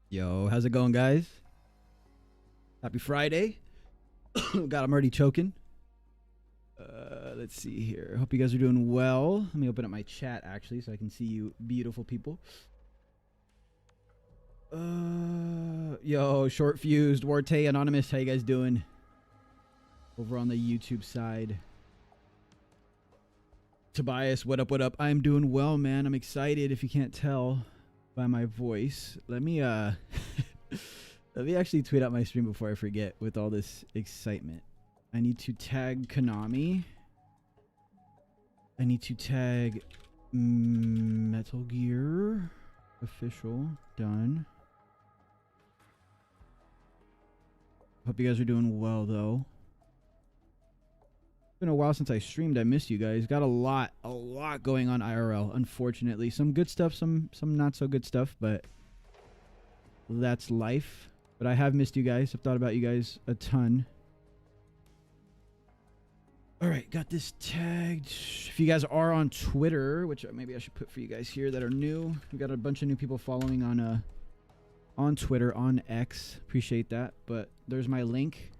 Yo, how's it going, guys? Happy Friday. God, I'm already choking. Let's see here. Hope you guys are doing well. Let me open up my chat, actually, so I can see you beautiful people. Yo, Short Fused, Warte, Anonymous, how you guys doing? Over on the YouTube side. Tobias, what up, what up? I'm doing well, man. I'm excited, if you can't tell by my voice. Let me let me actually tweet out my stream before I forget with all this excitement. I need to tag Konami. I need to tag Metal Gear official. Done. Hope you guys are doing well though. It's been a while since I streamed. I missed you guys. Got a lot going on IRL, unfortunately. Some good stuff, some not so good stuff, but that's life. But I have missed you guys. I've thought about you guys a ton. All right, got this tagged. If you guys are on Twitter, which maybe I should put for you guys here that are new, we got a bunch of new people following on Twitter, on X. Appreciate that. But there's my link.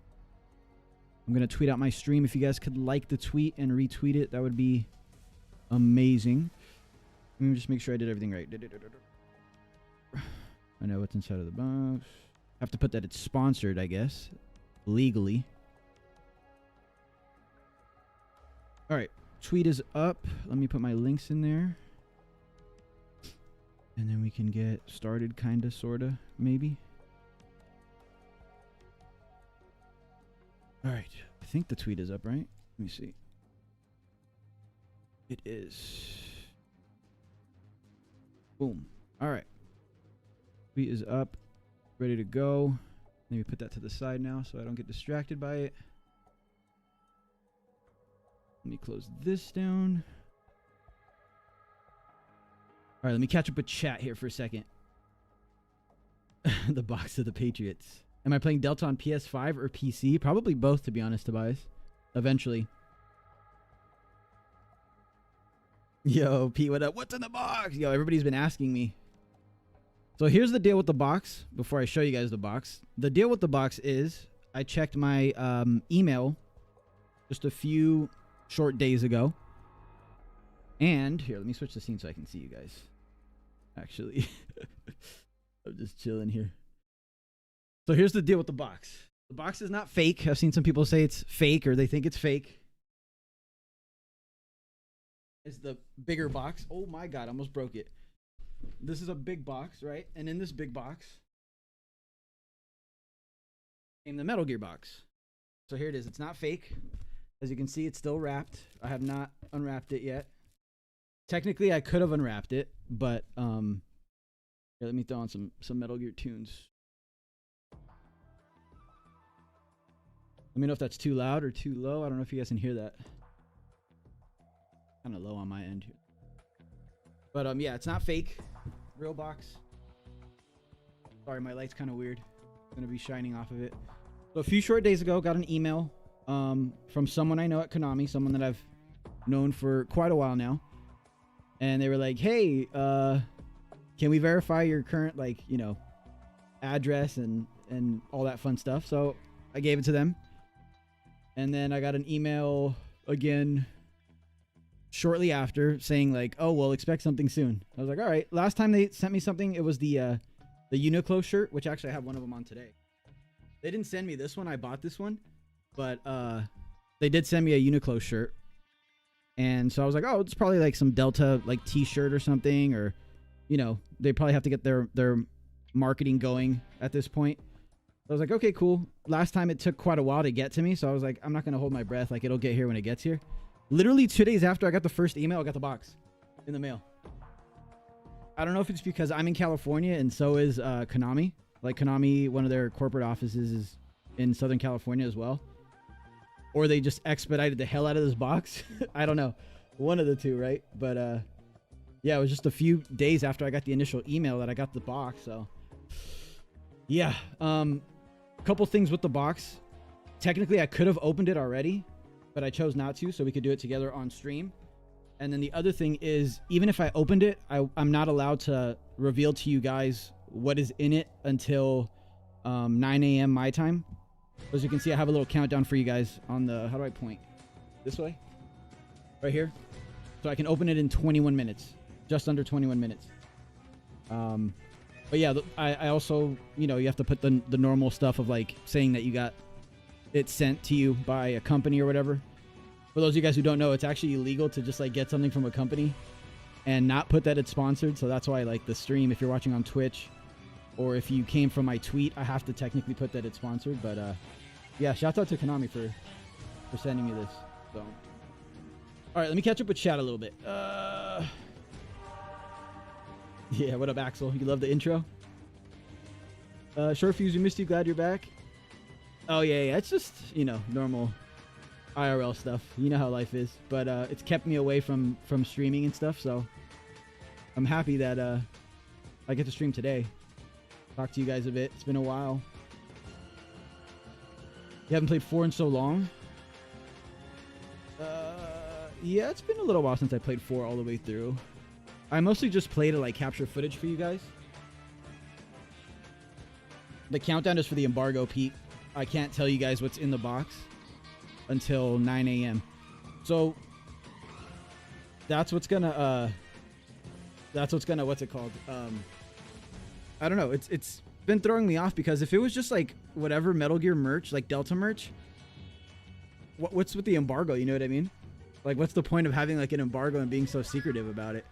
I'm gonna tweet out my stream. If you guys could like the tweet and retweet it, that would be amazing. Let me just make sure I did everything right. I know what's inside of the box. Have to put that it's sponsored, I guess, legally. All right, tweet is up. Let me put my links in there. And then we can get started, kinda, sorta, maybe. All right, I think the tweet is up, right? Let me see. It is. Boom. All right. Tweet is up, ready to go. Let me put that to the side now so I don't get distracted by it. Let me close this down. All right, let me catch up with chat here for a second. The box of the Patriots. Am I playing Delta on PS5 or PC? Probably both, to be honest, Tobias. Eventually. Yo, Pete, what up? What's in the box? Yo, everybody's been asking me. So here's the deal with the box. Before I show you guys the box. The deal with the box is I checked my email just a few short days ago. And here, let me switch the scene so I can see you guys. Actually, I'm just chilling here. So here's the deal with the box. The box is not fake. I've seen some people say it's fake or they think it's fake. It's the bigger box. Oh my God, I almost broke it. This is a big box, right? And in this big box came the Metal Gear box. So here it is. It's not fake. As you can see, it's still wrapped. I have not unwrapped it yet. Technically, I could have unwrapped it, but here, let me throw on some Metal Gear tunes. Let me know if that's too loud or too low. I don't know if you guys can hear that. Kind of low on my end here. But yeah, it's not fake. Real box. Sorry, my light's kind of weird. It's gonna be shining off of it. So a few short days ago, got an email from someone I know at Konami, someone that I've known for quite a while now. And they were like, hey, can we verify your current, like, you know, address and all that fun stuff? So I gave it to them. And then I got an email again shortly after saying like, oh, well, expect something soon. I was like, all right. Last time they sent me something, it was the Uniqlo shirt, which actually I have one of them on today. They didn't send me this one. I bought this one. But they did send me a Uniqlo shirt. And so I was like, oh, it's probably like some Delta like t-shirt or something. Or, you know, they probably have to get their marketing going at this point. I was like, okay, cool. Last time it took quite a while to get to me. So I was like, I'm not going to hold my breath. Like, it'll get here when it gets here. Literally 2 days after I got the first email, I got the box in the mail. I don't know if it's because I'm in California and so is Konami. Like, Konami, one of their corporate offices is in Southern California as well. Or they just expedited the hell out of this box. I don't know. One of the two, right? But, yeah, it was just a few days after I got the initial email that I got the box. So, yeah. Couple things with the box. Technically, I could have opened it already, but I chose not to, so we could do it together on stream. And then the other thing is, even if I opened it, I'm not allowed to reveal to you guys what is in it until 9 a.m. my time. As you can see, I have a little countdown for you guys on the, how do I point? This way? Right here? So I can open it in 21 minutes. Just under 21 minutes. But yeah, I also, you know, you have to put the normal stuff of like saying that you got it sent to you by a company or whatever. For those of you guys who don't know, it's actually illegal to just like get something from a company and not put that it's sponsored. So that's why like the stream, if you're watching on Twitch or if you came from my tweet, I have to technically put that it's sponsored. But yeah, shout out to Konami for sending me this. So, all right, let me catch up with chat a little bit. Yeah, what up, Axel? You love the intro? Short Fuse, we missed you. Glad you're back. Oh, yeah. It's just, you know, normal IRL stuff. You know how life is. But it's kept me away from streaming and stuff, so I'm happy that I get to stream today. Talk to you guys a bit. It's been a while. You haven't played 4 in so long? Yeah, it's been a little while since I played 4 all the way through. I mostly just play to like capture footage for you guys. The countdown is for the embargo, Pete. I can't tell you guys what's in the box until 9 a.m. So that's what's gonna what's it called? I don't know. It's been throwing me off because if it was just like whatever Metal Gear merch, like Delta merch, what's with the embargo? You know what I mean? Like, what's the point of having like an embargo and being so secretive about it?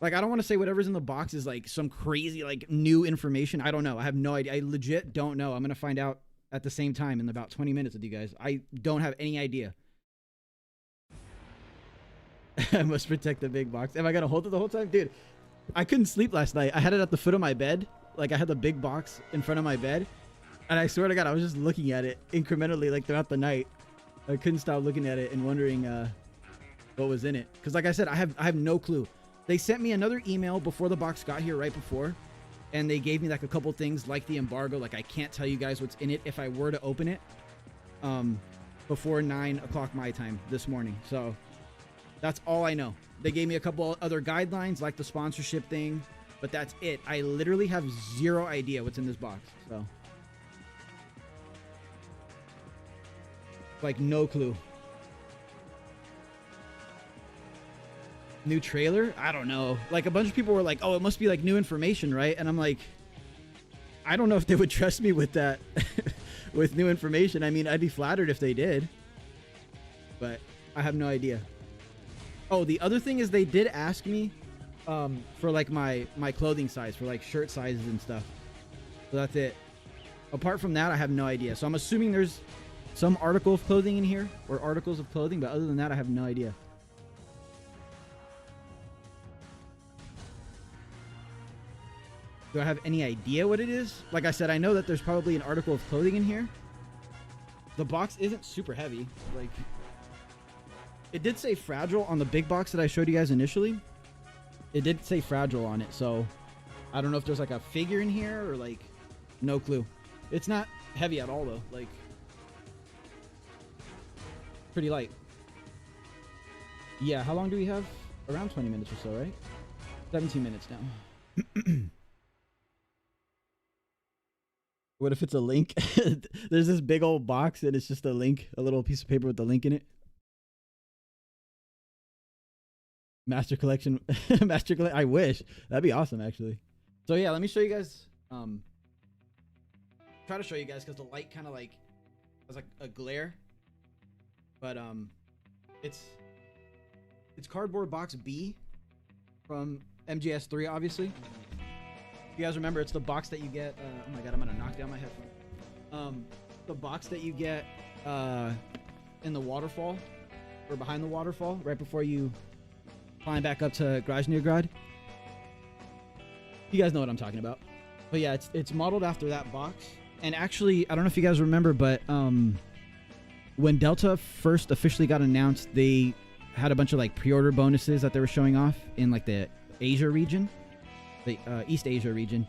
Like, I don't want to say whatever's in the box is like some crazy like new information. I don't know. I have no idea. I legit don't know. I'm gonna find out at the same time in about 20 minutes with you guys. I don't have any idea. I must protect the big box. Am I gonna hold it the whole time? Dude, I couldn't sleep last night. I had it at the foot of my bed. Like, I had the big box in front of my bed. And I swear to God, I was just looking at it incrementally, like, throughout the night. I couldn't stop looking at it and wondering what was in it. Because, like I said, I have no clue. They sent me another email before the box got here, right before. And they gave me, like, a couple things, like the embargo. Like, I can't tell you guys what's in it if I were to open it before 9 o'clock my time this morning. So that's all I know. They gave me a couple other guidelines, like the sponsorship thing. But that's it. I literally have zero idea what's in this box. So, like, no clue. New trailer? I don't know. Like, a bunch of people were like, oh, it must be like new information, right? And I'm like, I don't know if they would trust me with that, with new information. I mean, I'd be flattered if they did, but I have no idea. Oh, the other thing is they did ask me for like my clothing size, for like shirt sizes and stuff. So that's it. Apart from that, I have no idea. So I'm assuming there's some article of clothing in here, or articles of clothing, but other than that, I have no idea. Do I have any idea what it is? Like I said, I know that there's probably an article of clothing in here. The box isn't super heavy. Like, it did say fragile on the big box that I showed you guys initially. It did say fragile on it, so I don't know if there's like a figure in here or like, no clue. It's not heavy at all though. Like, pretty light. Yeah, how long do we have? Around 20 minutes or so, right? 17 minutes now. What if it's a link? There's this big old box and it's just a link, a little piece of paper with the link in it. Master collection. Master collection. I wish. That'd be awesome, actually. So yeah, let me show you guys. Try to show you guys because the light kind of like has like a glare. But it's cardboard box B from MGS3, obviously. If you guys remember, it's the box that you get. Oh my God, I'm gonna knock down my headphone. The box that you get in the waterfall, or behind the waterfall, right before you climb back up to Groznygrad. You guys know what I'm talking about. But yeah, it's modeled after that box. And actually, I don't know if you guys remember, but when Delta first officially got announced, they had a bunch of like pre-order bonuses that they were showing off in like the Asia region. The East Asia region,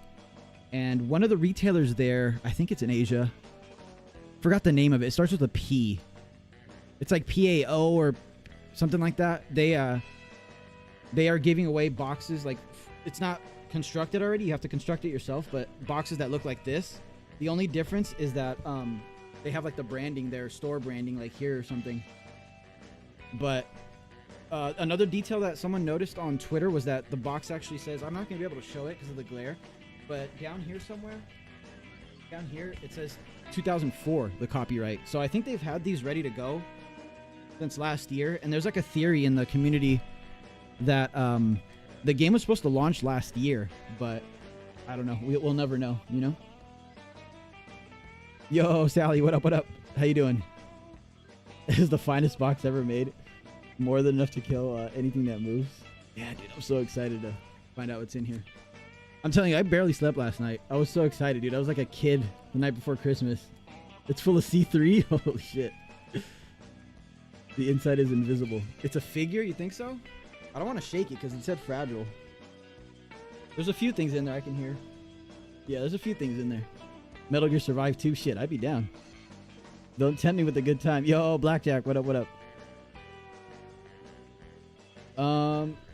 and one of the retailers there, I think it's in Asia, forgot the name of it. It starts with a P. It's like PAO or something like that. They are giving away boxes, like, it's not constructed already. You have to construct it yourself, but boxes that look like this, the only difference is that they have like the branding, their store branding, like here or something. But another detail that someone noticed on Twitter was that the box actually says, I'm not going to be able to show it because of the glare, but down here somewhere, down here, it says 2004, the copyright. So I think they've had these ready to go since last year. And there's like a theory in the community that the game was supposed to launch last year, but I don't know. We'll never know, you know? Yo, Sally, what up, what up? How you doing? This is the finest box ever made. More than enough to kill anything that moves. Yeah, dude, I'm so excited to find out what's in here. I'm telling you, I barely slept last night. I was so excited, dude. I was like a kid the night before Christmas. It's full of C3? Holy shit. The inside is invisible. It's a figure? You think so? I don't want to shake it because it said fragile. There's a few things in there I can hear. Yeah, there's a few things in there. Metal Gear Survive 2? Shit, I'd be down. Don't tempt me with a good time. Yo, Blackjack, what up, what up?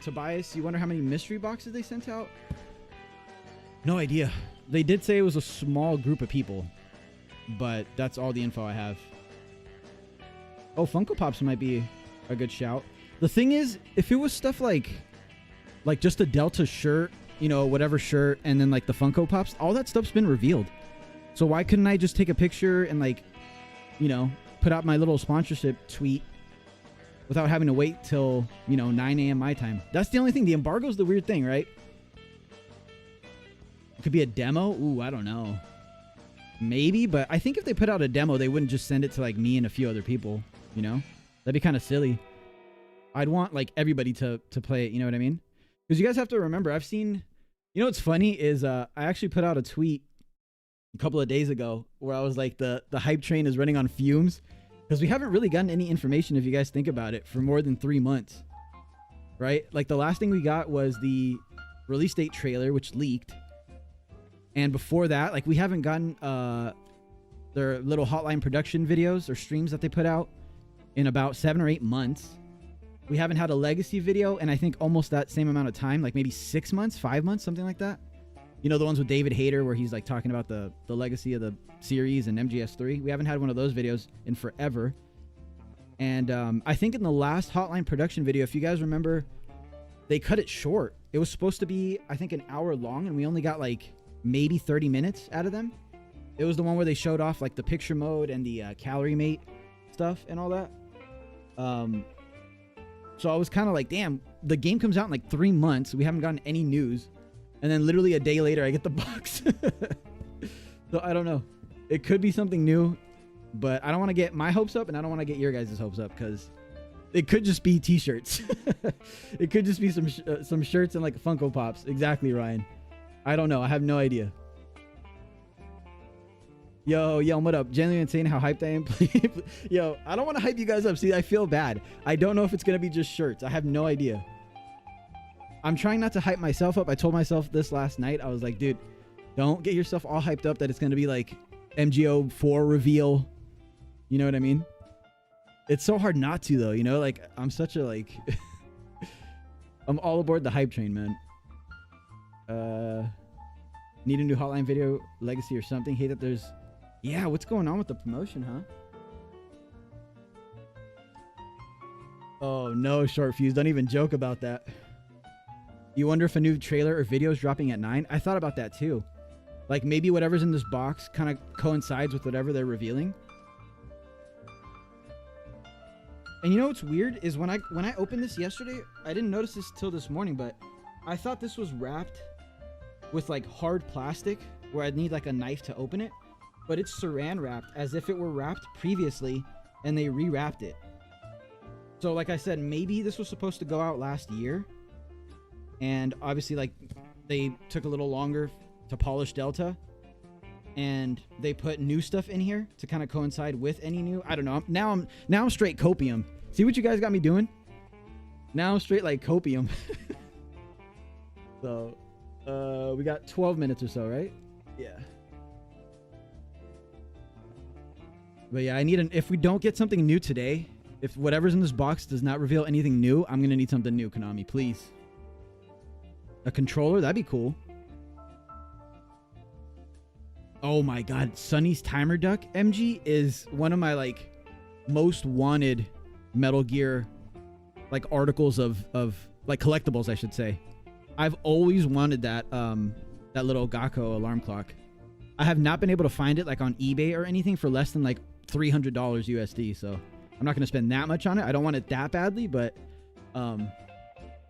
Tobias, you wonder how many mystery boxes they sent out? No idea. They did say it was a small group of people, but that's all the info I have. Oh, Funko Pops might be a good shout. The thing is, if it was stuff like just a Delta shirt, you know, whatever shirt, and then like the Funko Pops, all that stuff's been revealed. So why couldn't I just take a picture and like, you know, put out my little sponsorship tweet without having to wait till, you know, 9 a.m. my time? That's the only thing. The embargo's the weird thing, right? It could be a demo. Ooh, I don't know. Maybe, but I think if they put out a demo, they wouldn't just send it to like me and a few other people, you know? That'd be kind of silly. I'd want like everybody to play it, you know what I mean? Because you guys have to remember, I've seen, you know what's funny is I actually put out a tweet a couple of days ago where I was like, the hype train is running on fumes. Because we haven't really gotten any information, if you guys think about it, for more than 3 months, right? Like the last thing we got was the release date trailer, which leaked. And before that, like we haven't gotten their little hotline production videos or streams that they put out in about 7 or 8 months. We haven't had a legacy video in I think almost that same amount of time, like maybe 6 months, 5 months, something like that. You know, the ones with David Hayter where he's like talking about the legacy of the series and MGS3. We haven't had one of those videos in forever. And I think in the last hotline production video, if you guys remember, they cut it short. It was supposed to be, I think, an hour long, and we only got like maybe 30 minutes out of them. It was the one where they showed off like the picture mode and the calorie mate stuff and all that. So I was kind of like, damn, the game comes out in like 3 months. We haven't gotten any news. And then literally a day later, I get the box. So I don't know. It could be something new, but I don't want to get my hopes up, and I don't want to get your guys' hopes up, because it could just be t-shirts. It could just be some shirts and like Funko Pops. Exactly, Ryan. I don't know. I have no idea. Yo, what up? Genuinely insane how hyped I am. Yo, I don't want to hype you guys up. See, I feel bad. I don't know if it's going to be just shirts. I have no idea. I'm trying not to hype myself up. I told myself this last night. I was like, dude, don't get yourself all hyped up that it's going to be like MGO4 reveal. You know what I mean? It's so hard not to, though. You know, like I'm such a like I'm all aboard the hype train, man. Need a new hotline video, legacy or something. Hate that there's... Yeah, what's going on with the promotion, huh? Oh, no, Short Fuse. Don't even joke about that. You wonder if a new trailer or video is dropping at 9? I thought about that, too. Like, maybe whatever's in this box kind of coincides with whatever they're revealing. And you know what's weird is when I opened this yesterday, I didn't notice this till this morning, but I thought this was wrapped with like hard plastic where I'd need like a knife to open it, but it's saran wrapped as if it were wrapped previously and they rewrapped it. So like I said, maybe this was supposed to go out last year, and obviously like they took a little longer to polish Delta, and they put new stuff in here to kind of coincide with any new. I don't know. Now I'm straight copium. See what you guys got me doing? Now I'm straight like copium. So we got 12 minutes or so, right? Yeah. But yeah, I need if we don't get something new today, if whatever's in this box does not reveal anything new, I'm gonna need something new, Konami, please. A controller, that'd be cool. Oh my god, Sunny's Timer Duck MG is one of my like most wanted Metal Gear like articles of like collectibles, I should say. I've always wanted that that little Gakko alarm clock. I have not been able to find it like on eBay or anything for less than like $300 USD, so I'm not going to spend that much on it. I don't want it that badly, but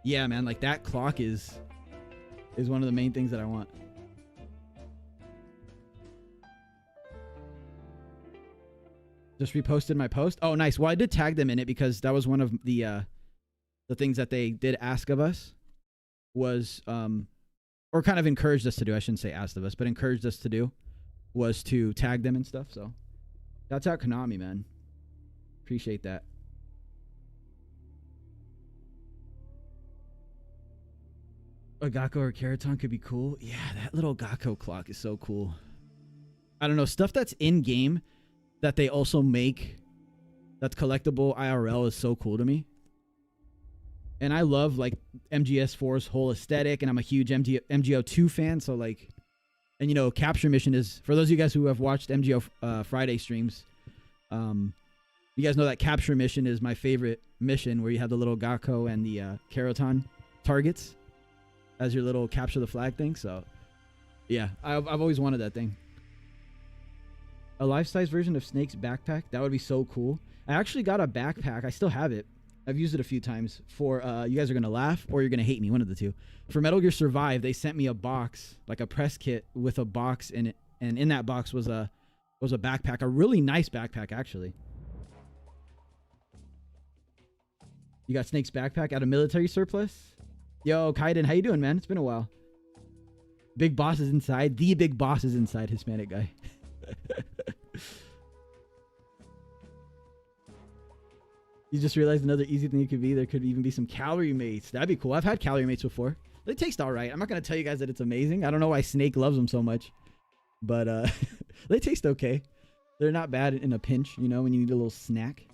yeah, man, like that clock is one of the main things that I want. Just reposted my post. Oh, nice. Well, I did tag them in it because that was one of the things that they did ask of us was, or kind of encouraged us to do. I shouldn't say asked of us, but encouraged us to do was to tag them and stuff. So that's out Konami, man. Appreciate that. A Gakko or Keraton could be cool. Yeah, that little Gakko clock is so cool. I don't know, stuff that's in game that they also make that's collectible IRL is so cool to me. And I love like MGS4's whole aesthetic, and I'm a huge MGO2 fan, so like, and you know, Capture Mission is, for those of you guys who have watched MGO Friday streams, you guys know that Capture Mission is my favorite mission, where you have the little Gakko and the Keraton targets as your little capture the flag thing. So yeah, I've always wanted that thing. A life-size version of Snake's backpack, that would be so cool. I actually got a backpack. I still have it. I've used it a few times for, you guys are going to laugh or you're going to hate me, one of the two. For Metal Gear Survive, they sent me a box, like a press kit with a box in it. And in that box was a backpack, a really nice backpack, actually. You got Snake's backpack out of military surplus? Yo, Kaiden, how you doing, man? It's been a while. Big Boss is inside. The Big Boss is inside, Hispanic guy. You just realized another easy thing it could be. There could even be some calorie mates. That'd be cool. I've had calorie mates before. They taste all right. I'm not going to tell you guys that it's amazing. I don't know why Snake loves them so much. But they taste okay. They're not bad in a pinch, you know, when you need a little snack.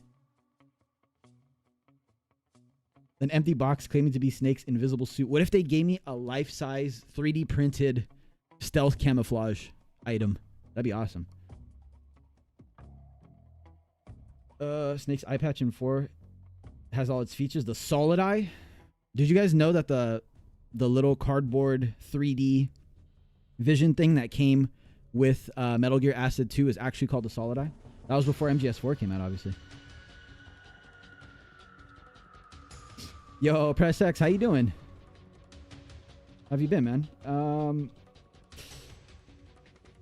An empty box claiming to be Snake's invisible suit. What if they gave me a life-size 3D printed stealth camouflage item? That'd be awesome. Snake's eye patch in 4 has all its features. The solid eye. Did you guys know that the little cardboard 3D vision thing that came with Metal Gear Acid 2 is actually called the solid eye? That was before MGS4 came out, obviously. Yo, Press X, how you doing? How have you been, man?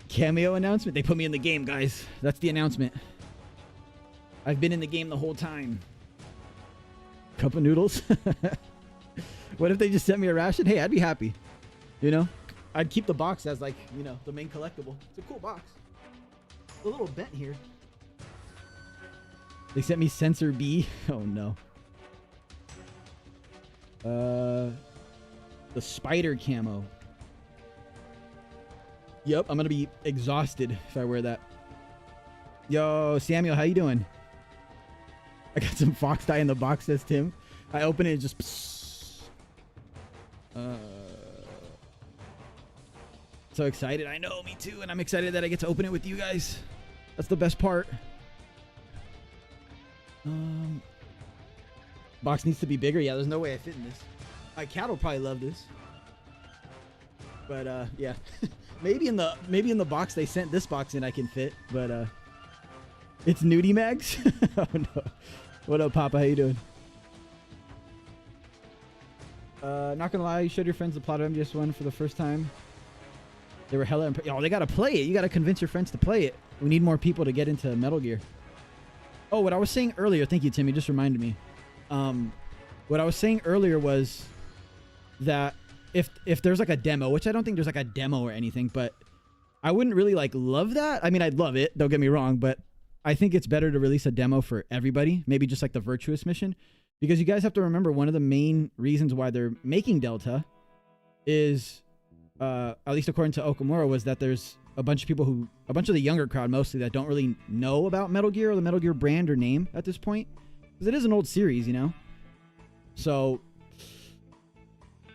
Cameo announcement. They put me in the game, guys. That's the announcement. I've been in the game the whole time. Cup of noodles. What if they just sent me a ration? Hey, I'd be happy. You know? I'd keep the box as, like, you know, the main collectible. It's a cool box. It's a little bent here. They sent me Sensor B. Oh, no. The spider camo. Yep, I'm gonna be exhausted if I wear that. Yo, Samuel, how you doing? I got some fox dye in the box, says Tim. I open it and just... So excited. I know, me too. And I'm excited that I get to open it with you guys. That's the best part. Box needs to be bigger. Yeah, there's no way I fit in this. My cat will probably love this. But, yeah. maybe in the box they sent this box in I can fit. But, it's Nudie Mags? Oh, no. What up, Papa? How you doing? Not gonna lie, you showed your friends the plot of MGS1 for the first time. They were hella impressed. Oh, they gotta play it. You gotta convince your friends to play it. We need more people to get into Metal Gear. Oh, what I was saying earlier, thank you, Tim, you just reminded me. What I was saying earlier was that if there's like a demo, which I don't think there's like a demo or anything, but I wouldn't really like love that. I mean, I'd love it, don't get me wrong, but I think it's better to release a demo for everybody, maybe just like the Virtuous mission, because you guys have to remember one of the main reasons why they're making Delta is, at least according to Okamura, was that there's a bunch of people who, a bunch of the younger crowd mostly, that don't really know about Metal Gear or the Metal Gear brand or name at this point, because it is an old series, you know? So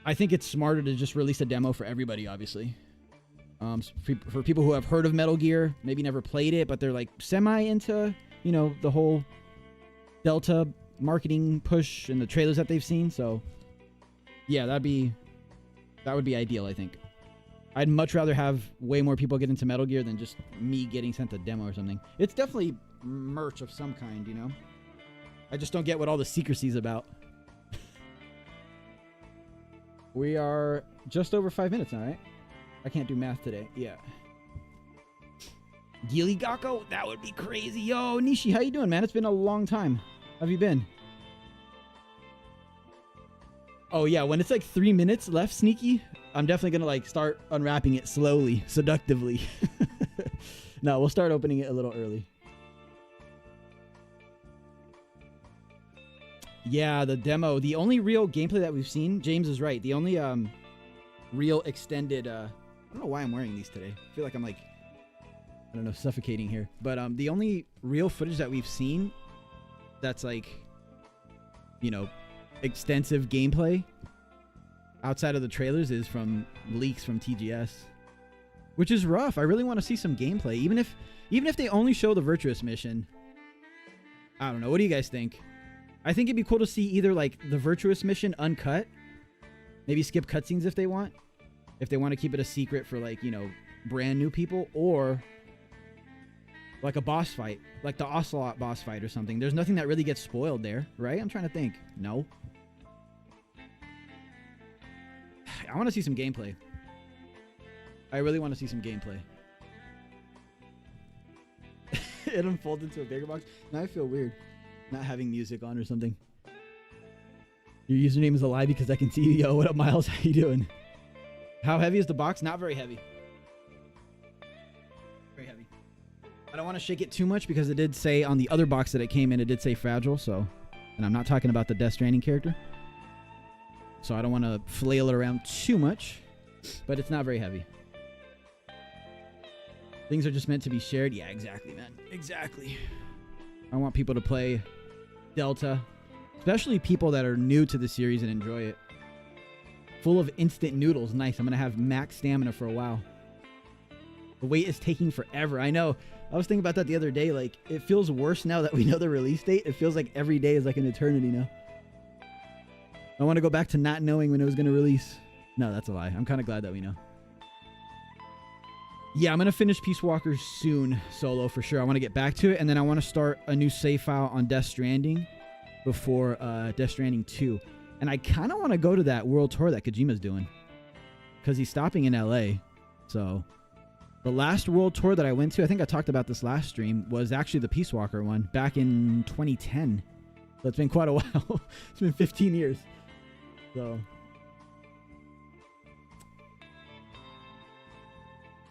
I think it's smarter to just release a demo for everybody, obviously. For people who have heard of Metal Gear, maybe never played it, but they're like semi into, you know, the whole Delta marketing push and the trailers that they've seen. So yeah, that would be ideal, I think. I'd much rather have way more people get into Metal Gear than just me getting sent a demo or something. It's definitely merch of some kind, you know? I just don't get what all the secrecy is about. We are just over 5 minutes now, right? I can't do math today. Yeah. Gili Gakko? That would be crazy. Yo, Nishi, how you doing, man? It's been a long time. How have you been? Oh, yeah. When it's like 3 minutes left, Sneaky, I'm definitely going to like start unwrapping it slowly, seductively. No, we'll start opening it a little early. Yeah, the demo. The only real gameplay that we've seen, James is right. The only real extended... I don't know why I'm wearing these today. I feel like I'm like, I don't know, suffocating here. But the only real footage that we've seen that's like, you know, extensive gameplay outside of the trailers is from leaks from TGS, which is rough. I really want to see some gameplay, even if they only show the Virtuous mission. I don't know. What do you guys think? I think it'd be cool to see either like the Virtuous mission uncut, maybe skip cutscenes if they want to keep it a secret for like, you know, brand new people, or like a boss fight, like the Ocelot boss fight or something. There's nothing that really gets spoiled there, right? I'm trying to think. No. I want to see some gameplay. I really want to see some gameplay. It unfolds into a bigger box. Now I feel weird not having music on or something. Your username is a lie because I can see you. Yo, what up, Miles? How you doing? How heavy is the box? Not very heavy. Very heavy. I don't want to shake it too much because it did say on the other box that it came in, it did say fragile. So, and I'm not talking about the Death Stranding character. So I don't want to flail it around too much, but it's not very heavy. Things are just meant to be shared. Yeah, exactly, man. Exactly. I want people to play Delta, especially people that are new to the series and enjoy it. Full of instant noodles. Nice. I'm going to have max stamina for a while. The wait is taking forever. I know. I was thinking about that the other day. Like, it feels worse now that we know the release date. It feels like every day is like an eternity now. I want to go back to not knowing when it was going to release. No, that's a lie. I'm kind of glad that we know. Yeah, I'm going to finish Peace Walker soon, solo, for sure. I want to get back to it, and then I want to start a new save file on Death Stranding before Death Stranding 2. And I kind of want to go to that world tour that Kojima's doing, because he's stopping in LA. So the last world tour that I went to, I think I talked about this last stream, was actually the Peace Walker one back in 2010. So it's been quite a while. It's been 15 years. So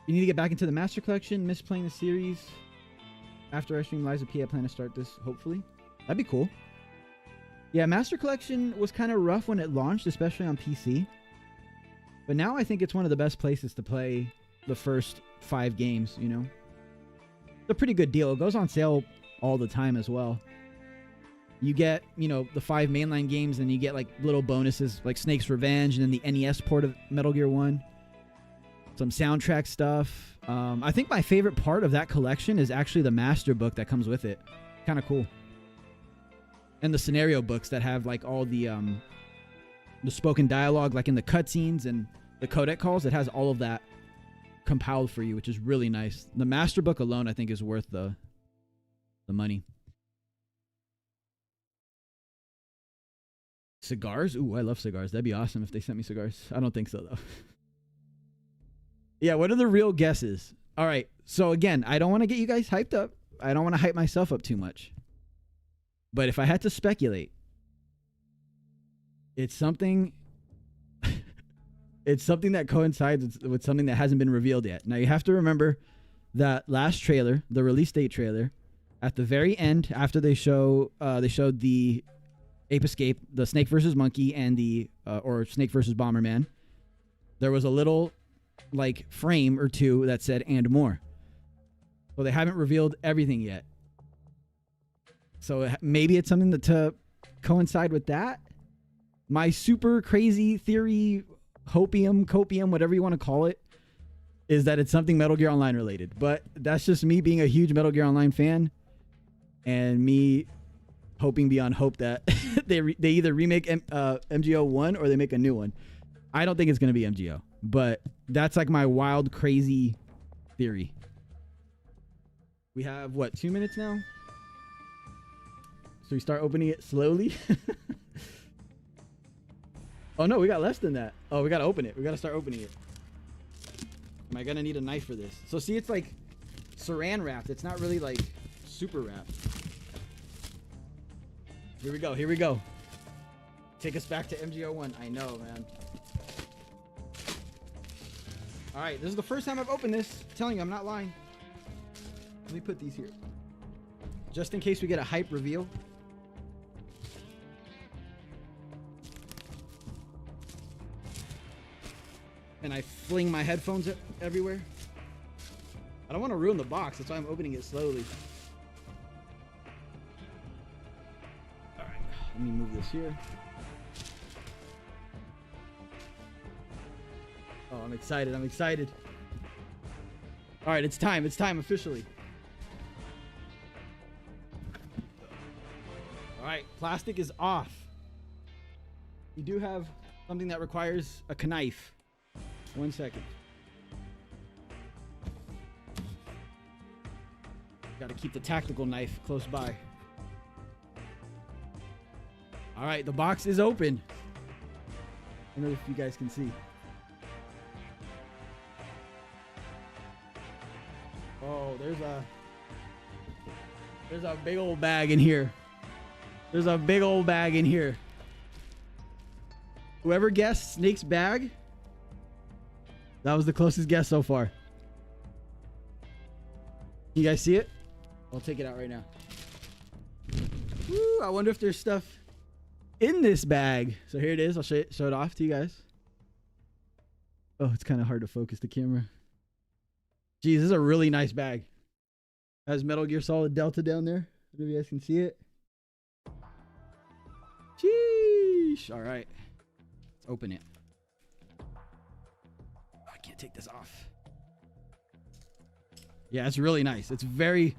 you need to get back into the Master Collection. Miss playing the series. After I stream Lies of P, I plan to start this, hopefully. That'd be cool. Yeah, Master Collection was kind of rough when it launched, especially on PC. But now I think it's one of the best places to play the first 5 games, you know? It's a pretty good deal. It goes on sale all the time as well. You get, you know, the 5 mainline games, and you get, like, little bonuses, like Snake's Revenge, and then the NES port of Metal Gear 1. Some soundtrack stuff. I think my favorite part of that collection is actually the master book that comes with it. Kind of cool. And the scenario books that have like all the spoken dialogue, like in the cutscenes and the codec calls. It has all of that compiled for you, which is really nice. The master book alone, I think, is worth the money. Cigars? Ooh, I love cigars. That'd be awesome if they sent me cigars. I don't think so, though. Yeah, what are the real guesses? All right, so again, I don't want to get you guys hyped up. I don't want to hype myself up too much. But if I had to speculate, it's something... it's something that coincides with something that hasn't been revealed yet. Now, you have to remember that last trailer, the release date trailer, at the very end, after they showed the Ape Escape, the Snake versus Monkey, and the or Snake versus Bomberman, there was a little like frame or two that said "and more." Well, they haven't revealed everything yet, so maybe it's something to coincide with that. My super crazy theory, hopium, copium, whatever you want to call it, is that it's something Metal Gear Online related. But that's just me being a huge Metal Gear Online fan, and me hoping beyond hope that they either remake MGO 1 or they make a new one. I don't think it's going to be MGO, but that's like my wild, crazy theory. We have, what, 2 minutes now? So we start opening it slowly. Oh, no, we got less than that. Oh, we got to open it. We got to start opening it. Am I going to need a knife for this? So see, it's like saran wrapped. It's not really like super wrapped. Here we go. Here we go. Take us back to MGO 1. I know, man. All right, this is the first time I've opened this. I'm telling you, I'm not lying. Let me put these here. Just in case we get a hype reveal. And I fling my headphones everywhere. I don't want to ruin the box. That's why I'm opening it slowly. All right, let me move this here. Oh, I'm excited. I'm excited. All right, it's time. It's time officially. All right, plastic is off. We do have something that requires a knife. 1 second. Got to keep the tactical knife close by. All right, the box is open. I don't know if you guys can see. Oh, there's a big old bag in here. There's a big old bag in here. Whoever guessed Snake's bag, that was the closest guess so far. You guys see it? I'll take it out right now. Woo, I wonder if there's stuff in this bag. So here it is. I'll show it off to you guys. Oh, it's kind of hard to focus the camera. Geez, this is a really nice bag. Has Metal Gear Solid Delta down there. I don't know if you guys can see it. Sheesh. All right. Let's open it. Oh, I can't take this off. Yeah, it's really nice. It's very,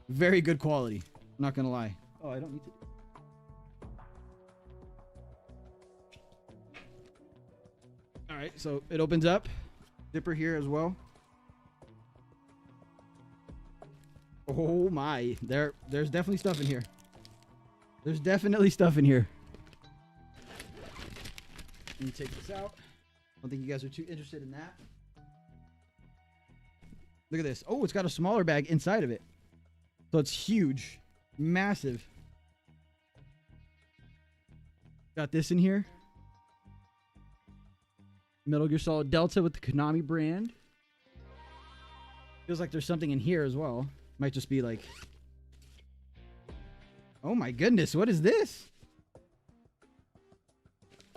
very good quality. I'm not going to lie. Oh, I don't need to. All right, so it opens up. Zipper here as well. Oh my, there's definitely stuff in here. There's definitely stuff in here. Let me take this out. I don't think you guys are too interested in that. Look at this. Oh, it's got a smaller bag inside of it. So it's huge. Massive. Got this in here. Metal Gear Solid Delta with the Konami brand. Feels like there's something in here as well. Might just be like... Oh my goodness, what is this?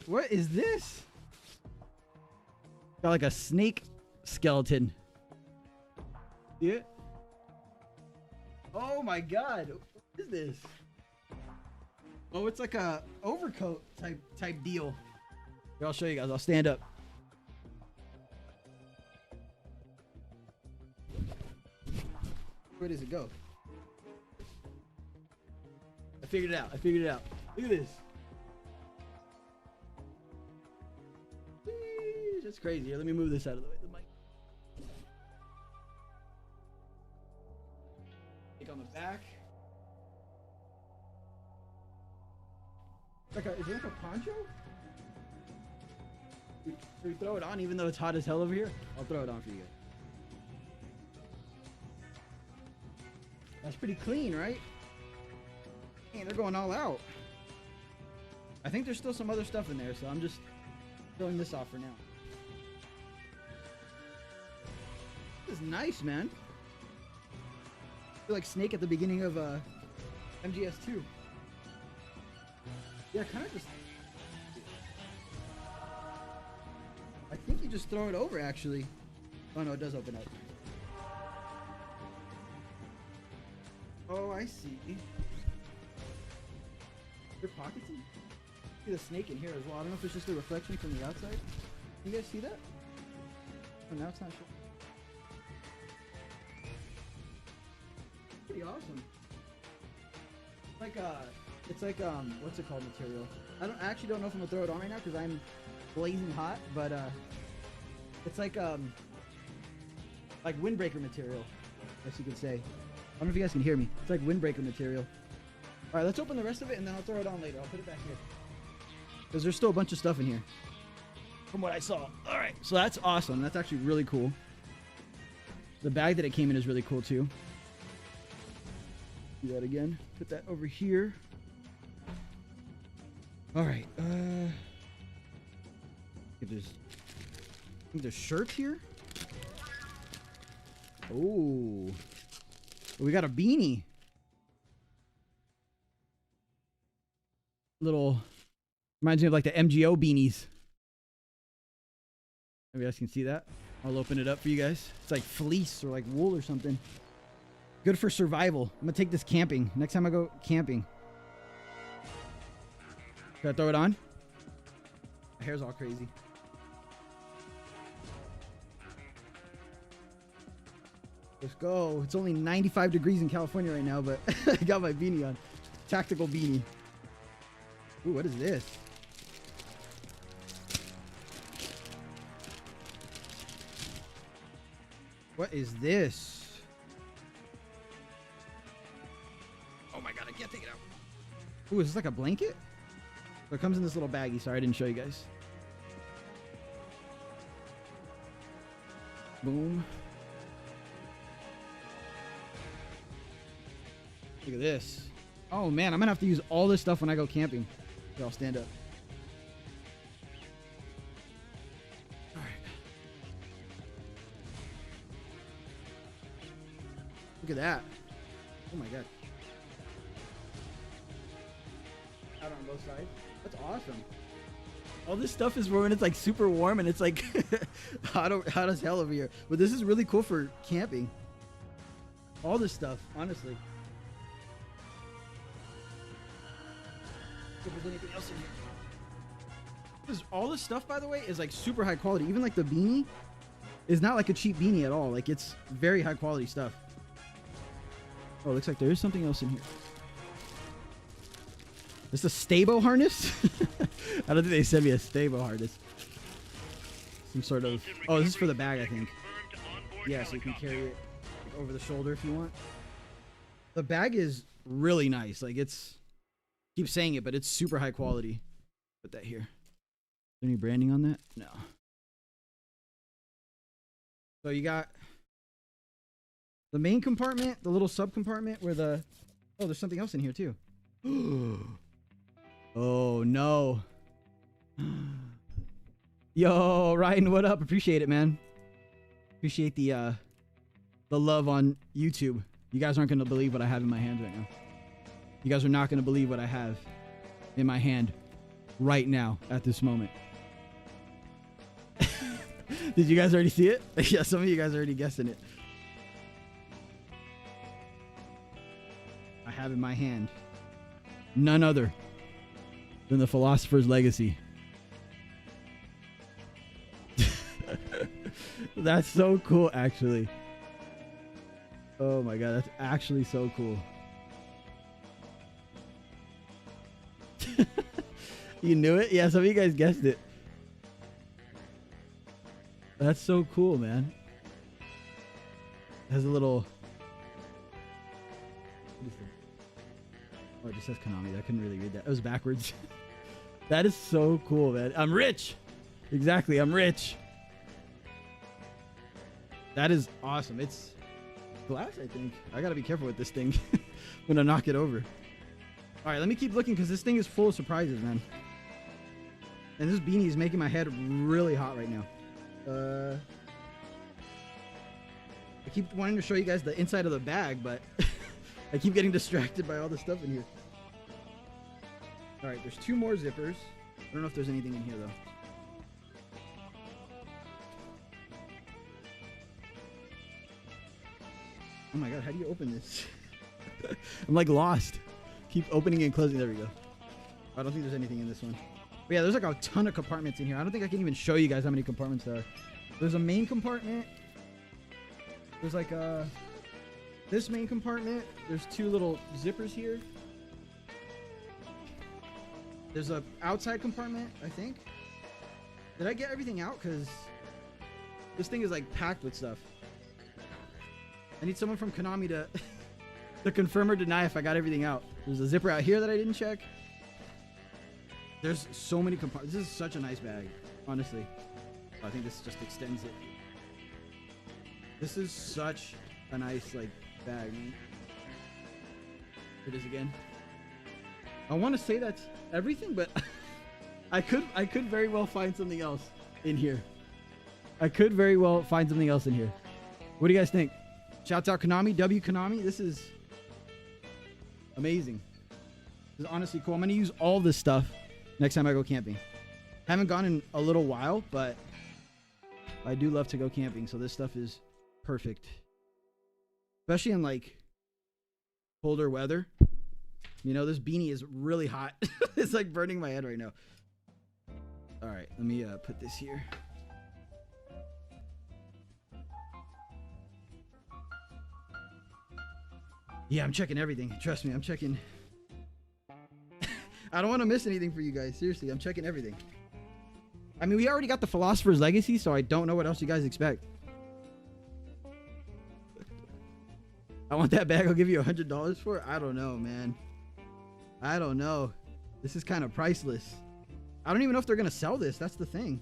What is this? Got like a snake skeleton. See it? Oh my god, what is this? Oh, it's like a overcoat type deal. Here, I'll show you guys. I'll stand up. Where does it go? I figured it out. I figured it out. Look at this. That's crazy. Here, let me move this out of the way. The mic. Take on the back. Is it like a poncho? Should we throw it on even though it's hot as hell over here? I'll throw it on for you guys. That's pretty clean, right? Man, they're going all out. I think there's still some other stuff in there, so I'm just throwing this off for now. This is nice, man. I feel like Snake at the beginning of MGS2. Yeah, kind of just... I think you just throw it over, actually. Oh, no, it does open up. Oh, I see. There are pockets in? See the snake in here as well. I don't know if it's just a reflection from the outside. Can you guys see that? Oh, now it's not sure. pretty awesome. It's like what's it called material? I actually don't know if I'm gonna throw it on right now because I'm blazing hot, but it's like windbreaker material, I guess you could say. I don't know if you guys can hear me. It's like windbreaker material. All right, let's open the rest of it and then I'll throw it on later. I'll put it back here because there's still a bunch of stuff in here from what I saw. All right, so that's awesome. That's actually really cool. The bag that it came in is really cool too. Do that again. Put that over here. All right. I think there's shirts here. Oh, we got a beanie. Little reminds me of like the MGO beanies. Maybe you guys can see that. I'll open it up for you guys. It's like fleece or like wool or something. Good for survival. I'm gonna take this camping. Next time I go camping. Should I throw it on? My hair's all crazy. Let's go. It's only 95 degrees in California right now, but I got my beanie on. Tactical beanie. Ooh, what is this? What is this? Oh my god, I can't take it out. Ooh, is this like a blanket? So it comes in this little baggie. Sorry, I didn't show you guys. Boom. Look at this. Oh man, I'm gonna have to use all this stuff when I go camping. Here, I'll stand up. All right. Look at that. Oh my god. Out on both sides. That's awesome. All this stuff is when it's like super warm and it's like hot as hell over here. But this is really cool for camping. All this stuff, honestly. If there's anything else in here. All this stuff, by the way, is like super high quality. Even like the beanie is not like a cheap beanie at all. Like it's very high quality stuff. Oh, looks like there is something else in here. This is a stabo harness? I don't think they sent me a stabo harness. Some sort of... Oh, this is for the bag, I think. Yeah, so you can carry it over the shoulder if you want. The bag is really nice. Like it's... Keep saying it, but it's super high quality. Put that here. Is there any branding on that? No. So you got the main compartment, the little sub compartment where the... Oh, there's something else in here too. Oh no. Yo, Ryan, what up? Appreciate it, man. Appreciate the love on YouTube. You guys aren't gonna believe what I have in my hand right now. You guys are not gonna believe what I have in my hand right now at this moment. Did you guys already see it? Yeah, some of you guys are already guessing it. I have in my hand none other than the Philosopher's Legacy. That's so cool, actually. Oh my god, that's actually so cool. You knew it? Yeah, some of you guys guessed it. That's so cool, man. It has a little... Oh, it just says Konami. I couldn't really read that. It was backwards. That is so cool, man. I'm rich. Exactly, I'm rich. That is awesome. It's glass, I think. I gotta be careful with this thing. I'm gonna knock it over. All right, let me keep looking because this thing is full of surprises, man. And this beanie is making my head really hot right now. I keep wanting to show you guys the inside of the bag, but I keep getting distracted by all the stuff in here. All right, there's 2 more zippers. I don't know if there's anything in here, though. Oh my god, how do you open this? I'm like lost. Keep opening and closing. There we go. I don't think there's anything in this one. But yeah, there's like a ton of compartments in here. I don't think I can even show you guys how many compartments there are. There's a main compartment. There's like a... this main compartment, there's two little zippers here. There's a outside compartment, I think. Did I get everything out? Because this thing is like packed with stuff. I need someone from Konami to to confirm or deny if I got everything out. There's a zipper out here that I didn't check. There's so many compartments. This is such a nice bag, honestly. I think this just extends it. This is such a nice like bag, man. Here it is again. I want to say that's everything, but I could very well find something else in here. I could very well find something else in here. What do you guys think? Shouts out Konami, W Konami. This is amazing. This is honestly cool. I'm going to use all this stuff next time I go camping. Haven't gone in a little while, but I do love to go camping, so this stuff is perfect. Especially in like colder weather. You know, this beanie is really hot. It's like burning my head right now. All right, let me put this here. Yeah, I'm checking everything. Trust me, I'm checking. I don't want to miss anything for you guys. Seriously, I'm checking everything. I mean, we already got the Philosopher's Legacy, so I don't know what else you guys expect. I want that bag. I'll give you $100 for it. I don't know, man. I don't know. This is kind of priceless. I don't even know if they're going to sell this. That's the thing.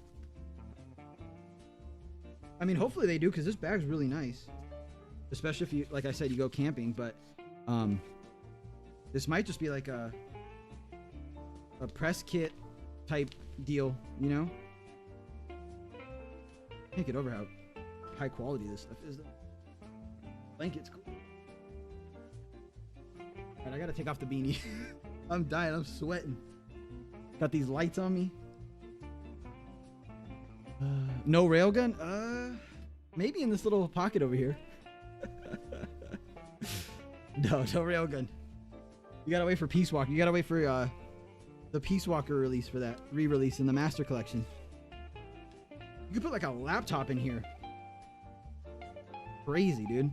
I mean, hopefully they do, because this bag's really nice. Especially if you, like I said, you go camping. But this might just be like a press kit type deal, you know? Can't get over how high quality this stuff is, though. Blanket's cool. Alright, I gotta take off the beanie. I'm dying. I'm sweating. Got these lights on me. No railgun? Maybe in this little pocket over here. No railgun. You gotta wait for Peace Walker. You gotta wait for the Peace Walker release for that re-release in the Master Collection. You could put like a laptop in here. Crazy, dude.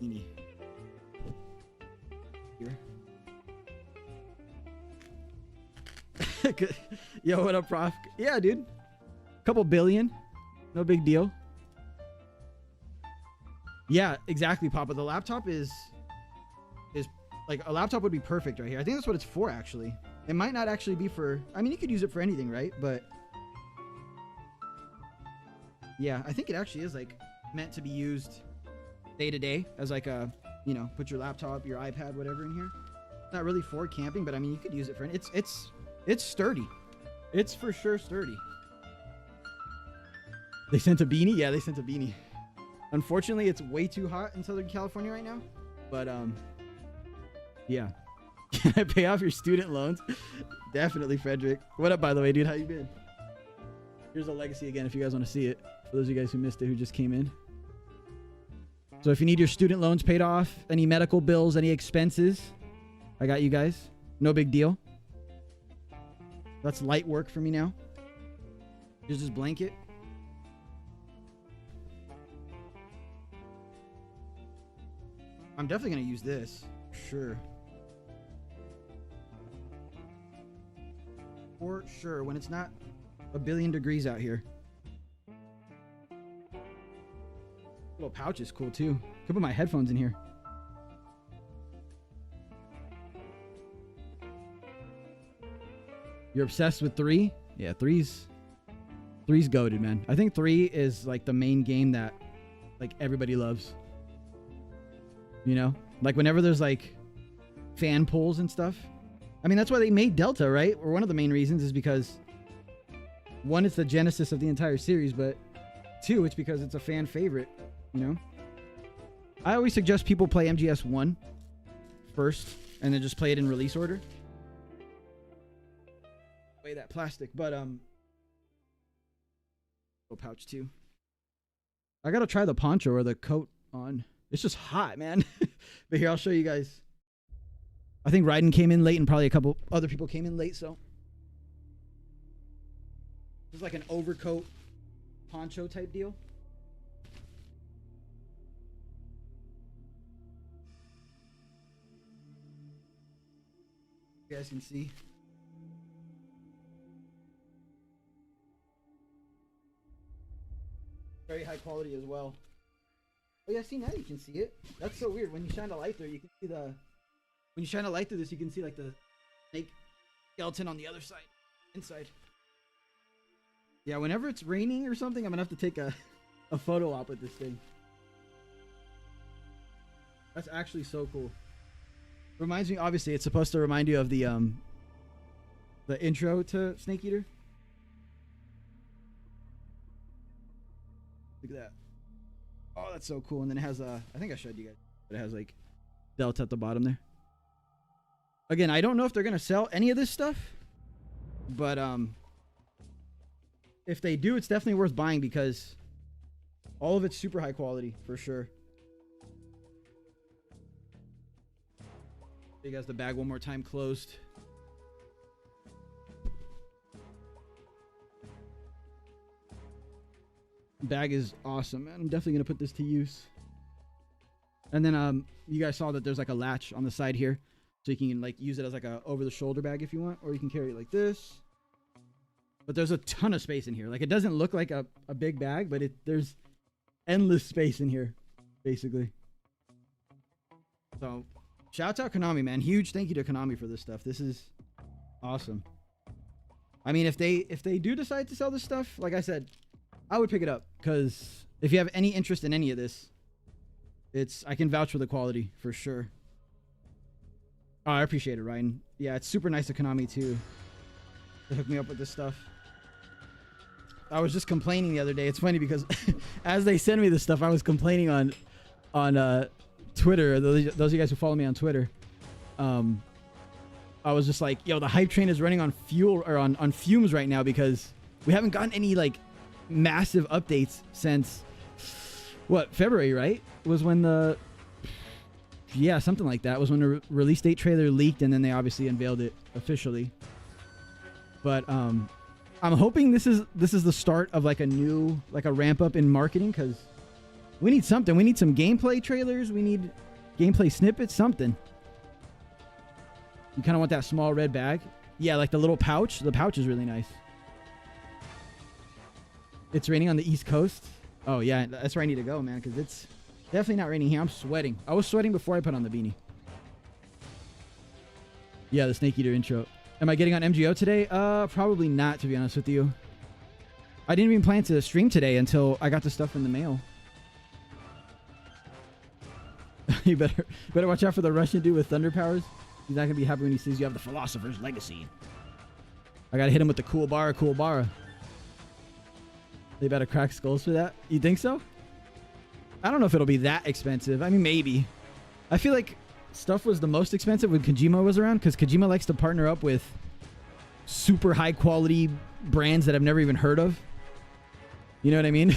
Beanie. Here. Yo, what up, Prof? Yeah, dude. Couple billion. No big deal. Yeah, exactly, Papa. The laptop is like a laptop would be perfect right here. I think that's what it's for, actually. It might not actually be for, I mean, you could use it for anything, right? But yeah, I think it actually is like meant to be used day to day as like a, you know, put your laptop, your iPad, whatever in here. It's not really for camping, but I mean, you could use it for it's sturdy. It's for sure sturdy. They sent a beanie? Yeah, they sent a beanie. Unfortunately, it's way too hot in Southern California right now. But yeah. Can I pay off your student loans? Definitely, Frederick. What up, by the way, dude? How you been? Here's a legacy again if you guys want to see it. For those of you guys who missed it, who just came in. So if you need your student loans paid off, any medical bills, any expenses, I got you guys. No big deal. That's light work for me now. Here's this blanket. I'm definitely going to use this. Sure. For sure. When it's not a billion degrees out here. Little pouch is cool too. Could put my headphones in here. You're obsessed with 3? Yeah, three's goated, man. I think 3 is like the main game that like everybody loves. You know? Like whenever there's like fan polls and stuff. I mean, that's why they made Delta, right? Or one of the main reasons is because 1, it's the genesis of the entire series, but 2, it's because it's a fan favorite, you know? I always suggest people play MGS 1 first and then just play it in release order. Away that plastic, but little pouch too. I gotta try the poncho or the coat on. It's just hot, man. But here, I'll show you guys. I think Raiden came in late and probably a couple other people came in late, so. It's like an overcoat poncho type deal. You guys can see. Very high quality as well. Oh yeah, see, now you can see it. That's so weird. When you shine a light through, you can see the... When you shine a light through this, you can see like the snake skeleton on the other side. Inside. Yeah, whenever it's raining or something, I'm gonna have to take a photo op with this thing. That's actually so cool. Reminds me, obviously, it's supposed to remind you of the intro to Snake Eater. Look at that. Oh, that's so cool. And then it has I think I showed you guys, but it has like Delta at the bottom there. Again, I don't know if they're gonna sell any of this stuff, but if they do, it's definitely worth buying because all of it's super high quality for sure. You guys, the bag one more time closed. Bag is awesome, man. I'm definitely gonna put this to use. And then you guys saw that there's like a latch on the side here, so you can like use it as like a over the shoulder bag if you want, or you can carry it like this. But there's a ton of space in here. Like, it doesn't look like a big bag, but there's endless space in here, basically. So shouts out Konami, man. Huge thank you to Konami for this stuff. This is awesome. I mean, if they do decide to sell this stuff, like I said, I would pick it up, because if you have any interest in any of this, I can vouch for the quality for sure. Oh, I appreciate it, Ryan. Yeah, it's super nice of Konami to hook me up with this stuff. I was just complaining the other day. It's funny because as they send me this stuff, I was complaining on Twitter. Those of you guys who follow me on Twitter, I was just like, yo, the hype train is running on fuel or on fumes right now, because we haven't gotten any like massive updates since what, February, right? Was when something like that was when the release date trailer leaked, and then they obviously unveiled it officially. But I'm hoping this is the start of like a new, like a ramp up in marketing, because we need something. We need some gameplay trailers. We need gameplay snippets, something. You kind of want that small red bag. Yeah, like the little pouch. The pouch is really nice. It's raining on the East Coast. Oh yeah, that's where I need to go, man, because it's definitely not raining here. I'm sweating. I was sweating before I put on the beanie. Yeah, the Snake Eater intro. Am I getting on MGO today? Probably not, to be honest with you. I didn't even plan to stream today until I got the stuff in the mail. You better watch out for the Russian dude with thunder powers. He's not gonna be happy when he sees you have the Philosopher's Legacy. I gotta hit him with the cool bara. They better crack skulls for that. You think so? I don't know if it'll be that expensive. I mean, maybe. I feel like stuff was the most expensive when Kojima was around, because Kojima likes to partner up with super high quality brands that I've never even heard of. You know what I mean?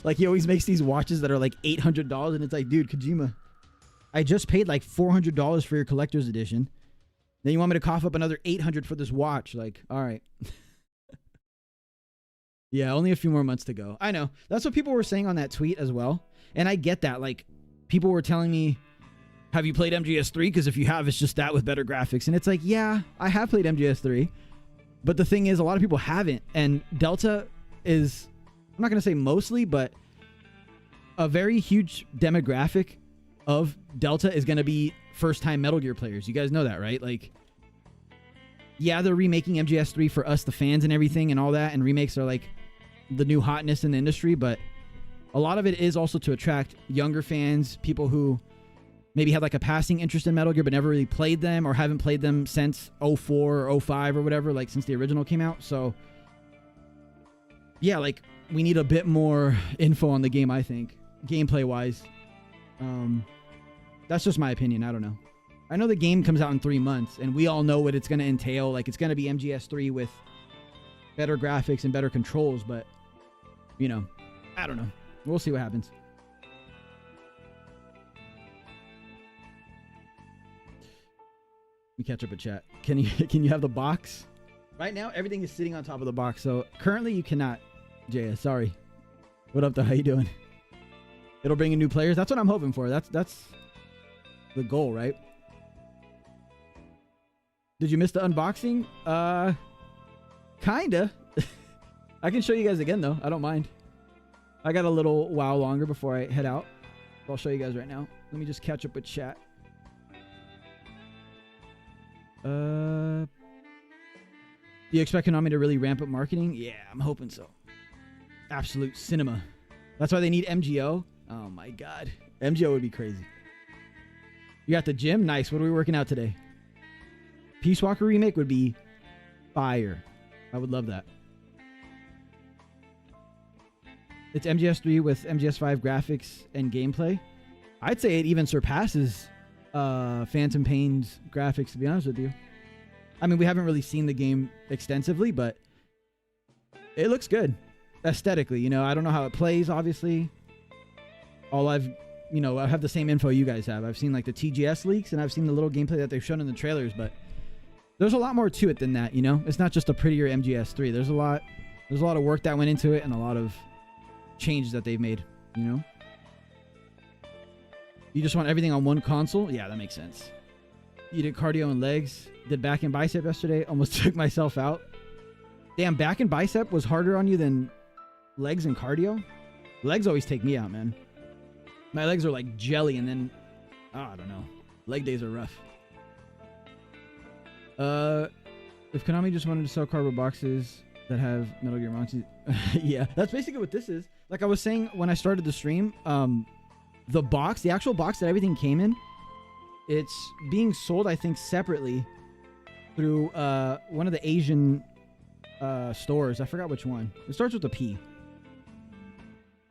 Like, he always makes these watches that are like $800, and it's like, dude, Kojima, I just paid like $400 for your collector's edition. Then you want me to cough up another $800 for this watch? Like, all right. Yeah, only a few more months to go. I know. That's what people were saying on that tweet as well. And I get that. Like, people were telling me, have you played MGS3? Because if you have, it's just that with better graphics. And it's like, yeah, I have played MGS3. But the thing is, a lot of people haven't. And Delta is, I'm not going to say mostly, but a very huge demographic of Delta is going to be first-time Metal Gear players. You guys know that, right? Like, yeah, they're remaking MGS3 for us, the fans and everything and all that. And remakes are like the new hotness in the industry. But a lot of it is also to attract younger fans, people who maybe had like a passing interest in Metal Gear but never really played them, or haven't played them since 04 or 05 or whatever, like since the original came out. So yeah, like we need a bit more info on the game, I think, gameplay wise. That's just my opinion. I don't know. I know the game comes out in 3 months, and we all know what it's going to entail. Like, it's going to be MGS3 with better graphics and better controls, but you know, I don't know. We'll see what happens. Let me catch up a chat. Can you have the box? Right now, everything is sitting on top of the box, so currently you cannot. Jaya, sorry. What up, though? How you doing? It'll bring in new players. That's what I'm hoping for. That's the goal, right? Did you miss the unboxing? Kinda. I can show you guys again though. I don't mind. I got a little while longer before I head out. I'll show you guys right now. Let me just catch up with chat. Do you expect Konami to really ramp up marketing? Yeah, I'm hoping so. Absolute cinema. That's why they need MGO. Oh my god. MGO would be crazy. You got the gym? Nice. What are we working out today? Peace Walker remake would be fire. I would love that. It's MGS3 with MGS5 graphics and gameplay. I'd say it even surpasses Phantom Pain's graphics, to be honest with you. I mean, we haven't really seen the game extensively, but it looks good aesthetically. You know, I don't know how it plays, obviously. I have the same info you guys have. I've seen like the TGS leaks, and I've seen the little gameplay that they've shown in the trailers, but there's a lot more to it than that, you know? It's not just a prettier MGS3. There's a lot of work that went into it and a lot of changes that they've made, you know? You just want everything on one console? Yeah, that makes sense. You did cardio and legs. Did back and bicep yesterday. Almost took myself out. Damn, back and bicep was harder on you than legs and cardio? Legs always take me out, man. My legs are like jelly, and then... oh, I don't know. Leg days are rough. If Konami just wanted to sell cardboard boxes that have Metal Gear Monty... yeah, that's basically what this is. Like I was saying when I started the stream, the actual box that everything came in, it's being sold, I think, separately through one of the Asian stores. I forgot which one. It starts with a P.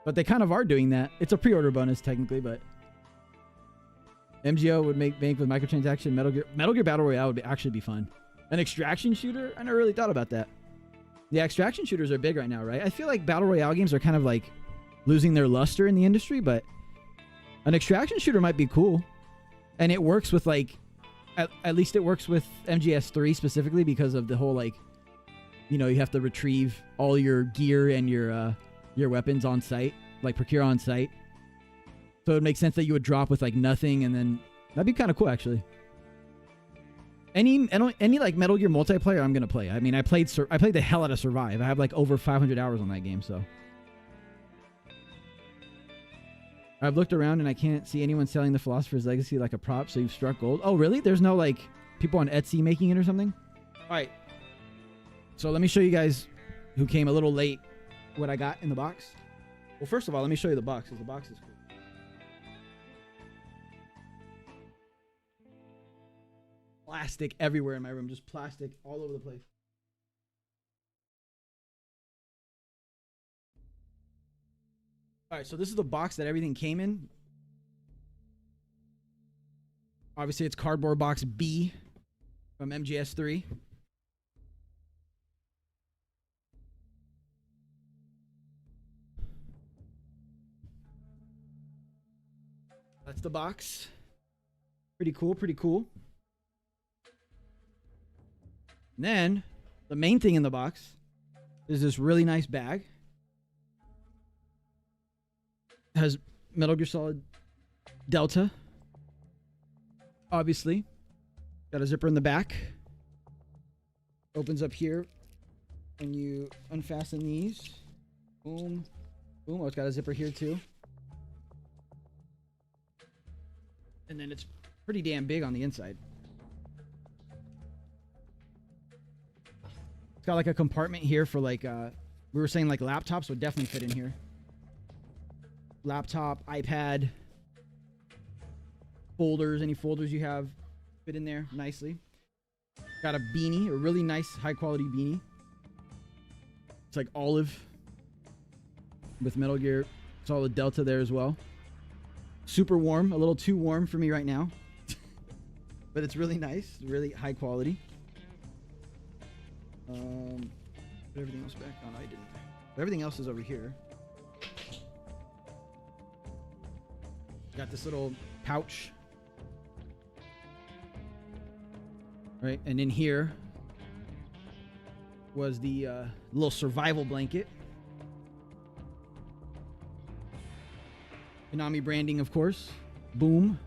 But they kind of are doing that. It's a pre-order bonus, technically, but... MGO would make bank with microtransaction. Metal Gear Battle Royale would actually be fun. An extraction shooter? I never really thought about that. Yeah, extraction shooters are big right now, right? I feel like Battle Royale games are kind of like losing their luster in the industry, but an extraction shooter might be cool. And it works with like... At least it works with MGS3 specifically because of the whole like... You know, you have to retrieve all your gear and your weapons on site. Like procure on site. So it makes sense that you would drop with like nothing, and then that'd be kind of cool actually. Any like Metal Gear multiplayer I'm gonna play. I mean, I played the hell out of Survive. I have like over 500 hours on that game, so. I've looked around and I can't see anyone selling the Philosopher's Legacy like a prop, so you've struck gold. Oh really? There's no like people on Etsy making it or something? All right. So let me show you guys who came a little late what I got in the box. Well, first of all, let me show you the box because the box is cool. Plastic everywhere in my room. Just plastic all over the place. Alright, so this is the box that everything came in. Obviously, it's cardboard box B from MGS3. That's the box. Pretty cool, pretty cool. And then, the main thing in the box is this really nice bag. It has Metal Gear Solid Delta. Obviously. Got a zipper in the back. Opens up here. And you unfasten these. Boom. Boom. Oh, it's got a zipper here too. And then it's pretty damn big on the inside. It's got like a compartment here for like, we were saying like laptops would definitely fit in here. Laptop, iPad, folders, any folders you have fit in there nicely. Got a beanie, a really nice high quality beanie. It's like olive with Metal Gear Solid Delta there as well. Super warm, a little too warm for me right now. But it's really nice, really high quality. Put everything else back on. I didn't. But everything else is over here. Got this little pouch. Right, and in here was the little survival blanket. Konami branding, of course. Boom.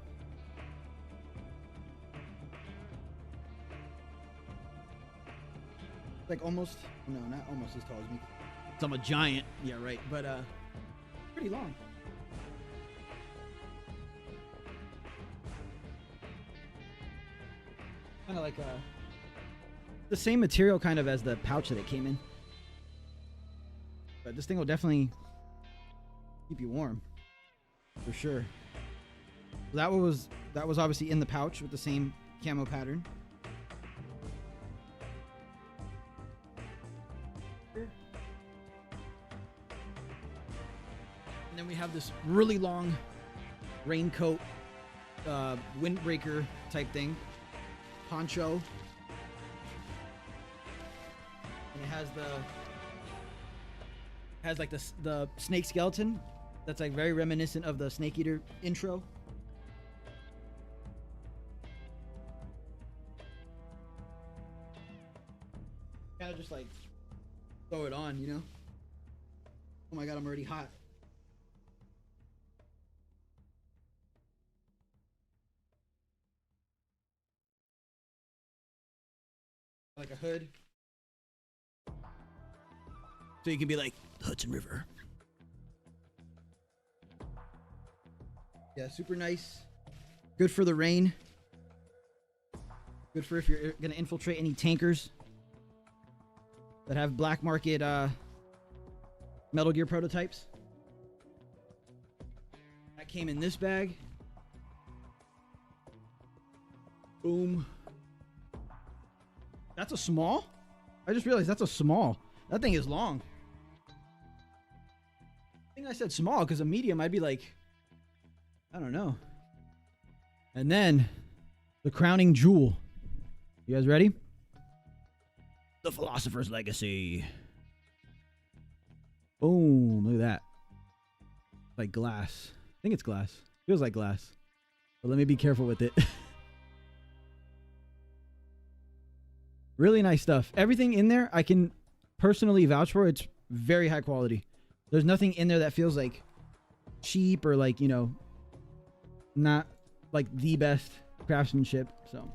Like almost, no, not almost as tall as me. So I'm a giant. Yeah, right. But pretty long. Kind of like the same material kind of as the pouch that it came in. But this thing will definitely keep you warm, for sure. That was obviously in the pouch with the same camo pattern. And then we have this really long raincoat, windbreaker type thing, poncho, and it has like the snake skeleton that's like very reminiscent of the Snake Eater intro. Kind of just like throw it on, you know? Oh my god, I'm already hot. Like a hood. So you can be like Hudson River. Yeah, super nice. Good for the rain. Good for if you're gonna infiltrate any tankers that have black market Metal Gear prototypes. That came in this bag. Boom. That's a small? I just realized that's a small. That thing is long. I think I said small because a medium I'd be like, I don't know. And then the crowning jewel. You guys ready? The Philosopher's Legacy. Boom. Look at that. Like glass. I think it's glass. Feels like glass. But let me be careful with it. Really nice stuff. Everything in there I can personally vouch for. It's very high quality. There's nothing in there that feels like cheap or like, you know, not like the best craftsmanship. So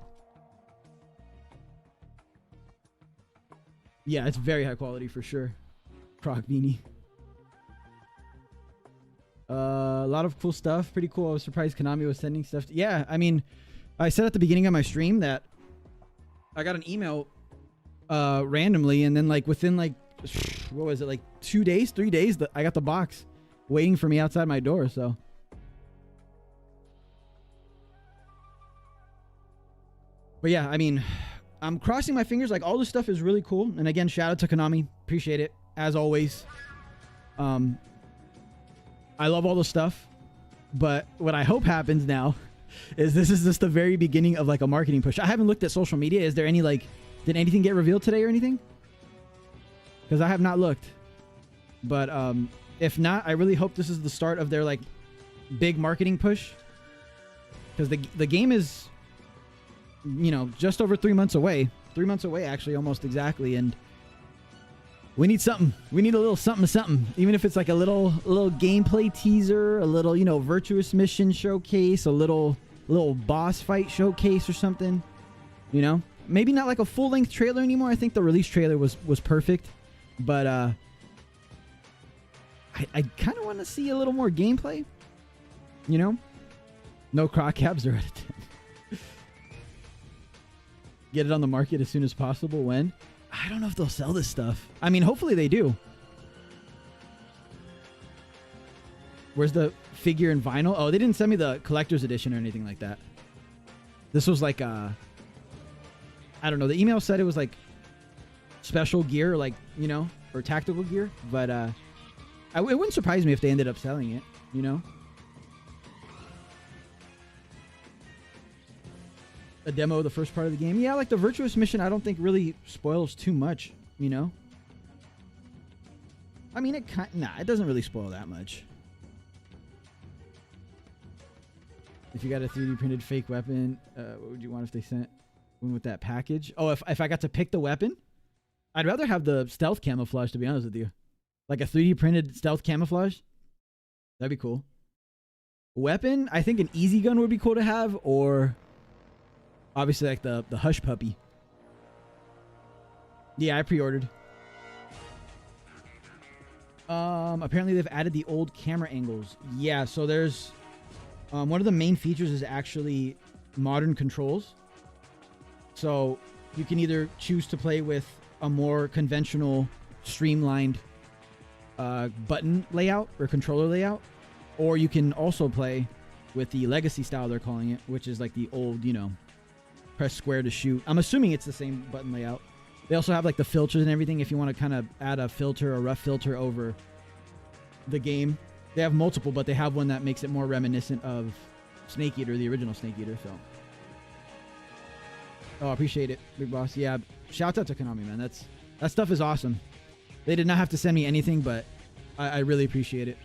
yeah, it's very high quality for sure. Croc beanie. A lot of cool stuff. Pretty cool. I was surprised Konami was sending stuff. Yeah, I mean, I said at the beginning of my stream that I got an email randomly, and then like within like, what was it, like 2 days, 3 days, I got the box waiting for me outside my door. So but yeah, I mean, I'm crossing my fingers. Like all this stuff is really cool. And again, shout out to Konami. Appreciate it as always. I love all the stuff, but what I hope happens now is this is just the very beginning of like a marketing push. I haven't looked at social media. Is there any like, did anything get revealed today or anything? Because I have not looked. But if not, I really hope this is the start of their like big marketing push. Because the game is, you know, just over 3 months away. 3 months away, actually, almost exactly. And we need something. We need a little something. Even if it's like a little gameplay teaser, a little, you know, virtuous mission showcase, a little boss fight showcase or something. You know, maybe not like a full length trailer anymore. I think the release trailer was perfect, but I kind of want to see a little more gameplay. You know, no croc cabs are at a 10. Get it on the market as soon as possible. When? I don't know if they'll sell this stuff. I mean, hopefully they do. Where's the figure in vinyl? Oh, they didn't send me the collector's edition or anything like that. This was like I don't know. The email said it was like special gear, like, you know, or tactical gear. But it wouldn't surprise me if they ended up selling it, you know. A demo of the first part of the game. Yeah, like the virtuous mission, I don't think really spoils too much, you know. I mean, it doesn't really spoil that much. If you got a 3D printed fake weapon, what would you want if they sent one with that package? Oh, if I got to pick the weapon, I'd rather have the stealth camouflage, to be honest with you. Like a 3D printed stealth camouflage. That'd be cool. Weapon, I think an easy gun would be cool to have, or obviously like the hush puppy. Yeah, I pre-ordered. Apparently they've added the old camera angles. Yeah, so there's one of the main features is actually modern controls. So you can either choose to play with a more conventional, streamlined button layout or controller layout, or you can also play with the legacy style, they're calling it, which is like the old, you know, press square to shoot. I'm assuming it's the same button layout. They also have like the filters and everything if you want to kind of add a filter, a rough filter over the game. They have multiple, but they have one that makes it more reminiscent of Snake Eater, the original Snake Eater. So, oh, I appreciate it, Big Boss. Yeah, shouts out to Konami, man. That stuff is awesome. They did not have to send me anything, but I really appreciate it.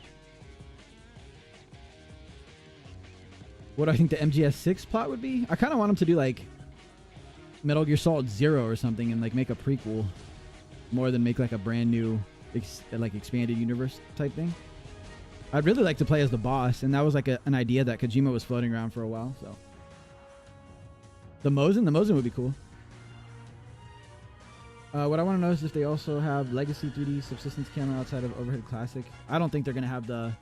What do I think the MGS6 plot would be? I kind of want them to do like Metal Gear Solid 0 or something and like make a prequel more than make like a brand new like expanded universe type thing. I'd really like to play as the boss, and that was like an idea that Kojima was floating around for a while. So the Mosin would be cool. What I want to know is if they also have Legacy 3D subsistence camera outside of Overhead Classic. I don't think they're gonna have the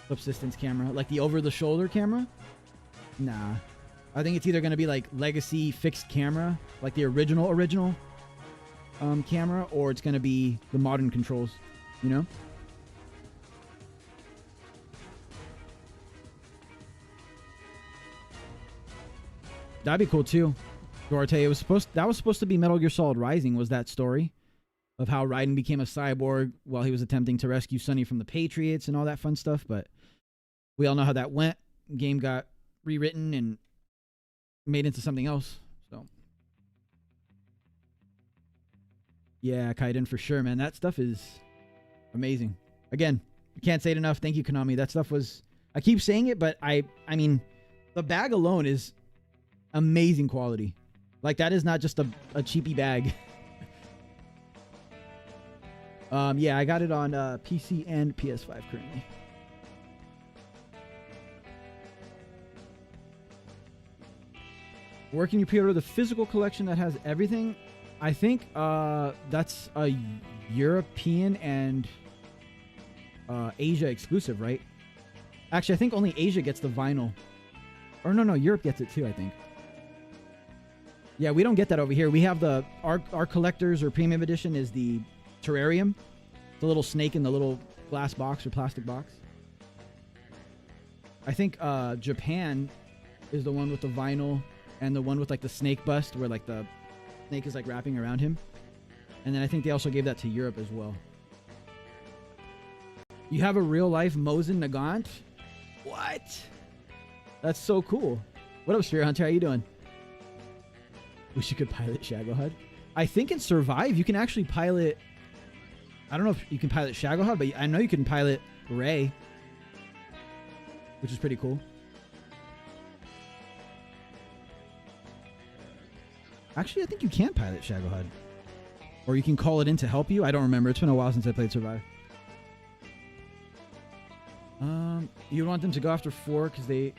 subsistence camera, like the over-the-shoulder camera. Nah, I think it's either gonna be like Legacy fixed camera, like the original camera, or it's gonna be the modern controls. You know. That'd be cool too. Duarte, that was supposed to be Metal Gear Solid Rising, was that story of how Raiden became a cyborg while he was attempting to rescue Sonny from the Patriots and all that fun stuff, but we all know how that went. Game got rewritten and made into something else. So yeah, Kaiden for sure, man. That stuff is amazing. Again, I can't say it enough. Thank you, Konami. That stuff was, I keep saying it, but I mean, the bag alone is amazing quality. Like, that is not just a cheapy bag. Yeah, I got it on PC and PS5 currently. Where can you pre-order the physical collection that has everything? I think that's a European and Asia exclusive, right? Actually, I think only Asia gets the vinyl. Or no, Europe gets it too, I think. Yeah, we don't get that over here. We have our collector's or premium edition is the terrarium. The little snake in the little glass box or plastic box. I think Japan is the one with the vinyl and the one with like the snake bust where like the snake is like wrapping around him. And then I think they also gave that to Europe as well. You have a real life Mosin Nagant? What? That's so cool. What up, Spirit Hunter? How you doing? Wish you could pilot Shagohod. I think in Survive you can actually pilot. I don't know if you can pilot Shagohod, but I know you can pilot Ray, which is pretty cool. Actually, I think you can pilot Shagohod, or you can call it in to help you. I don't remember. It's been a while since I played Survive. You want them to go after 4 because they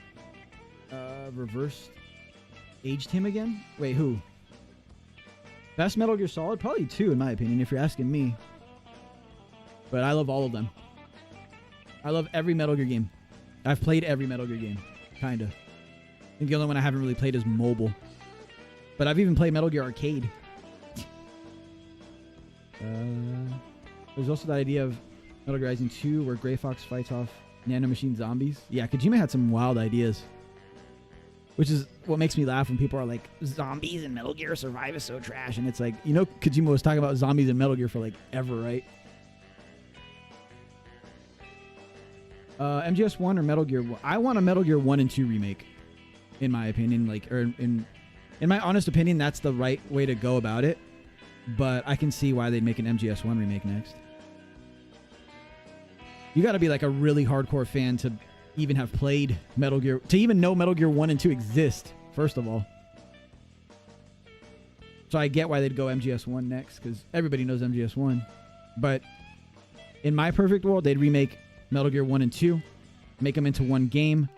reversed aged him again? Wait, who? Best Metal Gear Solid? Probably 2 in my opinion, if you're asking me. But I love all of them. I love every Metal Gear game. I've played every Metal Gear game. Kinda. I think the only one I haven't really played is mobile. But I've even played Metal Gear Arcade. There's also that idea of Metal Gear Rising 2 where Gray Fox fights off nanomachine zombies. Yeah, Kojima had some wild ideas. Which is what makes me laugh when people are like, zombies in Metal Gear Survive is so trash. And it's like, you know, Kojima was talking about zombies in Metal Gear for like ever, right? MGS 1 or Metal Gear 1? I want a Metal Gear 1 and 2 remake, in my opinion. Like, or in my honest opinion, that's the right way to go about it. But I can see why they'd make an MGS 1 remake next. You got to be like a really hardcore fan to even have played Metal Gear, to even know Metal Gear 1 and 2 exist, first of all. So I get why they'd go MGS 1 next, because everybody knows MGS 1. But in my perfect world, they'd remake Metal Gear 1 and 2, make them into one game,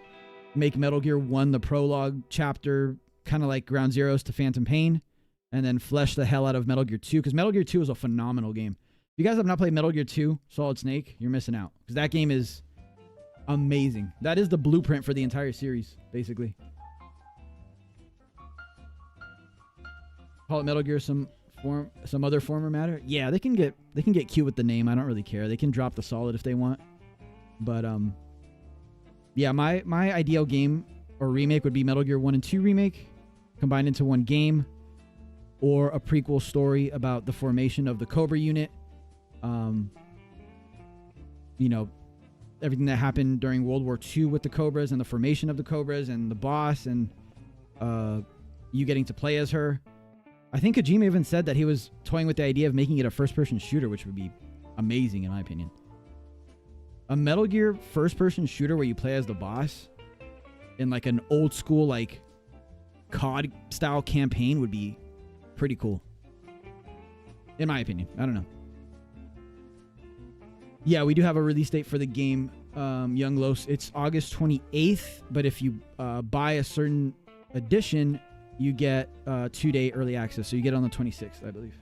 make Metal Gear 1 the prologue chapter, kind of like Ground Zeroes to Phantom Pain, and then flesh the hell out of Metal Gear 2, because Metal Gear 2 is a phenomenal game. If you guys have not played Metal Gear 2 Solid Snake, you're missing out, because that game is amazing. That is the blueprint for the entire series, basically. Call it Metal Gear some other form or matter. Yeah, they can get cute with the name. I don't really care. They can drop the Solid if they want. But yeah, my ideal game or remake would be Metal Gear 1 and 2 remake combined into one game, or a prequel story about the formation of the Cobra unit. You know, everything that happened during World War II with the Cobras and the formation of the Cobras and the boss, and you getting to play as her. I think Kojima even said that he was toying with the idea of making it a first-person shooter, which would be amazing in my opinion. A Metal Gear first-person shooter where you play as the boss in like an old school like COD style campaign would be pretty cool. In my opinion. I don't know. Yeah, we do have a release date for the game, Young Los. It's August 28th, but if you buy a certain edition, you get 2-day early access. So you get it on the 26th, I believe.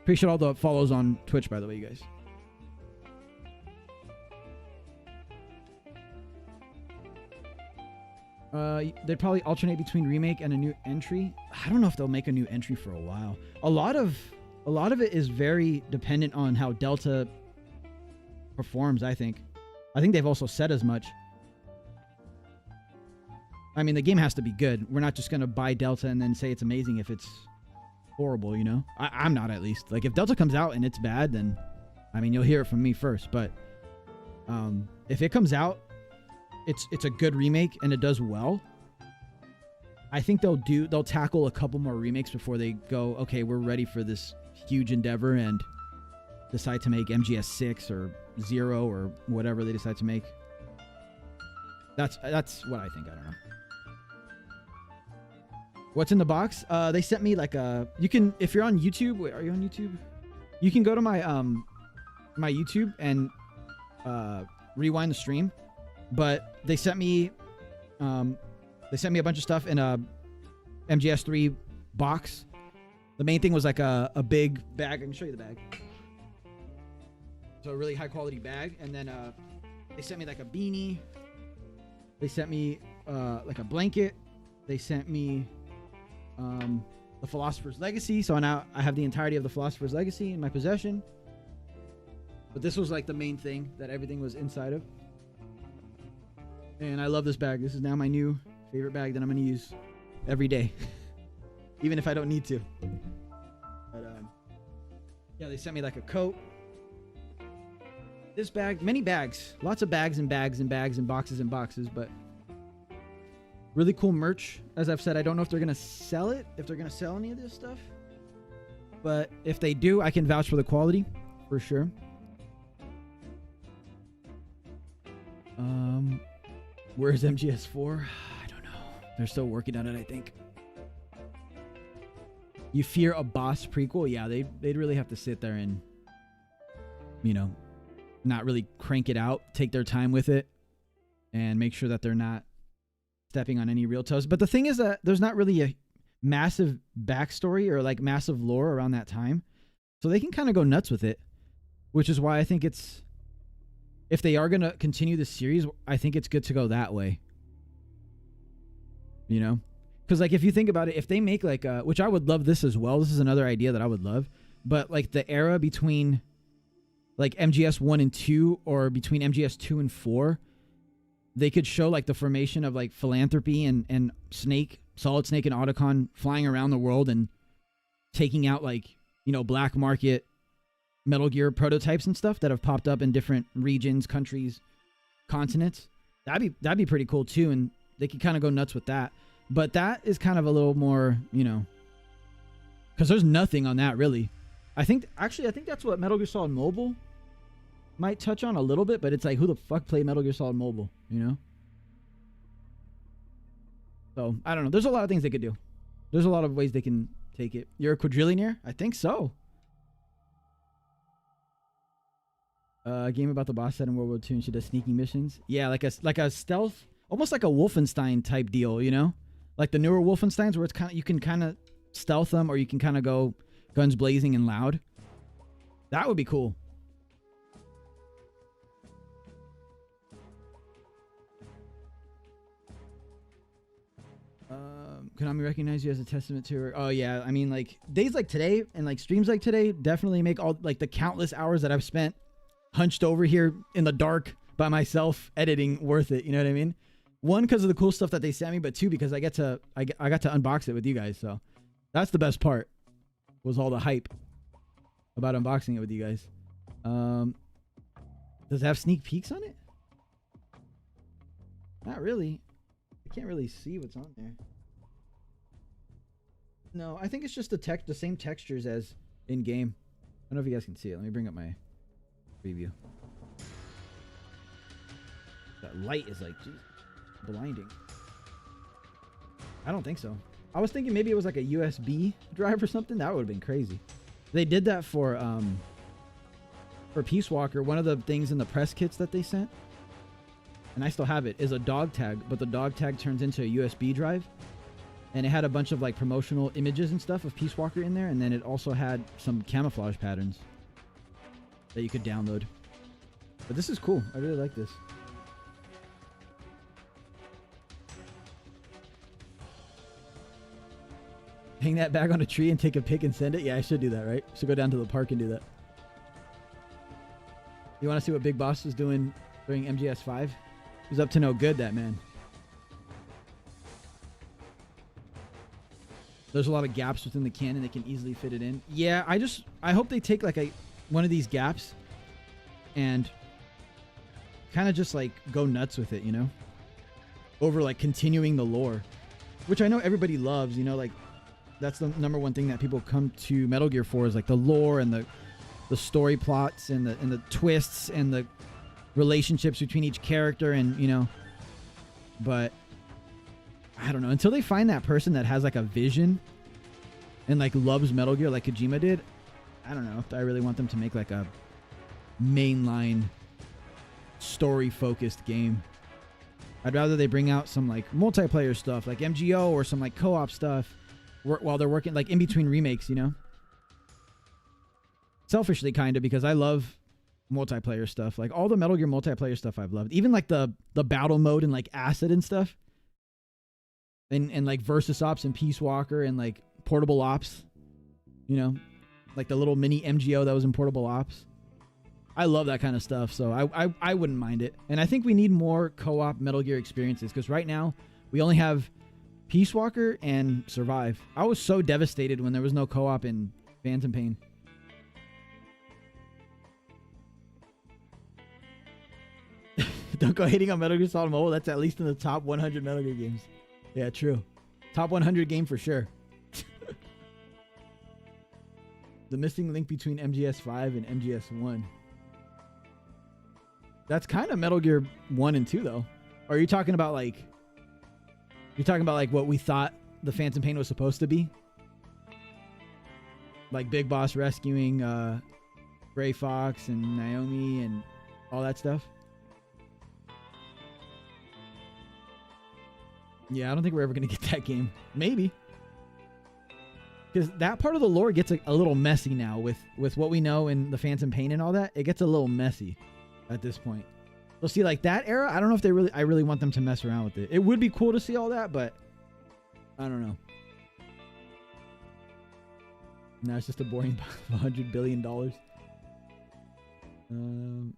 Appreciate all the follows on Twitch, by the way, you guys. They'd probably alternate between remake and a new entry. I don't know if they'll make a new entry for a while. A lot of it is very dependent on how Delta performs, I think. I think they've also said as much. I mean, the game has to be good. We're not just going to buy Delta and then say it's amazing if it's horrible, you know? I'm not, at least. Like, if Delta comes out and it's bad, then, I mean, you'll hear it from me first. But if it comes out, it's a good remake and it does well, I think they'll tackle a couple more remakes before they go, okay, we're ready for this huge endeavor, and decide to make MGS 6 or 0 or whatever they decide to make. That's what I think. I don't know. What's in the box? They sent me like a... You can... If you're on YouTube... Wait, are you on YouTube? You can go to my my YouTube and rewind the stream. But they sent me... They sent me a bunch of stuff in a MGS3 box. The main thing was like a big bag. I can show you the bag. So a really high quality bag. And then they sent me like a beanie. They sent me like a blanket. They sent me the Philosopher's Legacy. So now I have the entirety of the Philosopher's Legacy in my possession. But this was like the main thing that everything was inside of. And I love this bag. This is now my new favorite bag that I'm going to use every day. Even if I don't need to. But yeah, they sent me like a coat. This bag, many bags. Lots of bags and bags and bags and boxes and boxes, but really cool merch. As I've said, I don't know if they're going to sell it, if they're going to sell any of this stuff. But if they do, I can vouch for the quality, for sure. Where's MGS4? I don't know. They're still working on it, I think. You fear a boss prequel? Yeah, they'd really have to sit there and, you know, not really crank it out, take their time with it, and make sure that they're not stepping on any real toes. But the thing is that there's not really a massive backstory or like massive lore around that time. So they can kind of go nuts with it, which is why I think it's, if they are going to continue the series, I think it's good to go that way. You know? Because like if you think about it, if they make like a, which I would love this as well. This is another idea that I would love. But like the era between like MGS 1 and 2 or between MGS 2 and 4, they could show like the formation of like Philanthropy and Snake, Solid Snake and Otacon flying around the world and taking out like, you know, black market Metal Gear prototypes and stuff that have popped up in different regions, countries, continents. That'd be pretty cool too, and they could kind of go nuts with that. But that is kind of a little more, you know, because there's nothing on that really. I think that's what Metal Gear Solid Mobile might touch on a little bit, but it's like, who the fuck played Metal Gear Solid Mobile, you know? So, I don't know. There's a lot of things they could do. There's a lot of ways they can take it. You're a quadrillionaire? I think so. A game about the boss set in World War II and she does sneaking missions. Yeah, like a stealth, almost like a Wolfenstein type deal, you know? Like the newer Wolfensteins where it's kind of, you can kind of stealth them, or you can kind of go guns blazing and loud. That would be cool. Konami recognize you as a testament to her. Oh yeah, I mean, like, days like today and like streams like today definitely make all like the countless hours that I've spent hunched over here in the dark by myself editing worth it. You know what I mean? One, because of the cool stuff that they sent me, but two, because I got to unbox it with you guys. So that's the best part, was all the hype about unboxing it with you guys. Does it have sneak peeks on it? Not really. I can't really see what's on there. No, I think it's just the same textures as in game. I don't know if you guys can see it. Let me bring up my preview. That light is like, geez, blinding. I don't think so. I was thinking maybe it was like a USB drive or something. That would have been crazy. They did that for Peace Walker. One of the things in the press kits that they sent, and I still have it, is a dog tag, but the dog tag turns into a USB drive. And it had a bunch of like promotional images and stuff of Peace Walker in there, and then it also had some camouflage patterns that you could download. But this is cool. I really like this. Hang that bag on a tree and take a pic and send it? Yeah, I should do that, right? Should go down to the park and do that. You want to see what Big Boss was doing during MGS5? He was up to no good, that man. There's a lot of gaps within the cannon. They can easily fit it in. Yeah, I hope they take like one of these gaps and kind of just like go nuts with it, you know? Over like continuing the lore, which I know everybody loves, you know, like that's the number one thing that people come to Metal Gear for, is like the lore and the story plots and the twists and the relationships between each character, and you know, but I don't know, until they find that person that has like a vision and like loves Metal Gear like Kojima did, I don't know if I really want them to make like a mainline story focused game. I'd rather they bring out some like multiplayer stuff like MGO or some like co-op stuff while they're working like in between remakes, you know? Selfishly kind of, because I love multiplayer stuff. Like all the Metal Gear multiplayer stuff I've loved. Even like the battle mode and like Acid and stuff. And like Versus Ops and Peace Walker and like Portable Ops, you know, like the little mini MGO that was in Portable Ops. I love that kind of stuff, so I wouldn't mind it. And I think we need more co-op Metal Gear experiences, because right now we only have Peace Walker and Survive. I was so devastated when there was no co-op in Phantom Pain. Don't go hating on Metal Gear Solid Mobile. That's at least in the top 100 Metal Gear games. Yeah, true. Top 100 game for sure. The missing link between MGS5 and MGS1. That's kind of Metal Gear 1 and 2 though. Or are you talking about like... You're talking about like what we thought the Phantom Pain was supposed to be? Like Big Boss rescuing Gray Fox and Naomi and all that stuff? Yeah, I don't think we're ever going to get that game. Maybe. Because that part of the lore gets a little messy now with what we know in the Phantom Pain and all that. It gets a little messy at this point. So see, like that era, I don't know if I really want them to mess around with it. It would be cool to see all that, but I don't know. No, it's just a boring $100 billion. You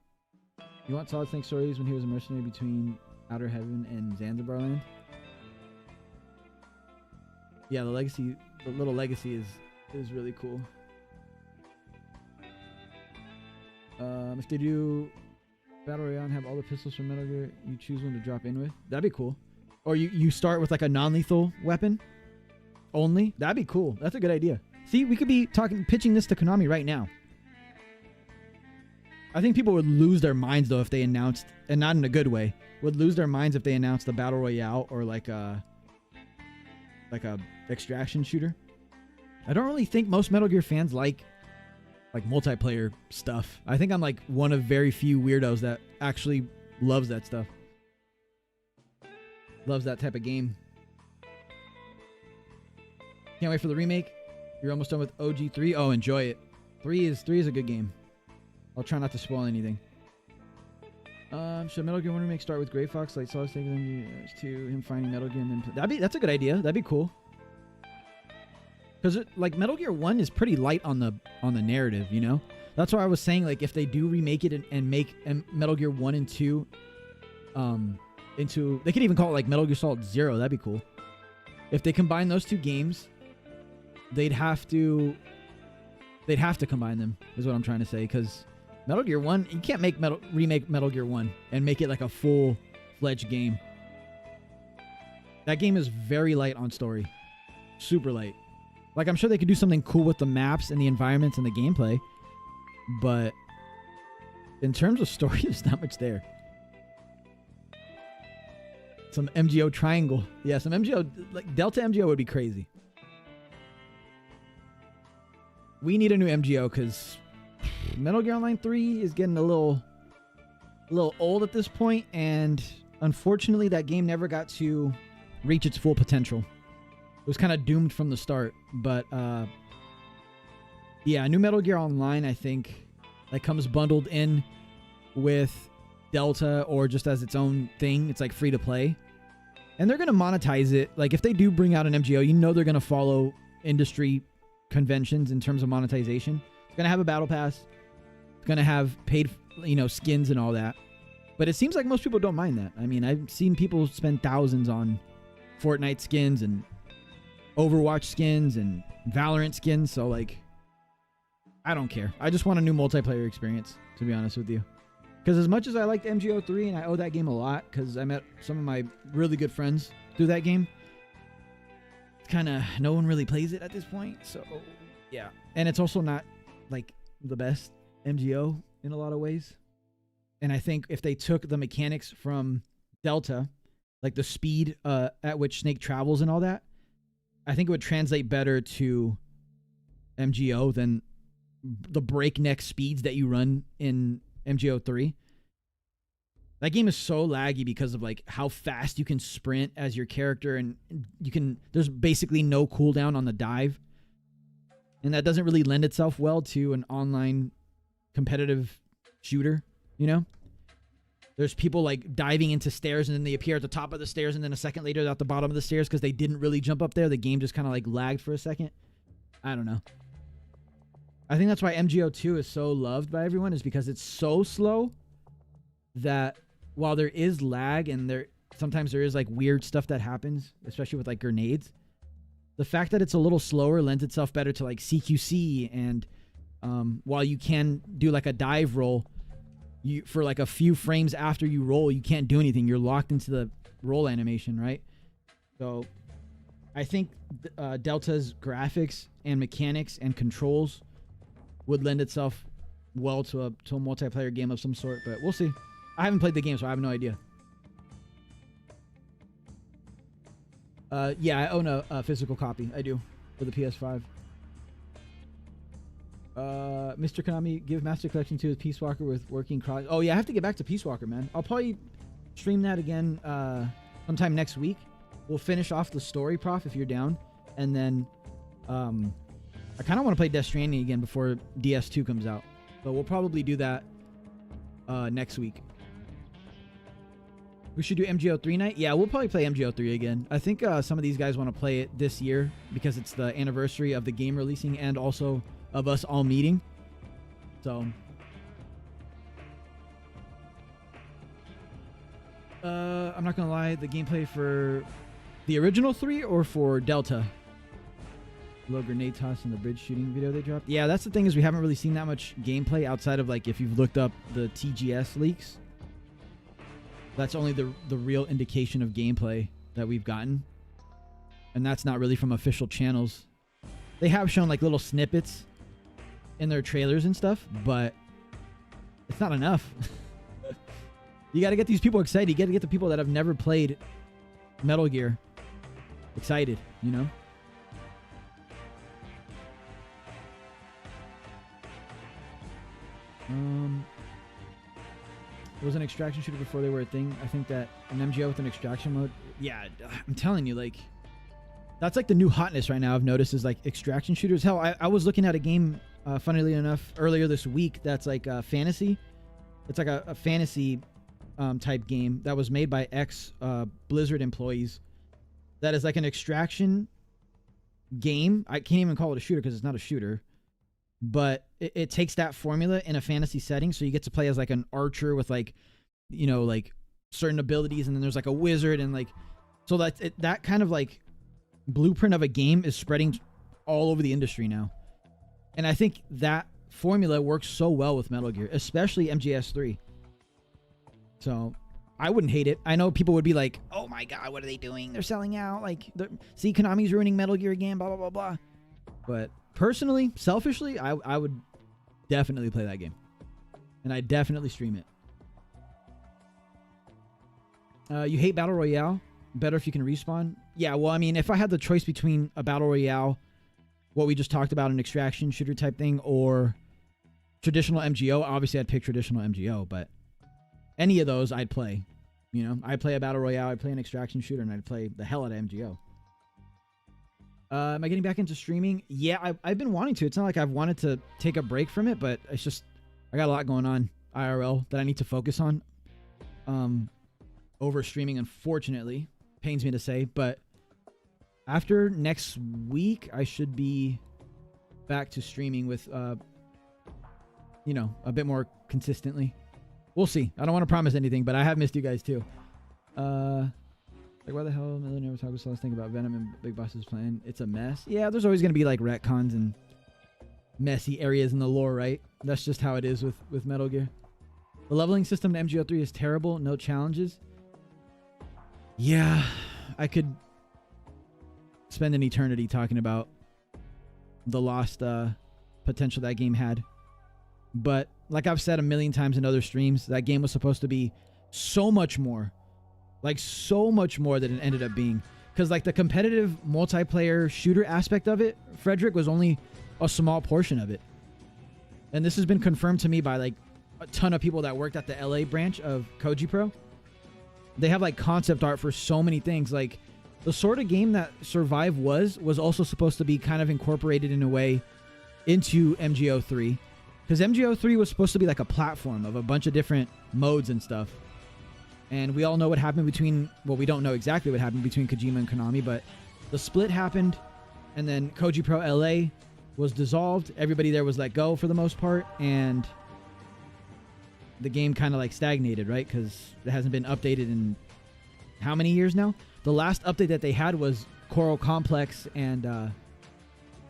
want Solid Snake stories when he was a mercenary between Outer Heaven and Zanzibar Land? Yeah, the little legacy is really cool. If they do Battle Royale and have all the pistols from Metal Gear, you choose one to drop in with. That'd be cool. Or you start with like a non-lethal weapon only. That'd be cool. That's a good idea. See, we could be pitching this to Konami right now. I think people would lose their minds though if they announced, and not in a good way, would lose their minds if they announced a Battle Royale or like a extraction shooter. I don't really think most Metal Gear fans like multiplayer stuff. I think I'm like one of very few weirdos that actually loves that stuff. Loves that type of game. Can't wait for the remake. You're almost done with OG 3. Oh, enjoy it. 3 is a good game. I'll try not to spoil anything. Should Metal Gear 1 remake start with Gray Fox, like Solid Snake, and then to him finding Metal Gear, and then that's a good idea. That'd be cool. Because like Metal Gear 1 is pretty light on the narrative, you know. That's why I was saying, like, if they do remake it and make Metal Gear 1 and 2 into, they could even call it like Metal Gear Solid 0. That'd be cool. If they combine those two games, they'd have to combine them, is what I'm trying to say. Because Metal Gear 1, you can't remake Metal Gear 1 and make it like a full-fledged game. That game is very light on story. Super light. Like, I'm sure they could do something cool with the maps and the environments and the gameplay. But in terms of story, there's not much there. Some MGO triangle. Yeah, some MGO, like Delta MGO would be crazy. We need a new MGO because Metal Gear Online 3 is getting a little old at this point, and unfortunately that game never got to reach its full potential. It was kind of doomed from the start, but yeah, new Metal Gear Online, I think, that comes bundled in with Delta or just as its own thing. It's like free to play. And they're going to monetize it. Like, if they do bring out an MGO, you know they're going to follow industry conventions in terms of monetization. It's going to have a battle pass. It's going to have paid, you know, skins and all that. But it seems like most people don't mind that. I mean, I've seen people spend thousands on Fortnite skins and Overwatch skins and Valorant skins. So, like, I don't care. I just want a new multiplayer experience, to be honest with you. Because as much as I liked MGO 3, and I owe that game a lot, because I met some of my really good friends through that game, it's kind of, no one really plays it at this point. So, yeah. And it's also not, like, the best MGO in a lot of ways. And I think if they took the mechanics from Delta, like the speed at which Snake travels and all that, I think it would translate better to MGO than the breakneck speeds that you run in MGO 3. That game is so laggy because of like how fast you can sprint as your character, and there's basically no cooldown on the dive. And that doesn't really lend itself well to an online competitive shooter, you know? There's people like diving into stairs and then they appear at the top of the stairs and then a second later they're at the bottom of the stairs because they didn't really jump up there. The game just kind of like lagged for a second. I don't know. I think that's why MGO 2 is so loved by everyone, is because it's so slow that while there is lag and sometimes there is like weird stuff that happens, especially with like grenades, the fact that it's a little slower lends itself better to like CQC, and while you can do like a dive roll, for like a few frames after you roll, you can't do anything. You're locked into the roll animation, right? So I think Delta's graphics and mechanics and controls would lend itself well to a multiplayer game of some sort, but we'll see. I haven't played the game, so I have no idea. Yeah, I own a physical copy. I do, for the PS5. Mr. Konami, give Master Collection 2 with Peace Walker with working cross. Oh yeah, I have to get back to Peace Walker, man. I'll probably stream that again sometime next week. We'll finish off the story, Prof, if you're down, and then I kind of want to play Death Stranding again before DS2 comes out. So we'll probably do that next week. We should do MGO 3 night? Yeah, we'll probably play MGO 3 again. I think some of these guys want to play it this year because it's the anniversary of the game releasing and also of us all meeting. So I'm not gonna lie, the gameplay for the original 3 or for Delta, low grenade toss in the bridge shooting video they dropped. Yeah, that's the thing, is we haven't really seen that much gameplay outside of like if you've looked up the TGS leaks. That's only the real indication of gameplay that we've gotten, and that's not really from official channels. They have shown like little snippets in their trailers and stuff, but it's not enough. You got to get these people excited. You got to get the people that have never played Metal Gear excited, you know? It was an extraction shooter before they were a thing. I think that an MGO with an extraction mode, yeah, I'm telling you, like, That's like the new hotness right now. I've noticed is like extraction shooters. Hell, I was looking at a game, funnily enough, earlier this week. That's like fantasy. It's like a fantasy type game that was made by ex Blizzard employees. That is like an extraction game. I can't even call it a shooter because it's not a shooter. But it takes that formula in a fantasy setting. So you get to play as like an archer with like, you know, like certain abilities, and then there's like a wizard, and like, so that kind of like blueprint of a game is spreading all over the industry now. And I think that formula works so well with Metal Gear, especially MGS3. So I wouldn't hate it. I know people would be like, oh my God, what are they doing? They're selling out. Like, see, Konami's ruining Metal Gear again, blah, blah, blah, blah. But personally, selfishly, I would definitely play that game. And I definitely stream it. You hate Battle Royale? Better if you can respawn? Yeah, well, I mean, if I had the choice between a Battle Royale, what we just talked about, an extraction shooter type thing, or traditional MGO, obviously I'd pick traditional MGO, but any of those I'd play. You know, I'd play a Battle Royale, I'd play an extraction shooter, and I'd play the hell out of MGO. Am I getting back into streaming? Yeah, I've been wanting to. It's not like I've wanted to take a break from it, but it's just, I got a lot going on IRL that I need to focus on. Over streaming, unfortunately. Pains me to say, but after next week, I should be back to streaming with, you know, a bit more consistently. We'll see. I don't want to promise anything, but I have missed you guys too. Like, why the hell Miller never talked about thing about Venom and Big Boss's plan? It's a mess. Yeah, there's always going to be like retcons and messy areas in the lore, right? That's just how it is with Metal Gear. The leveling system in MGO3 is terrible. No challenges. Yeah, I could spend an eternity talking about the lost potential that game had. But like I've said a million times in other streams, that game was supposed to be so much more. Like so much more than it ended up being. Because like the competitive multiplayer shooter aspect of it, Frederick, was only a small portion of it. And this has been confirmed to me by like a ton of people that worked at the LA branch of Koji Pro. They have like concept art for so many things. Like the sort of game that Survive was also supposed to be kind of incorporated in a way into MGO3. Because MGO3 was supposed to be like a platform of a bunch of different modes and stuff. And we all know what happened between, well, we don't know exactly what happened between Kojima and Konami, but the split happened, and then Koji Pro LA was dissolved. Everybody there was let go for the most part, and the game kind of like stagnated, right? Because it hasn't been updated in how many years now? The last update that they had was Coral Complex, and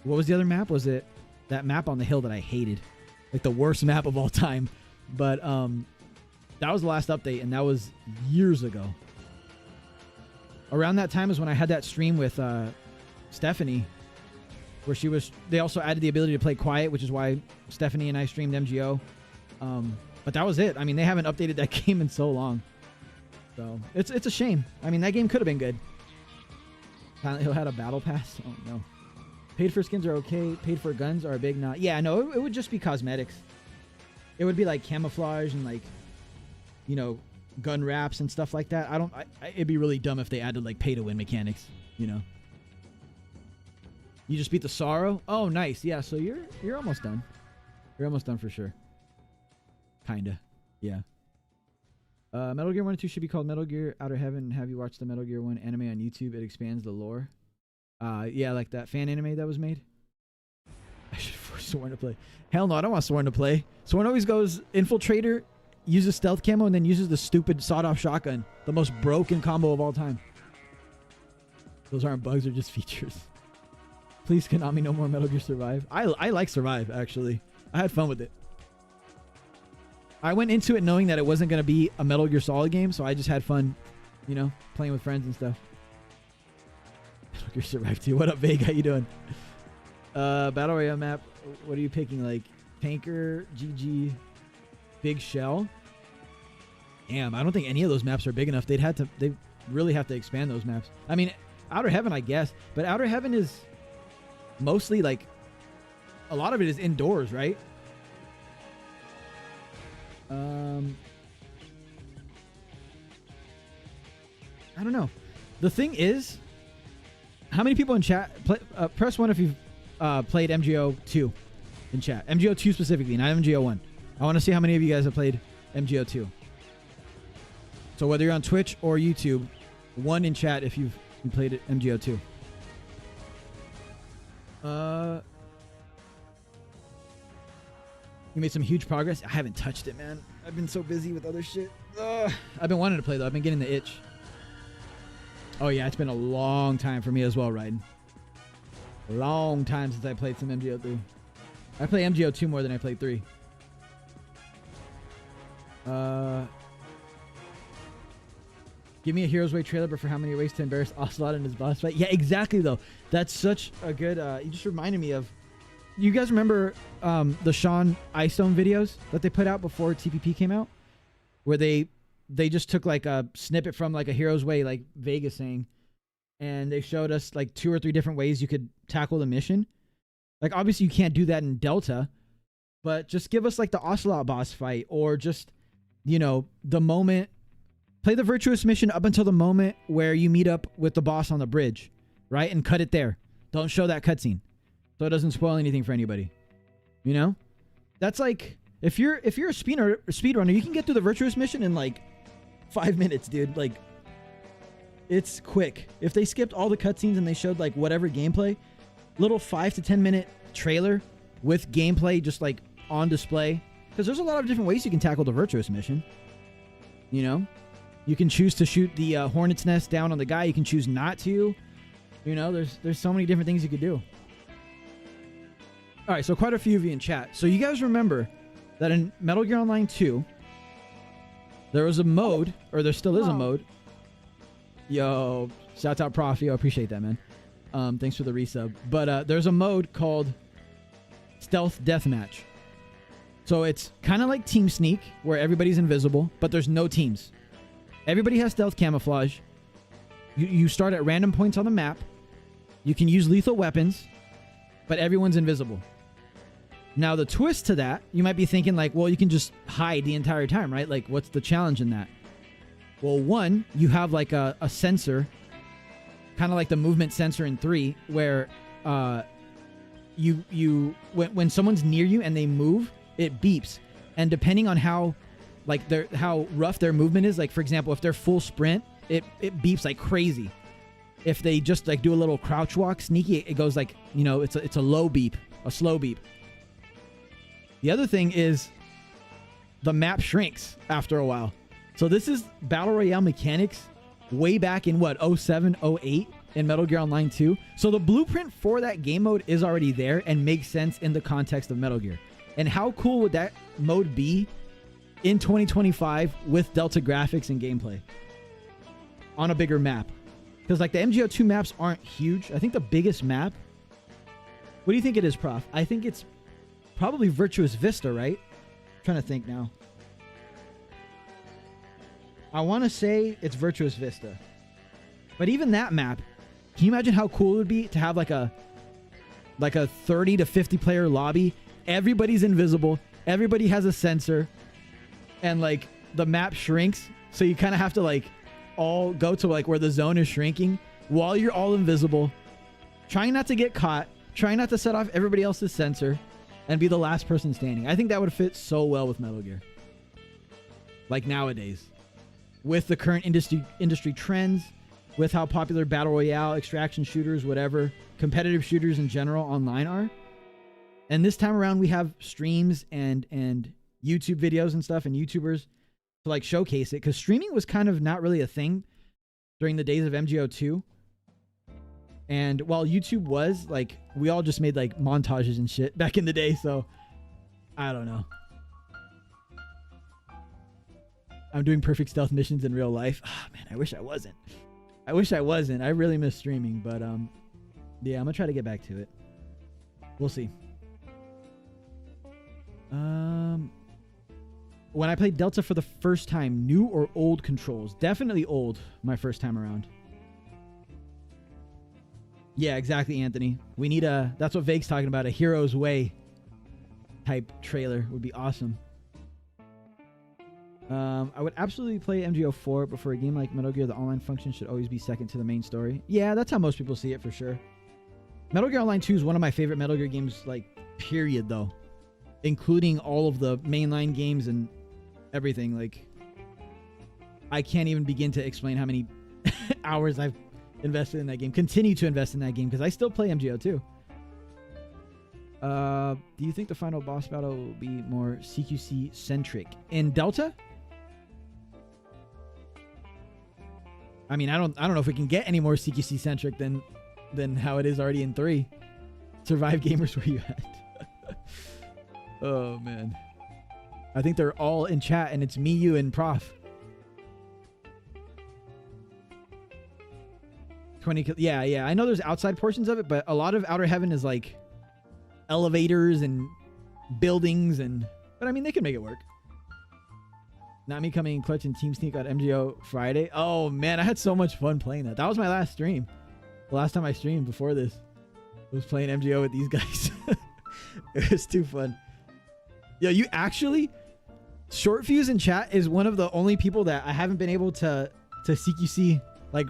what was the other map? Was it that map on the hill that I hated? Like the worst map of all time. But that was the last update, and that was years ago. Around that time is when I had that stream with Stephanie, where they also added the ability to play quiet, which is why Stephanie and I streamed MGO. But that was it. I mean, they haven't updated that game in so long. So it's a shame. I mean, that game could have been good. Silent Hill had a battle pass. Oh no. Paid for skins are okay. Paid for guns are a big not. Yeah, no, it would just be cosmetics. It would be like camouflage and like, you know, gun wraps and stuff like that. It'd be really dumb if they added like pay to win mechanics, you know. You just beat the Sorrow? Oh, nice. Yeah, so you're almost done. You're almost done for sure. Kinda. Yeah. Metal Gear 1 and 2 should be called Metal Gear Outer Heaven. Have you watched the Metal Gear 1 anime on YouTube? It expands the lore. Yeah, like that fan anime that was made. I should force Sworn to play. Hell no, I don't want Sworn to play. Sworn always goes Infiltrator, uses stealth camo, and then uses the stupid sawed-off shotgun. The most broken combo of all time. Those aren't bugs, they're just features. Please, Konami, no more Metal Gear Survive. I like Survive, actually. I had fun with it. I went into it knowing that it wasn't going to be a Metal Gear Solid game, so I just had fun, you know, playing with friends and stuff. Metal Gear Survive 2. What up, Vague? How you doing? Battle Royale map. What are you picking? Like, Tanker, GG, Big Shell? Damn, I don't think any of those maps are big enough. They really have to expand those maps. I mean, Outer Heaven, I guess. But Outer Heaven is mostly, like, a lot of it is indoors, right? I don't know. The thing is, How many people in chat press 1 if you've played MGO 2 in chat? MGO 2 specifically, not MGO 1. I want to see how many of you guys have played MGO 2. So whether you're on Twitch or YouTube, 1 in chat if you played it MGO 2. You made some huge progress. I haven't touched it, man. I've been so busy with other shit. I've been wanting to play though. I've been getting the itch. Oh yeah, it's been a long time for me as well, Ryden. A long time since I played some MGO 3. I play MGO 2 more than I played 3. Give me a Heroes Way trailer, but for how many ways to embarrass Ocelot in his boss fight? Yeah, exactly though. That's such a good. You just reminded me of. You guys remember the Sean Eyestone videos that they put out before TPP came out, where they just took like a snippet from like a Heroes Way like Vegas thing, and they showed us like 2 or 3 different ways you could tackle the mission. Like obviously you can't do that in Delta, but just give us like the Ocelot boss fight, or just, you know, the moment. Play the Virtuous mission up until the moment where you meet up with the boss on the bridge, right? And cut it there. Don't show that cutscene, so it doesn't spoil anything for anybody. You know? That's like, if you're a speedrunner, you can get through the Virtuous mission in like 5 minutes, dude. Like, it's quick. If they skipped all the cutscenes and they showed like whatever gameplay, little 5 to 10 minute trailer with gameplay just like on display. Because there's a lot of different ways you can tackle the Virtuous mission. You know? You can choose to shoot the hornet's nest down on the guy. You can choose not to. You know, there's so many different things you could do. All right, so quite a few of you in chat. So you guys remember that in Metal Gear Online 2, there was a mode, or there still is a mode. Yo, shouts out Prof. Yo, I appreciate that, man. Thanks for the resub. But there's a mode called Stealth Deathmatch. So it's kind of like Team Sneak, where everybody's invisible, but there's no teams. Everybody has stealth camouflage. You start at random points on the map. You can use lethal weapons, but everyone's invisible. Now, the twist to that, you might be thinking like, well, you can just hide the entire time, right? Like, what's the challenge in that? Well, one, you have like a sensor, kind of like the movement sensor in 3, where when someone's near you and they move, it beeps. And depending on how rough their movement is, like for example, if they're full sprint, it beeps like crazy. If they just like do a little crouch walk sneaky, it goes like, you know, it's a low beep, a slow beep. The other thing is the map shrinks after a while. So this is Battle Royale mechanics way back in what, 07, 08 in Metal Gear Online 2. So the blueprint for that game mode is already there and makes sense in the context of Metal Gear. And how cool would that mode be in 2025 with Delta graphics and gameplay on a bigger map? Because like the MGO2 maps aren't huge. I think the biggest map, what do you think it is, Prof? I think it's probably Virtuous Vista, right? I'm trying to think now. I want to say it's Virtuous Vista. But even that map, can you imagine how cool it would be to have like a 30 to 50 player lobby? Everybody's invisible. Everybody has a sensor. And like the map shrinks, so you kind of have to like all go to like where the zone is shrinking while you're all invisible, trying not to get caught, trying not to set off everybody else's sensor, and be the last person standing. I think that would fit so well with Metal Gear. Like nowadays, with the current industry trends, with how popular Battle Royale, extraction shooters, whatever, competitive shooters in general online are. And this time around, we have streams and YouTube videos and stuff and YouTubers to like showcase it, because streaming was kind of not really a thing during the days of MGO2. And while YouTube was like, we all just made like montages and shit back in the day. So I don't know. I'm doing perfect stealth missions in real life. Oh, man, I wish I wasn't. I really miss streaming, but yeah, I'm gonna try to get back to it. We'll see. When I played Delta for the first time, new or old controls? Definitely old my first time around. Yeah, exactly, Anthony. We need that's what Vague's talking about, a Hero's Way type trailer would be awesome. I would absolutely play MGO4, but for a game like Metal Gear, the online function should always be second to the main story. Yeah, that's how most people see it for sure. Metal Gear Online 2 is one of my favorite Metal Gear games, like, period, though. Including all of the mainline games and everything. Like, I can't even begin to explain how many hours I've invested in that game. Continue to invest in that game, because I still play MGO too. Do you think the final boss battle will be more CQC centric in Delta? I mean, I don't know if we can get any more CQC centric than how it is already in 3. Survive gamers, where you at? Oh man, I think they're all in chat, and it's me, you, and Prof. 20. Yeah. I know there's outside portions of it, but a lot of Outer Heaven is like elevators and buildings, but I mean, they can make it work. Not me coming in clutch and Team Sneak on MGO Friday. Oh man, I had so much fun playing that. That was my last stream. The last time I streamed before this was playing MGO with these guys. It was too fun. Yo, you actually, Short Fuse in chat is one of the only people that I haven't been able to CQC. Like,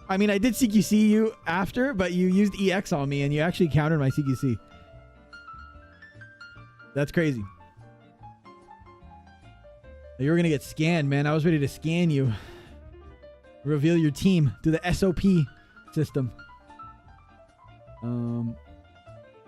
I mean, I did CQC you after, but you used EX on me and you actually countered my CQC. That's crazy. You were going to get scanned, man. I was ready to scan you. Reveal your team through the SOP system.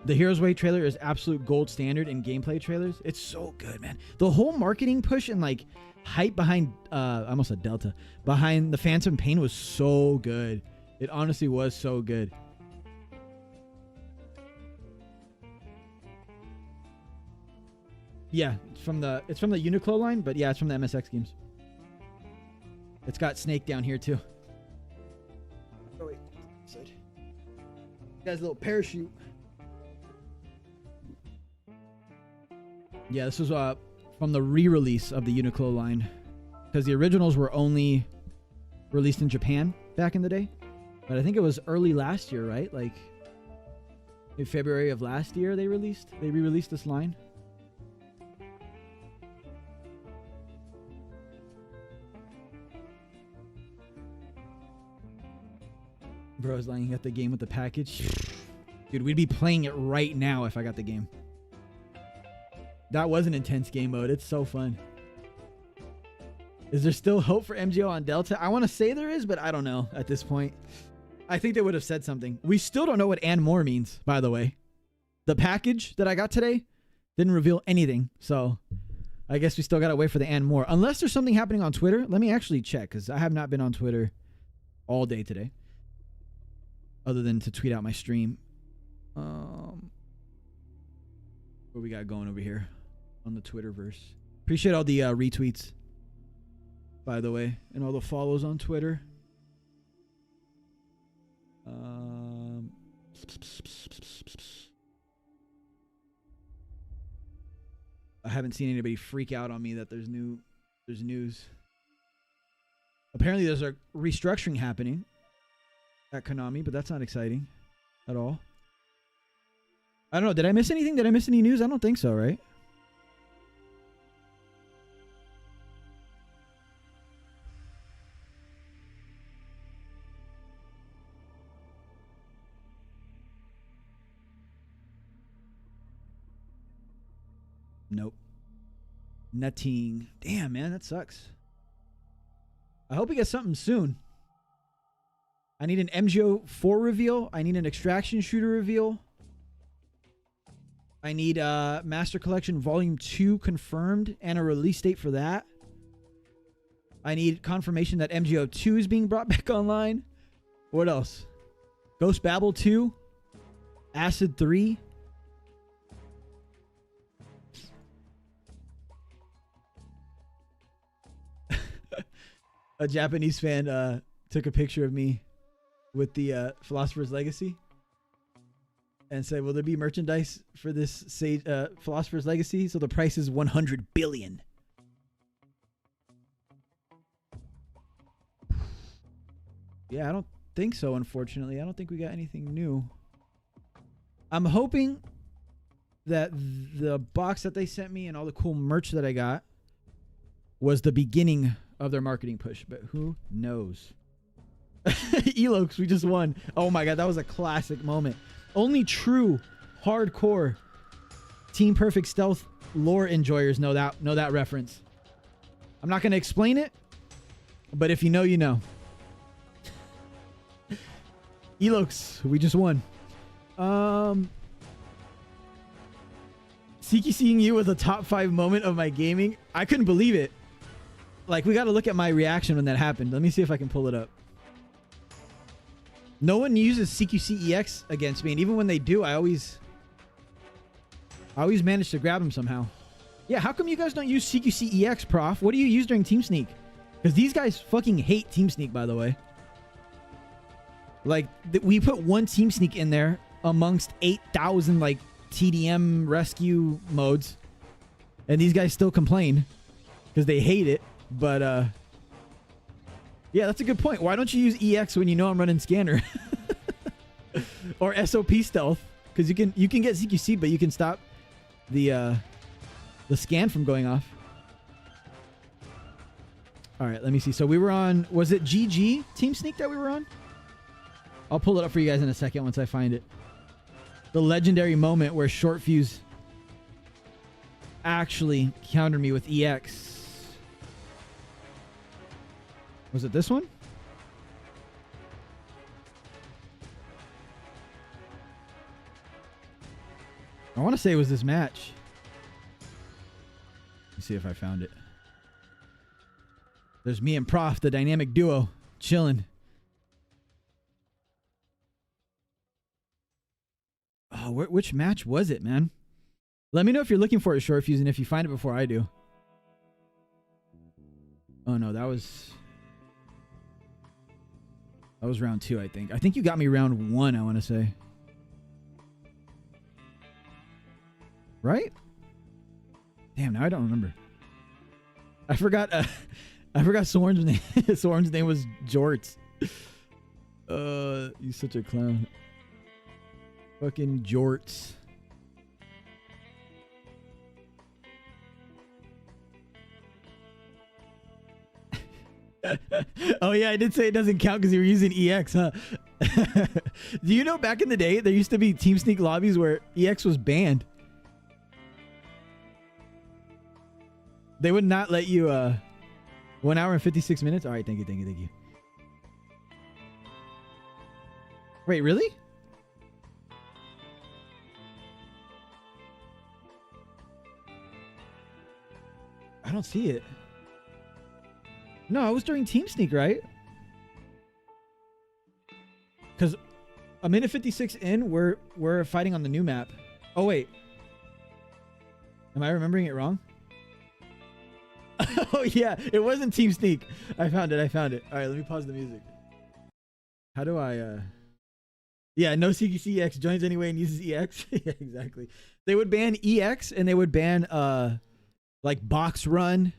The Heroes Way trailer is absolute gold standard in gameplay trailers. It's so good, man. The whole marketing push and like hype behind, I almost said Delta, behind the Phantom Pain was so good. It honestly was so good. Yeah, it's from the Uniqlo line, but yeah, it's from the MSX games. It's got Snake down here too. Oh wait, it has a little parachute. Yeah, this was from the re-release of the Uniqlo line, because the originals were only released in Japan back in the day. But I think it was early last year, right? Like in February of last year, they re-released this line. Bro, I was lying. You got the game with the package. Dude, we'd be playing it right now if I got the game. That was an intense game mode. It's so fun. Is there still hope for MGO on Delta? I want to say there is, but I don't know at this point. I think they would have said something. We still don't know what and more means, by the way. The package that I got today didn't reveal anything. So I guess we still got to wait for the and more. Unless there's something happening on Twitter. Let me actually check, because I have not been on Twitter all day today, other than to tweet out my stream. What we got going over here on the Twitterverse? Appreciate all the retweets, by the way, and all the follows on Twitter. I haven't seen anybody freak out on me that there's news. Apparently there's a restructuring happening at Konami, but that's not exciting at all. I don't know. Did I miss anything? Did I miss any news? I don't think so, right? Nope. Nothing. Damn, man, that sucks. I hope we get something soon. I need an MGO4 reveal. I need an extraction shooter reveal. I need Master Collection Volume 2 confirmed and a release date for that. I need confirmation that MGO 2 is being brought back online. What else? Ghost Babel 2. Acid 3. A Japanese fan took a picture of me with the Philosopher's Legacy and said, will there be merchandise for this Philosopher's Legacy? So the price is 100 billion. Yeah, I don't think so, unfortunately. I don't think we got anything new. I'm hoping that the box that they sent me and all the cool merch that I got was the beginning of their marketing push, but who knows? Elox, we just won. Oh my god, that was a classic moment. Only true hardcore Team Perfect Stealth lore enjoyers know that reference. I'm not going to explain it, but if you know, you know. Elox, we just won. CQCing you was a top 5 moment of my gaming. I couldn't believe it. Like, we got to look at my reaction when that happened. Let me see if I can pull it up. No one uses CQCEX against me, and even when they do, I always manage to grab them somehow. Yeah, how come you guys don't use CQCEX, Prof? What do you use during Team Sneak? Because these guys fucking hate Team Sneak, by the way. Like, we put one Team Sneak in there amongst 8,000, like, TDM rescue modes. And these guys still complain because they hate it. But, yeah, that's a good point. Why don't you use EX when you know I'm running Scanner? Or SOP Stealth. Because you can get CQC, but you can stop the scan from going off. All right, let me see. So we were on, was it GG Team Sneak that we were on? I'll pull it up for you guys in a second once I find it. The legendary moment where Short Fuse actually countered me with EX. Was it this one? I want to say it was this match. Let's see if I found it. There's me and Prof, the dynamic duo, chilling. Oh, which match was it, man? Let me know if you're looking for it, Short Fuse, and if you find it before I do. Oh no, that was round 2, I think. I think you got me round 1, I want to say. Right? Damn, now I don't remember. I forgot Soren's name. Soren's name was Jorts. He's such a clown. Fucking Jorts. Oh yeah, I did say it doesn't count because you were using EX, huh? Do you know back in the day there used to be Team Sneak lobbies where EX was banned? They would not let you 1 hour and 56 minutes. All right, thank you. Wait, really? I don't see it. No, it was during Team Sneak, right? Because a minute 56 in, we're fighting on the new map. Oh wait, am I remembering it wrong? Oh yeah, it wasn't Team Sneak. I found it. All right, let me pause the music. How do I? Yeah, no CQCEX joins anyway and uses EX. Yeah, exactly. They would ban EX and they would ban like box run.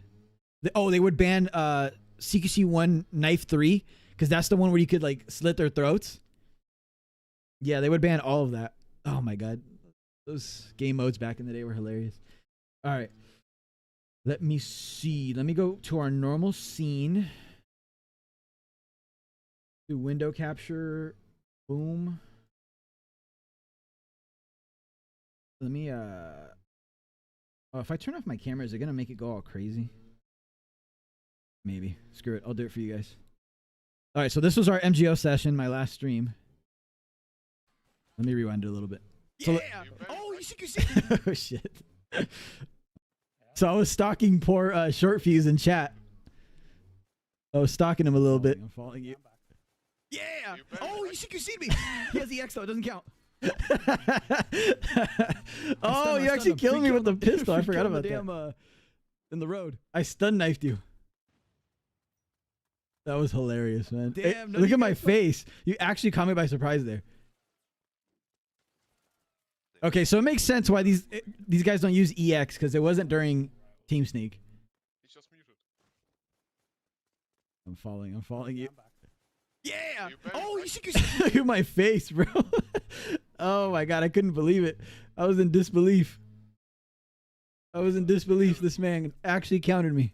They would ban CQC1 knife 3 because that's the one where you could like slit their throats. Yeah, they would ban all of that. Oh my god, those game modes back in the day were hilarious. All right, let me see. Let me go to our normal scene. Do window capture. Boom. Let me oh, if I turn off my camera, is it gonna make it go all crazy? Maybe. Screw it. I'll do it for you guys. All right, so this was our MGO session, my last stream. Let me rewind it a little bit. So yeah. Oh, you see. Oh shit. So I was stalking poor Short Fuse in chat. I was stalking him a little bit. I'm following you. Yeah. Oh, you CQC'd me. He has the X though. It doesn't count. Oh, you actually killed me with the pistol. I forgot about that. In the road. I stun knifed you. That was hilarious, man. Damn, look at my face. You actually caught me by surprise there. Okay, so it makes sense why these guys don't use EX because it wasn't during Team Sneak. He's just muted. I'm following you. Yeah. Oh, you should look at my face, bro. Oh my god, I couldn't believe it. I was in disbelief. This man actually countered me.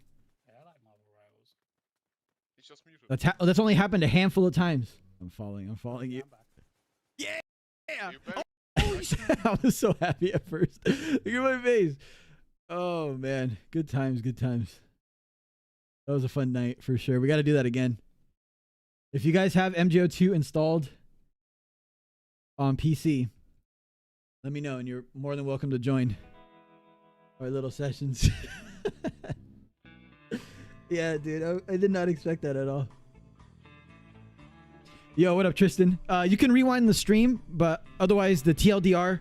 That's only happened a handful of times. I'm following you. Yeah. Holy shit. I was so happy at first. Look at my face. Oh man. Good times. That was a fun night for sure. We got to do that again. If you guys have MGO2 installed on PC, let me know and you're more than welcome to join our little sessions. Yeah, dude. I did not expect that at all. Yo, what up, Tristan? You can rewind the stream, but otherwise the TLDR,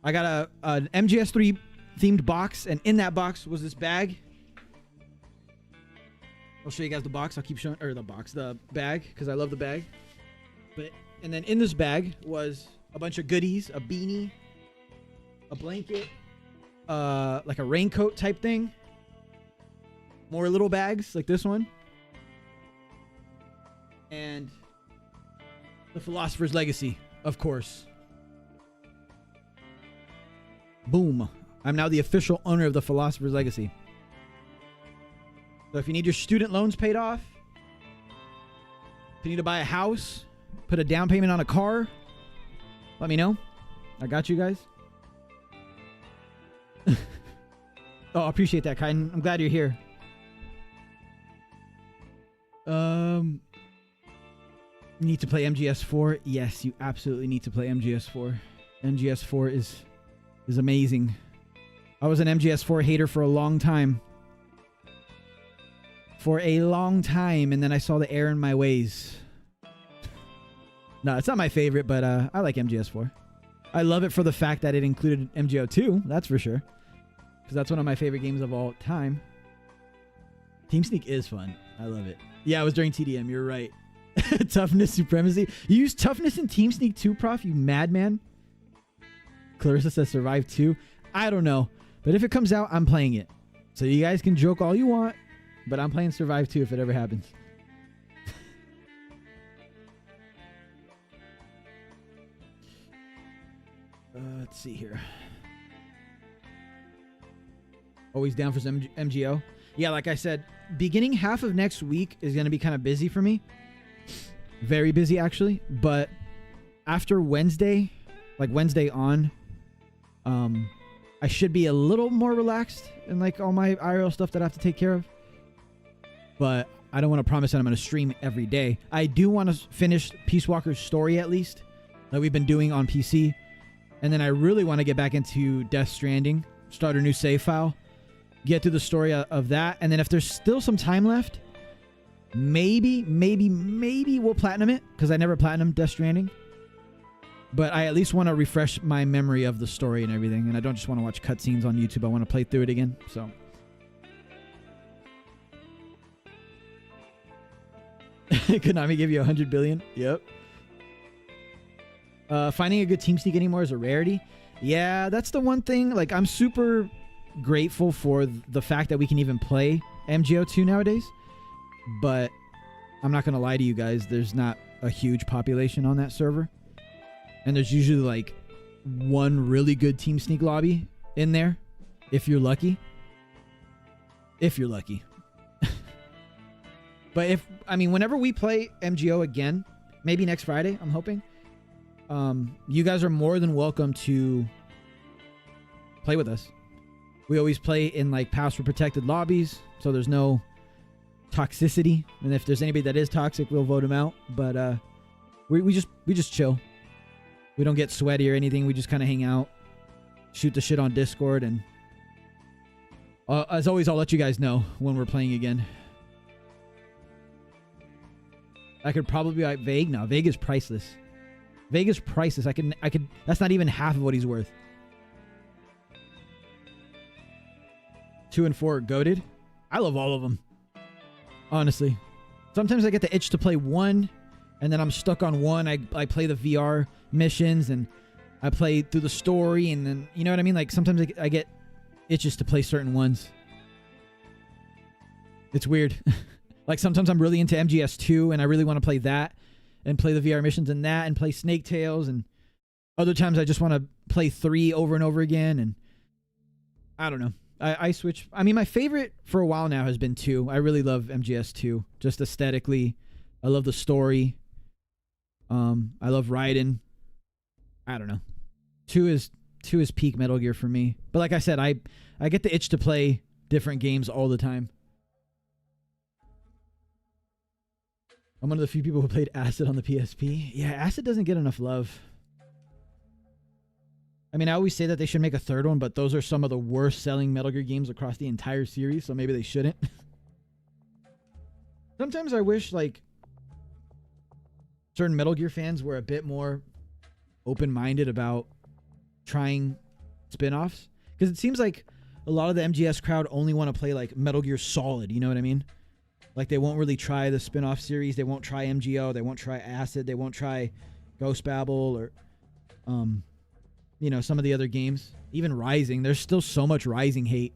I got an MGS3 themed box, and in that box was this bag. I'll show you guys the box. I'll keep showing, or the bag, because I love the bag. And then in this bag was a bunch of goodies, a beanie, a blanket, like a raincoat type thing. More little bags like this one. And the Philosopher's Legacy, of course. Boom. I'm now the official owner of the Philosopher's Legacy. So if you need your student loans paid off, if you need to buy a house, put a down payment on a car, let me know. I got you guys. Oh, I appreciate that, Kaiden. I'm glad you're here. Need to play MGS4? Yes, you absolutely need to play MGS4. MGS4 is amazing. I was an MGS4 hater for a long time. And then I saw the error in my ways. No, it's not my favorite, but I like MGS4. I love it for the fact that it included MGO2, that's for sure. Because that's one of my favorite games of all time. TeamSneak is fun. I love it. Yeah, it was during TDM. You're right. Toughness Supremacy. You use toughness in TeamSneak 2, Prof? You madman. Clarissa says Survive 2. I don't know. But if it comes out, I'm playing it. So you guys can joke all you want, but I'm playing Survive 2 if it ever happens. Let's see here. Always down for some MGO. Yeah, like I said, beginning half of next week is going to be kind of busy for me. Very busy, actually. But after Wednesday, like Wednesday on, I should be a little more relaxed in like all my IRL stuff that I have to take care of. But I don't want to promise that I'm going to stream every day. I do want to finish Peace Walker's story at least, that we've been doing on PC. And then I really want to get back into Death Stranding, start a new save file, get through the story of that. And then if there's still some time left, maybe we'll platinum it, because I never platinumed Death Stranding. But I at least want to refresh my memory of the story and everything. And I don't just want to watch cutscenes on YouTube. I want to play through it again. So Konami give you 100 billion. Yep. Finding a good TeamSneak anymore is a rarity. Yeah, that's the one thing. Like, I'm super grateful for the fact that we can even play MGO2 nowadays. But I'm not going to lie to you guys. There's not a huge population on that server. And there's usually like one really good TeamSneak lobby in there, if you're lucky. If you're lucky. But whenever we play MGO again, maybe next Friday, I'm hoping, you guys are more than welcome to play with us. We always play in like password protected lobbies, so there's no toxicity. And if there's anybody that is toxic, we'll vote them out. But we just chill. We don't get sweaty or anything. We just kind of hang out, shoot the shit on Discord, and as always, I'll let you guys know when we're playing again. I could probably be like Vague. No, Vague is priceless. Vague is priceless. I could. That's not even half of what he's worth. 2 and 4 are goated. I love all of them. Honestly, sometimes I get the itch to play 1, and then I'm stuck on 1. I play the VR missions and I play through the story, and then you know what I mean. Like sometimes I get itches to play certain ones. It's weird. Like sometimes I'm really into MGS2 and I really want to play that and play the VR missions and that and play Snake Tales, and other times I just want to play 3 over and over again, and I don't know. I switch. I mean, my favorite for a while now has been 2. I really love MGS 2. Just aesthetically, I love the story. I love Raiden. I don't know. 2 is peak Metal Gear for me. But like I said, I get the itch to play different games all the time. I'm one of the few people who played Acid on the PSP. Yeah, Acid doesn't get enough love. I mean, I always say that they should make a 3rd one, but those are some of the worst selling Metal Gear games across the entire series, so maybe they shouldn't. Sometimes I wish, like, certain Metal Gear fans were a bit more open-minded about trying spin-offs. Because it seems like a lot of the MGS crowd only want to play, like, Metal Gear Solid, you know what I mean? Like, they won't really try the spin-off series. They won't try MGO. They won't try Acid. They won't try Ghost Babel or, you know, some of the other games. Even Rising. There's still so much Rising hate.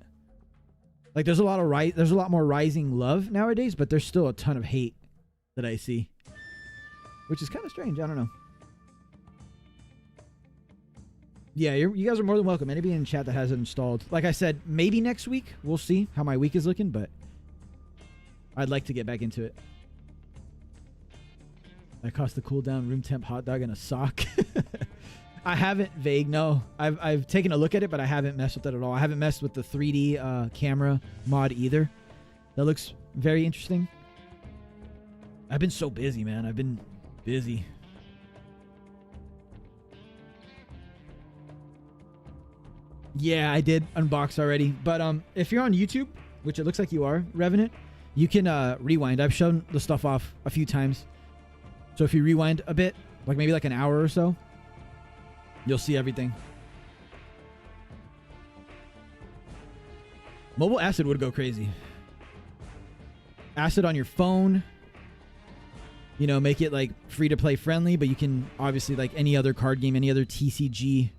Like, there's a lot more Rising love nowadays, but there's still a ton of hate that I see. Which is kind of strange. I don't know. Yeah, you guys are more than welcome. Anybody in chat that has it installed. Like I said, maybe next week. We'll see how my week is looking, but I'd like to get back into it. That cost the cooldown room temp hot dog and a sock. I haven't, Vague, no. I've taken a look at it, but I haven't messed with it at all. I haven't messed with the 3D camera mod either. That looks very interesting. I've been so busy, man. I've been busy. Yeah, I did unbox already. But if you're on YouTube, which it looks like you are, Revenant, you can rewind. I've shown the stuff off a few times. So if you rewind a bit, like maybe like an hour or so, you'll see everything. Mobile Acid would go crazy. Acid on your phone. You know, make it like free to play friendly, but you can obviously, like any other card game, any other TCG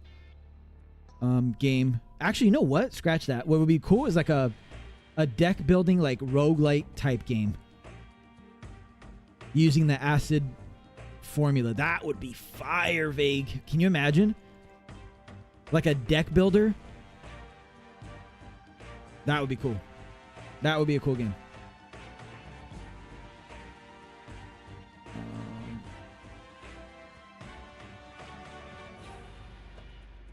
game. Actually, you know what? Scratch that. What would be cool is like a deck building, like roguelite type game using the Acid formula. That would be fire, Vague. Can you imagine? Like a deck builder? That would be cool. That would be a cool game.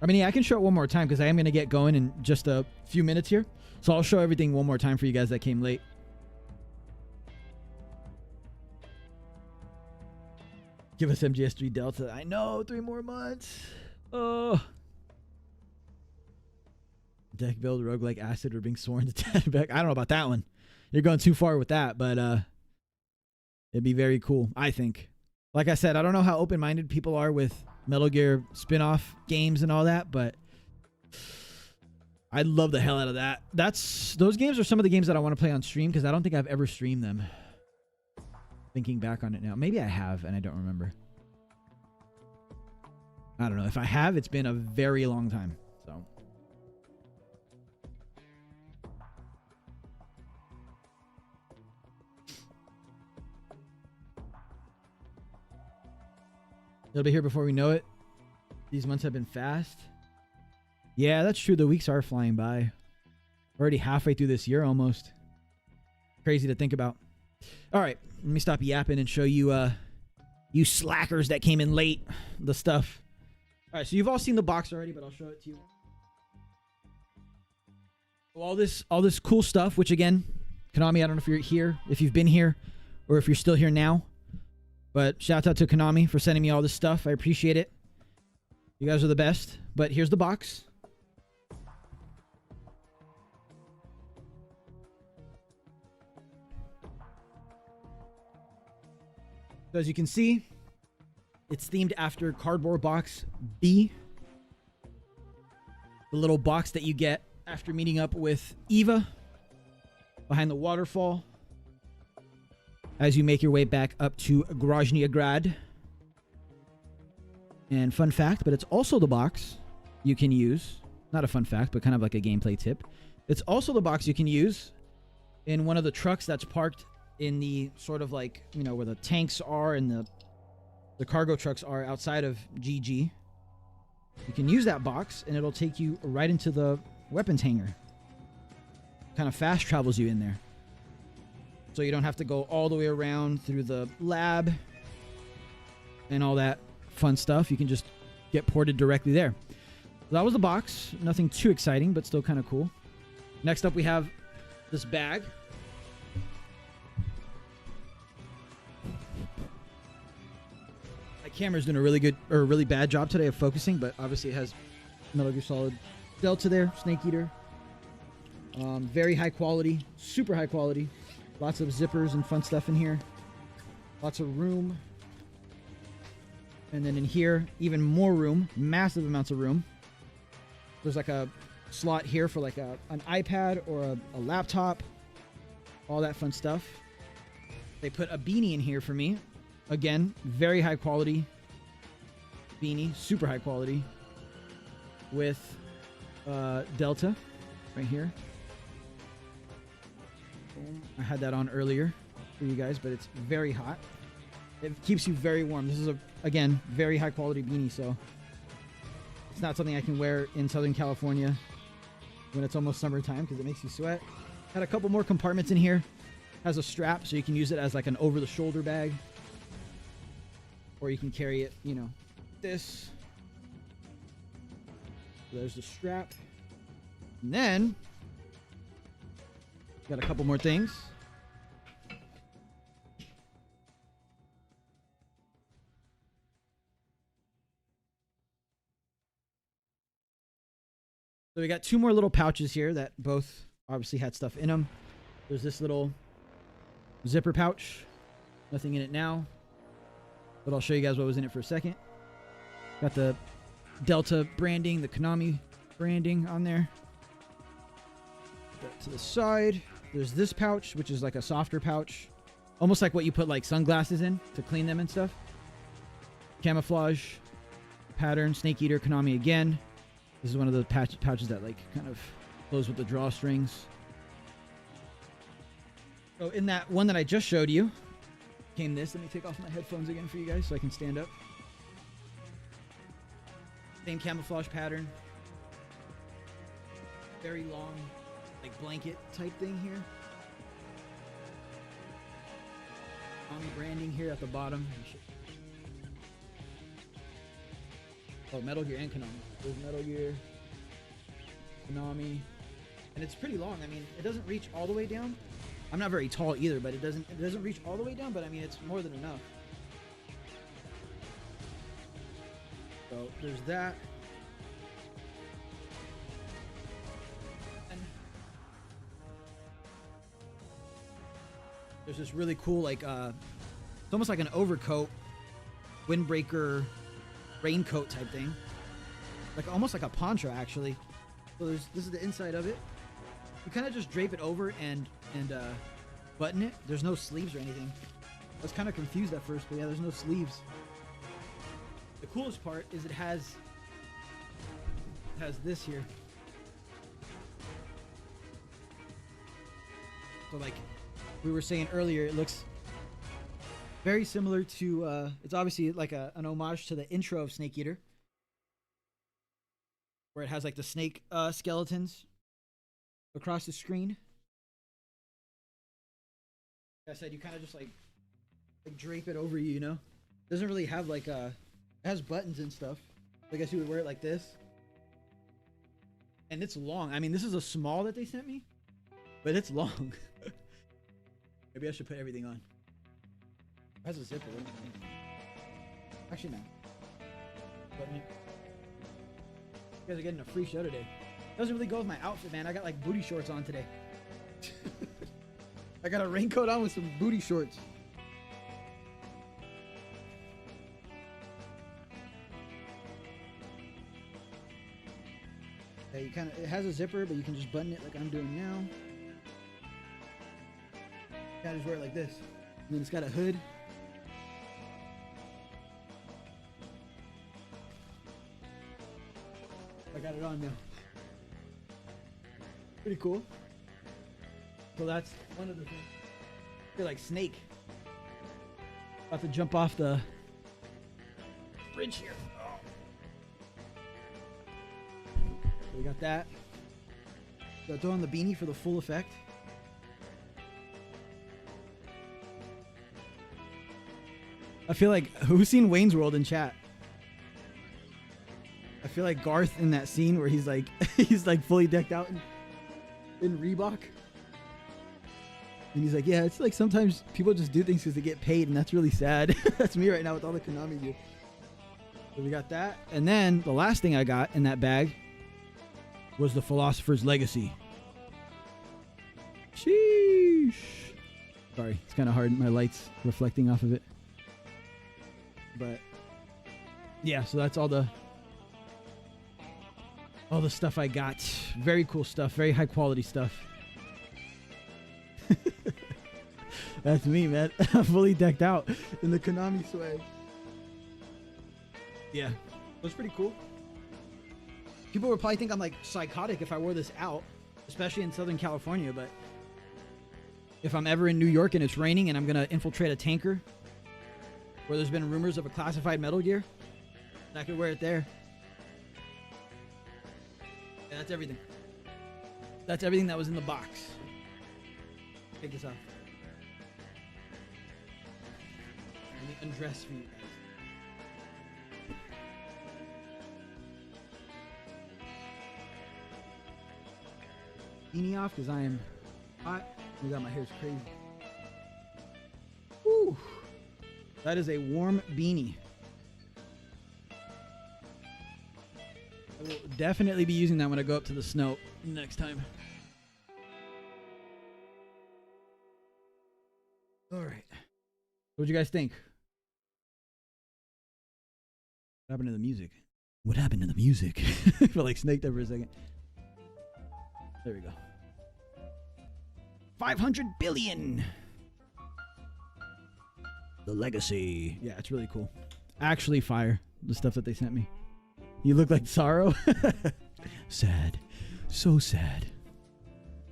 I mean, yeah, I can show it one more time because I am going to get going in just a few minutes here. So I'll show everything one more time for you guys that came late. Give us MGS3 Delta. I know, 3 more months. Oh. Deck build, roguelike, Acid, or being sworn to Tatback. I don't know about that one. You're going too far with that, but it'd be very cool, I think. Like I said, I don't know how open-minded people are with Metal Gear spin-off games and all that, but I'd love the hell out of that. Those games are some of the games that I want to play on stream because I don't think I've ever streamed them. Thinking back on it now. Maybe I have and I don't remember. I don't know. If I have, it's been a very long time. So it'll be here before we know it. These months have been fast. Yeah, that's true. The weeks are flying by. Already halfway through this year almost. Crazy to think about. All right, let me stop yapping and show you you slackers that came in late the stuff. All right, so you've all seen the box already, but I'll show it to you. So all this cool stuff, which again, Konami, I don't know if you're here, if you've been here, or if you're still here now. But shout out to Konami for sending me all this stuff. I appreciate it. You guys are the best. But here's the box. So as you can see, it's themed after Cardboard Box B. The little box that you get after meeting up with Eva behind the waterfall as you make your way back up to Grozny Grad. And fun fact, but it's also the box you can use. Not a fun fact, but kind of like a gameplay tip. It's also the box you can use in one of the trucks that's parked in the sort of like, you know, where the tanks are and the cargo trucks are outside of GG. You can use that box and it'll take you right into the weapons hangar. kind of fast travels you in there. So you don't have to go all the way around through the lab and all that fun stuff. You can just get ported directly there. So that was the box. Nothing too exciting, but still kind of cool. Next up, we have this bag. My camera's doing a really bad job today of focusing, but obviously it has Metal Gear Solid Delta there, Snake Eater. Very high quality, super high quality. Lots of zippers and fun stuff in here. Lots of room. And then in here, even more room, massive amounts of room. There's like a slot here for like an iPad or a laptop. All that fun stuff. They put a beanie in here for me. Again, very high quality beanie, super high quality. With Delta right here. I had that on earlier for you guys, but it's very hot. It keeps you very warm. This is again, very high quality beanie, so it's not something I can wear in Southern California when it's almost summertime because it makes you sweat. Had a couple more compartments in here. Has a strap, so you can use it as like an over-the-shoulder bag, or you can carry it, you know, this. There's the strap. And then got a couple more things. So we got two more little pouches here that both obviously had stuff in them. There's this little zipper pouch. Nothing in it now, but I'll show you guys what was in it for a second. Got the Delta branding, the Konami branding on there. Put that to the side. There's this pouch, which is like a softer pouch. Almost like what you put like sunglasses in to clean them and stuff. Camouflage pattern, Snake Eater, Konami again. This is one of the pouches that like kind of close with the drawstrings. So in that one that I just showed you came this. Let me take off my headphones again for you guys so I can stand up. Same camouflage pattern. Very long, like blanket type thing here. Konami branding here at the bottom. Oh, Metal Gear and Konami. There's Metal Gear, Konami, and it's pretty long. I mean, it doesn't reach all the way down. I'm not very tall either, but it doesn't reach all the way down. But I mean, it's more than enough. So there's that. And there's this really cool, like, it's almost like an overcoat, windbreaker, raincoat type thing. Like almost like a poncho, actually. So this is the inside of it. You kind of just drape it over and button it. There's no sleeves or anything. I was kind of confused at first, but yeah, there's no sleeves. The coolest part is it has this here. So like we were saying earlier, it looks very similar to, it's obviously like an homage to the intro of Snake Eater, where it has like the snake skeletons across the screen. Like I said, you kind of just like drape it over you, you know? It doesn't really have like it has buttons and stuff. I guess you would wear it like this. And it's long. I mean, this is a small that they sent me, but it's long. Maybe I should put everything on. It has a zipper. Actually, no. Button it. You guys are getting a free show today. Doesn't really go with my outfit, man. I got like booty shorts on today. I got a raincoat on with some booty shorts. Yeah, you kind of, it has a zipper, but you can just button it like I'm doing now. You gotta just wear it like this. And then it's got a hood. I got it on now. Pretty cool. So that's one of the things. I feel like Snake. About to jump off the bridge here. Oh. So we got that. Got throw on the beanie for the full effect. I feel like, who's seen Wayne's World in chat? I feel like Garth in that scene where he's like, he's like fully decked out in Reebok. And he's like, yeah, it's like sometimes people just do things because they get paid, and that's really sad. That's me right now with all the Konami gear. So we got that. And then the last thing I got in that bag was the Philosopher's Legacy. Sheesh. Sorry, it's kind of hard. My light's reflecting off of it. But yeah, so that's all the stuff I got. Very cool stuff. Very high quality stuff. That's me, man. I'm fully decked out in the Konami swag. Yeah, that's pretty cool. People would probably think I'm like psychotic if I wore this out, especially in Southern California. But if I'm ever in New York and it's raining and I'm gonna infiltrate a tanker where there's been rumors of a classified Metal Gear, I could wear it there. Yeah, that's everything. That's everything that was in the box. Take this off. Let me undress for you guys. Beanie off because I am hot. Oh my god, my hair's crazy. Woo! That is a warm beanie. I will definitely be using that when I go up to the snow next time. All right. What'd you guys think? What happened to the music? What happened to the music? I feel like snaked there for a second. There we go. 500 billion. The Legacy. Yeah, it's really cool. Actually fire. The stuff that they sent me. You look like Sorrow. Sad. So sad.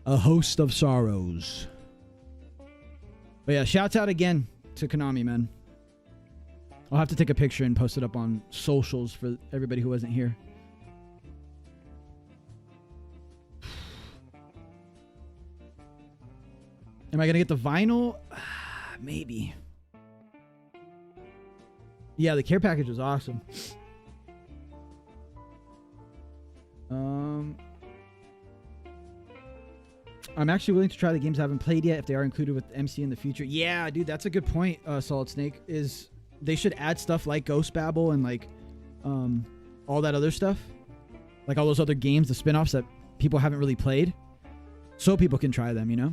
A host of sorrows. But yeah, shouts out again to Konami, man. I'll have to take a picture and post it up on socials for everybody who wasn't here. Am I going to get the vinyl? Maybe. Yeah, the care package was awesome. I'm actually willing to try the games I haven't played yet if they are included with MC in the future. Yeah, dude, that's a good point, Solid Snake. Is they should add stuff like Ghost Babel and like all that other stuff. Like all those other games, the spin-offs that people haven't really played. So people can try them, you know?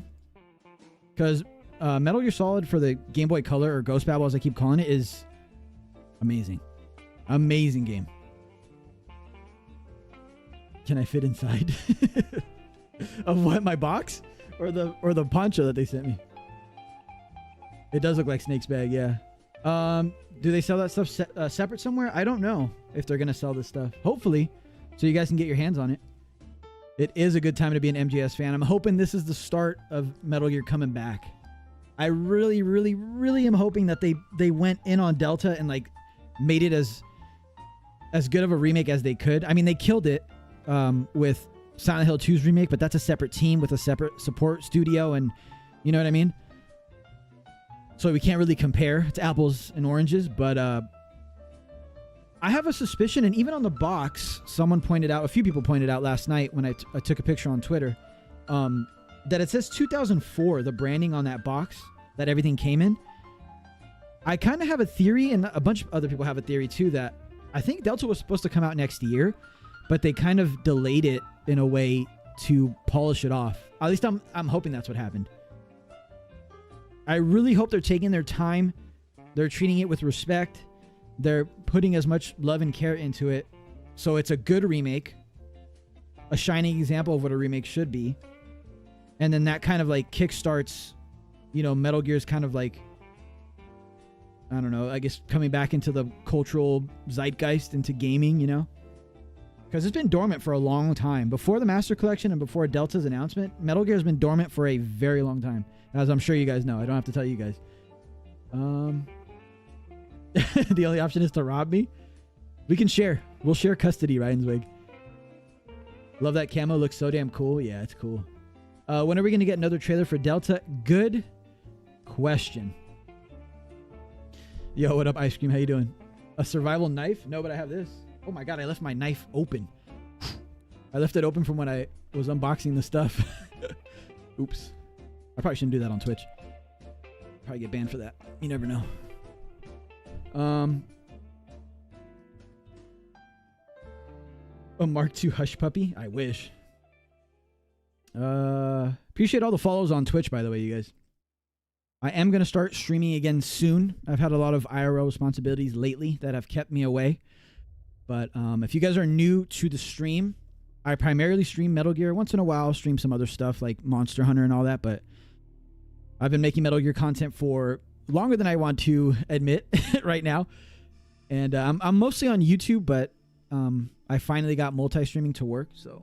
Because Metal Gear Solid for the Game Boy Color, or Ghost Babel as I keep calling it, is amazing. Amazing game. Can I fit inside? Of what, my box? Or the poncho that they sent me? It does look like Snake's bag, yeah. Do they sell that stuff separate somewhere? I don't know if they're going to sell this stuff. Hopefully, so you guys can get your hands on it. It is a good time to be an MGS fan. I'm hoping this is the start of Metal Gear coming back. I really, really, really am hoping that they went in on Delta and like made it as good of a remake as they could. I mean, they killed it with Silent Hill 2's remake, but that's a separate team with a separate support studio, and you know what I mean? So we can't really compare. It's apples and oranges, but I have a suspicion, and even on the box, someone pointed out, a few people pointed out last night when I took a picture on Twitter, that it says 2004, the branding on that box that everything came in. I kind of have a theory, and a bunch of other people have a theory too, that I think Delta was supposed to come out next year, but they kind of delayed it in a way to polish it off. At least I'm hoping that's what happened. I really hope they're taking their time. They're treating it with respect. They're putting as much love and care into it. So it's a good remake. A shining example of what a remake should be. And then that kind of like kickstarts, you know, Metal Gear's kind of like, I don't know, I guess coming back into the cultural zeitgeist, into gaming, you know? Because it's been dormant for a long time. Before the Master Collection and before Delta's announcement, Metal Gear has been dormant for a very long time. As I'm sure you guys know. I don't have to tell you guys. The only option is to rob me. We can share. We'll share custody, Ryan's wig. Love that camo. Looks so damn cool. Yeah, it's cool. When are we going to get another trailer for Delta? Good question. Yo, what up, Ice Cream? How you doing? A survival knife? No, but I have this. Oh my god, I left my knife open. I left it open from when I was unboxing the stuff. Oops. I probably shouldn't do that on Twitch. Probably get banned for that. You never know. A Mark II Hush Puppy? I wish. Appreciate all the follows on Twitch, by the way, you guys. I am going to start streaming again soon. I've had a lot of IRL responsibilities lately that have kept me away. But if you guys are new to the stream, I primarily stream Metal Gear. Once in a while, I'll stream some other stuff like Monster Hunter and all that. But I've been making Metal Gear content for longer than I want to admit right now. And I'm mostly on YouTube, but I finally got multi-streaming to work. So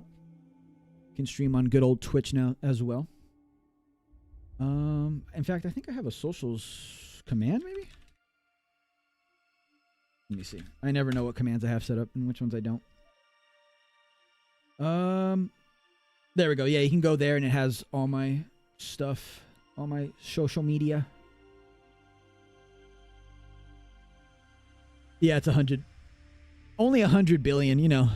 I can stream on good old Twitch now as well. In fact, I think I have a socials command, maybe? Let me see. I never know what commands I have set up and which ones I don't. There we go. Yeah, you can go there and it has all my stuff, all my social media. Yeah, it's 100. Only 100 billion, you know.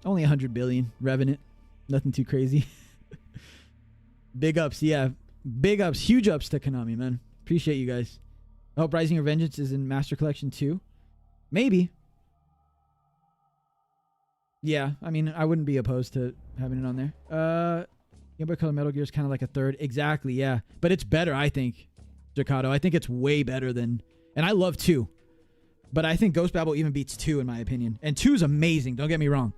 Only 100 billion. Revenant. Nothing too crazy. Big ups, yeah. Big ups, huge ups to Konami, man. Appreciate you guys. I hope Rising Revengeance is in Master Collection too. Maybe. Yeah, I mean, I wouldn't be opposed to having it on there. Game Boy Color Metal Gear is kind of like a third. Exactly, yeah. But it's better, I think. Jacato. I think it's way better than... And I love 2. But I think Ghost Babel even beats 2 in my opinion. And 2 is amazing, don't get me wrong.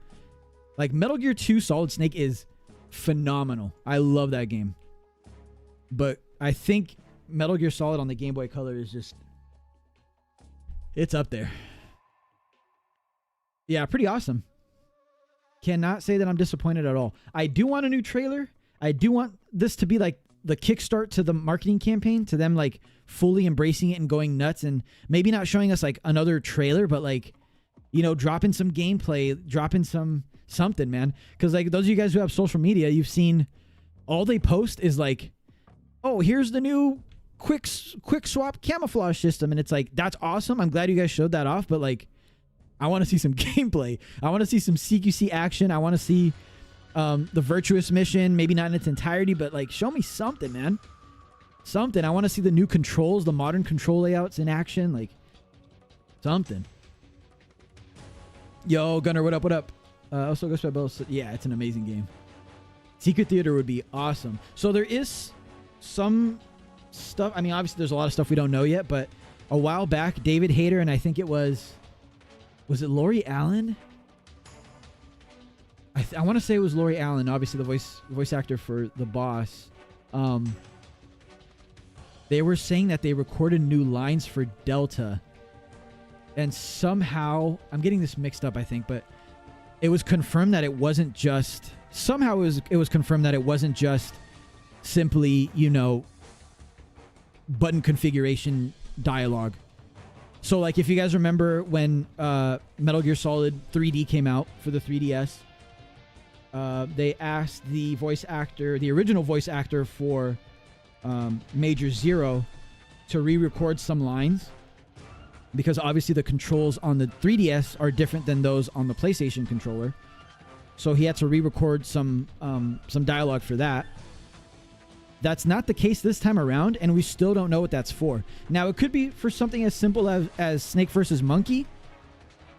Like, Metal Gear 2 Solid Snake is phenomenal. I love that game. But I think Metal Gear Solid on the Game Boy Color is just... It's up there. Yeah, pretty awesome. Cannot say that I'm disappointed at all. I do want a new trailer. I do want this to be like the kickstart to the marketing campaign, to them like fully embracing it and going nuts, and maybe not showing us like another trailer, but like, you know, dropping some gameplay, dropping something, man. Because like those of you guys who have social media, you've seen all they post is like, oh, here's the new quick swap camouflage system. And it's like, that's awesome. I'm glad you guys showed that off. But like, I want to see some gameplay. I want to see some CQC action. I want to see the Virtuous mission, maybe not in its entirety, but like, show me something, man. Something. I want to see the new controls, the modern control layouts in action. Like, something. Yo, Gunner, what up, what up? Also, Ghost by Bell. Yeah, it's an amazing game. Secret Theater would be awesome. So there is some stuff. I mean, obviously there's a lot of stuff we don't know yet, but a while back, David Hayter and I think it was it Lori Allen? I want to say it was Lori Allen, obviously the voice actor for the boss. They were saying that they recorded new lines for Delta, and somehow I'm getting this mixed up, I think, but it was confirmed that it wasn't just it was confirmed that it wasn't just simply, you know, button configuration dialogue. So like, if you guys remember when Metal Gear Solid 3D came out for the 3DS, they asked the voice actor, the original voice actor for Major Zero, to re-record some lines, because obviously the controls on the 3DS are different than those on the PlayStation controller. So he had to re-record some dialogue for that. That's not the case this time around, and we still don't know what that's for. Now, it could be for something as simple as Snake versus Monkey.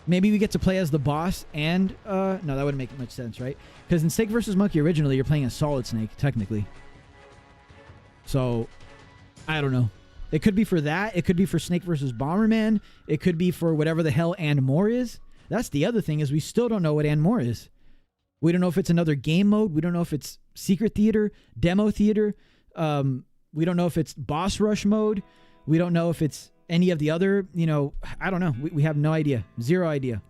Maybe we get to play as the boss and... no, that wouldn't make much sense, right? Because in Snake versus Monkey, originally, you're playing as Solid Snake, technically. So, I don't know. It could be for that. It could be for Snake versus Bomberman. It could be for whatever the hell And More is. That's the other thing, is we still don't know what And More is. We don't know if it's another game mode. We don't know if it's Secret Theater, Demo Theater. We don't know if it's Boss Rush mode. We don't know if it's any of the other, you know, I don't know. We have no idea. Zero idea.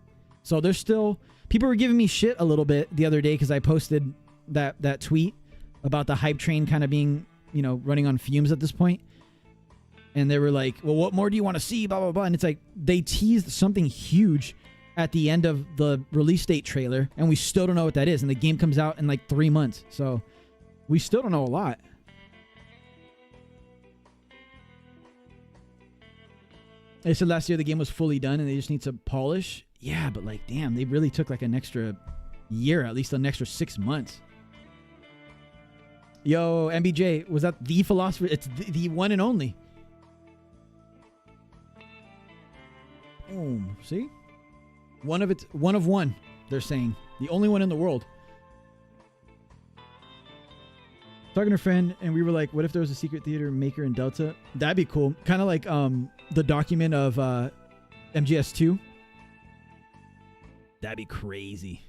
So there's still... People were giving me shit a little bit the other day because I posted that tweet about the hype train kind of being, you know, running on fumes at this point. And they were like, well, what more do you want to see? Blah, blah, blah. And it's like, they teased something huge at the end of the release date trailer, and we still don't know what that is. And the game comes out in like 3 months. So we still don't know a lot. They said last year the game was fully done and they just need to polish. Yeah, but like, damn, they really took like an extra year, at least an extra 6 months. Yo, MBJ, was that the philosopher? It's the one and only. Boom. See? One of one, they're saying. The only one in the world. Talking to a friend, and we were like, what if there was a secret theater maker in Delta? That'd be cool. Kind of like the document of MGS2. That'd be crazy.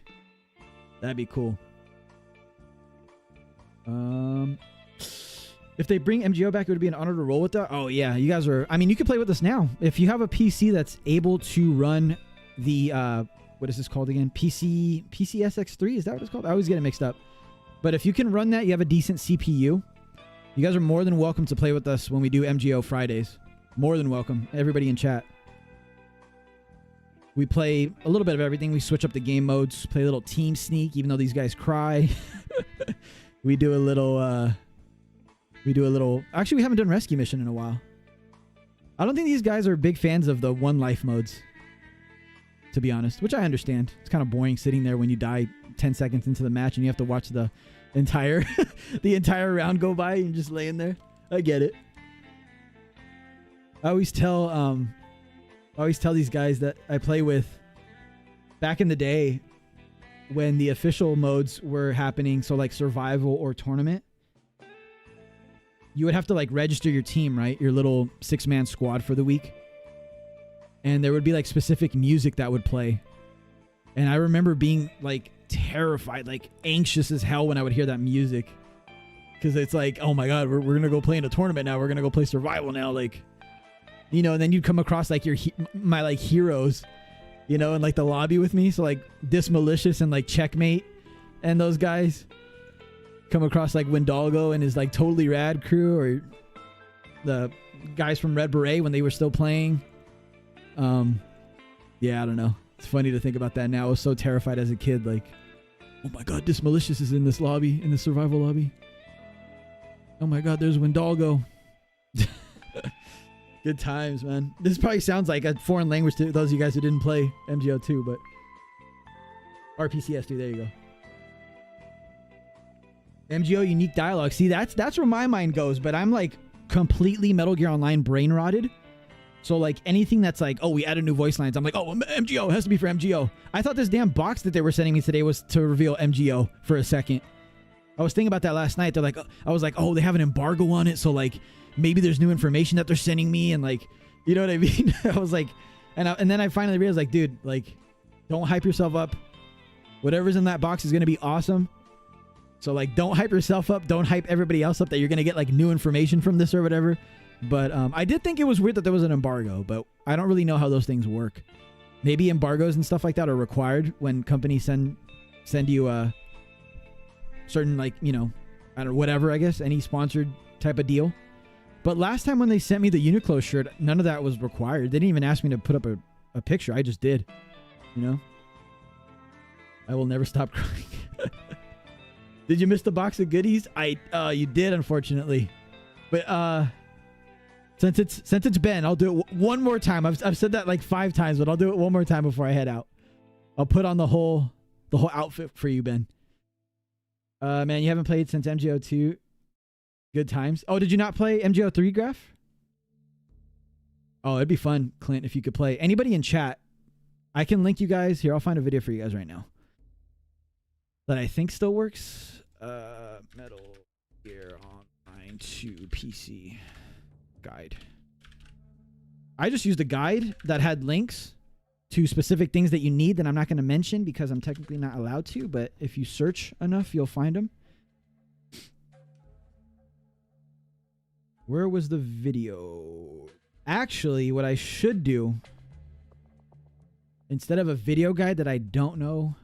That'd be cool. If they bring MGO back, it would be an honor to roll with that. Oh yeah, you guys are. I mean, you can play with us now if you have a PC that's able to run the what is this called again? PCSX3. Is that what it's called? I always get it mixed up. But if you can run that, you have a decent CPU. You guys are more than welcome to play with us when we do MGO Fridays. More than welcome, everybody in chat. We play a little bit of everything. We switch up the game modes. Play a little team sneak, even though these guys cry. We do a little. Actually, we haven't done rescue mission in a while. I don't think these guys are big fans of the one life modes, to be honest, which I understand. It's kind of boring sitting there when you die 10 seconds into the match and you have to watch the entire the entire round go by and you're just laying there. I get it. I always tell these guys that I play with, back in the day when the official modes were happening, so like survival or tournament, you would have to like register your team, right? Your little 6-man squad for the week. And there would be like specific music that would play. And I remember being like terrified, like anxious as hell when I would hear that music. Because it's like, oh my God, we're going to go play in a tournament now. We're going to go play survival now. Like, you know, and then you'd come across like my like heroes, you know, in like the lobby with me. So like Dismalicious and like Checkmate and those guys. Come across like Windalgo and his like totally rad crew, or the guys from Red Beret when they were still playing. Yeah, I don't know. It's funny to think about that now. I was so terrified as a kid, like, oh my God, Dismalicious is in this lobby, in the survival lobby. Oh my God, there's Windalgo. Good times, man. This probably sounds like a foreign language to those of you guys who didn't play MGO2, but RPCS2, there you go. MGO unique dialogue. See, that's where my mind goes, but I'm like completely Metal Gear Online brain rotted. So like anything that's like, oh, we added new voice lines, I'm like, oh, MGO, it has to be for MGO. I thought this damn box that they were sending me today was to reveal MGO for a second. I was thinking about that last night. They're like, I was like, oh, they have an embargo on it, so like maybe there's new information that they're sending me, and like, you know what I mean? I was like, and then I finally realized, like, dude, like, don't hype yourself up. Whatever's in that box is gonna be awesome. So like, don't hype yourself up. Don't hype everybody else up that you're going to get like new information from this or whatever. But I did think it was weird that there was an embargo, but I don't really know how those things work. Maybe embargoes and stuff like that are required when companies send you a certain, like, you know, I don't know, whatever, I guess, any sponsored type of deal. But last time when they sent me the Uniqlo shirt, none of that was required. They didn't even ask me to put up a picture. I just did, you know. I will never stop crying. Did you miss the box of goodies? You did, unfortunately. But since it's Ben, I'll do it one more time. I've said that like 5 times, but I'll do it one more time before I head out. I'll put on the whole outfit for you, Ben. Man, you haven't played since MGO2. Good times. Oh, did you not play MGO3, Graph? Oh, it'd be fun, Clint, if you could play. Anybody in chat, I can link you guys. Here, I'll find a video for you guys right now that I think still works. Metal Gear Online 2 PC guide. I just used a guide that had links to specific things that you need that I'm not going to mention because I'm technically not allowed to, but if you search enough, you'll find them. Where was the video? Actually, what I should do, instead of a video guide that I don't know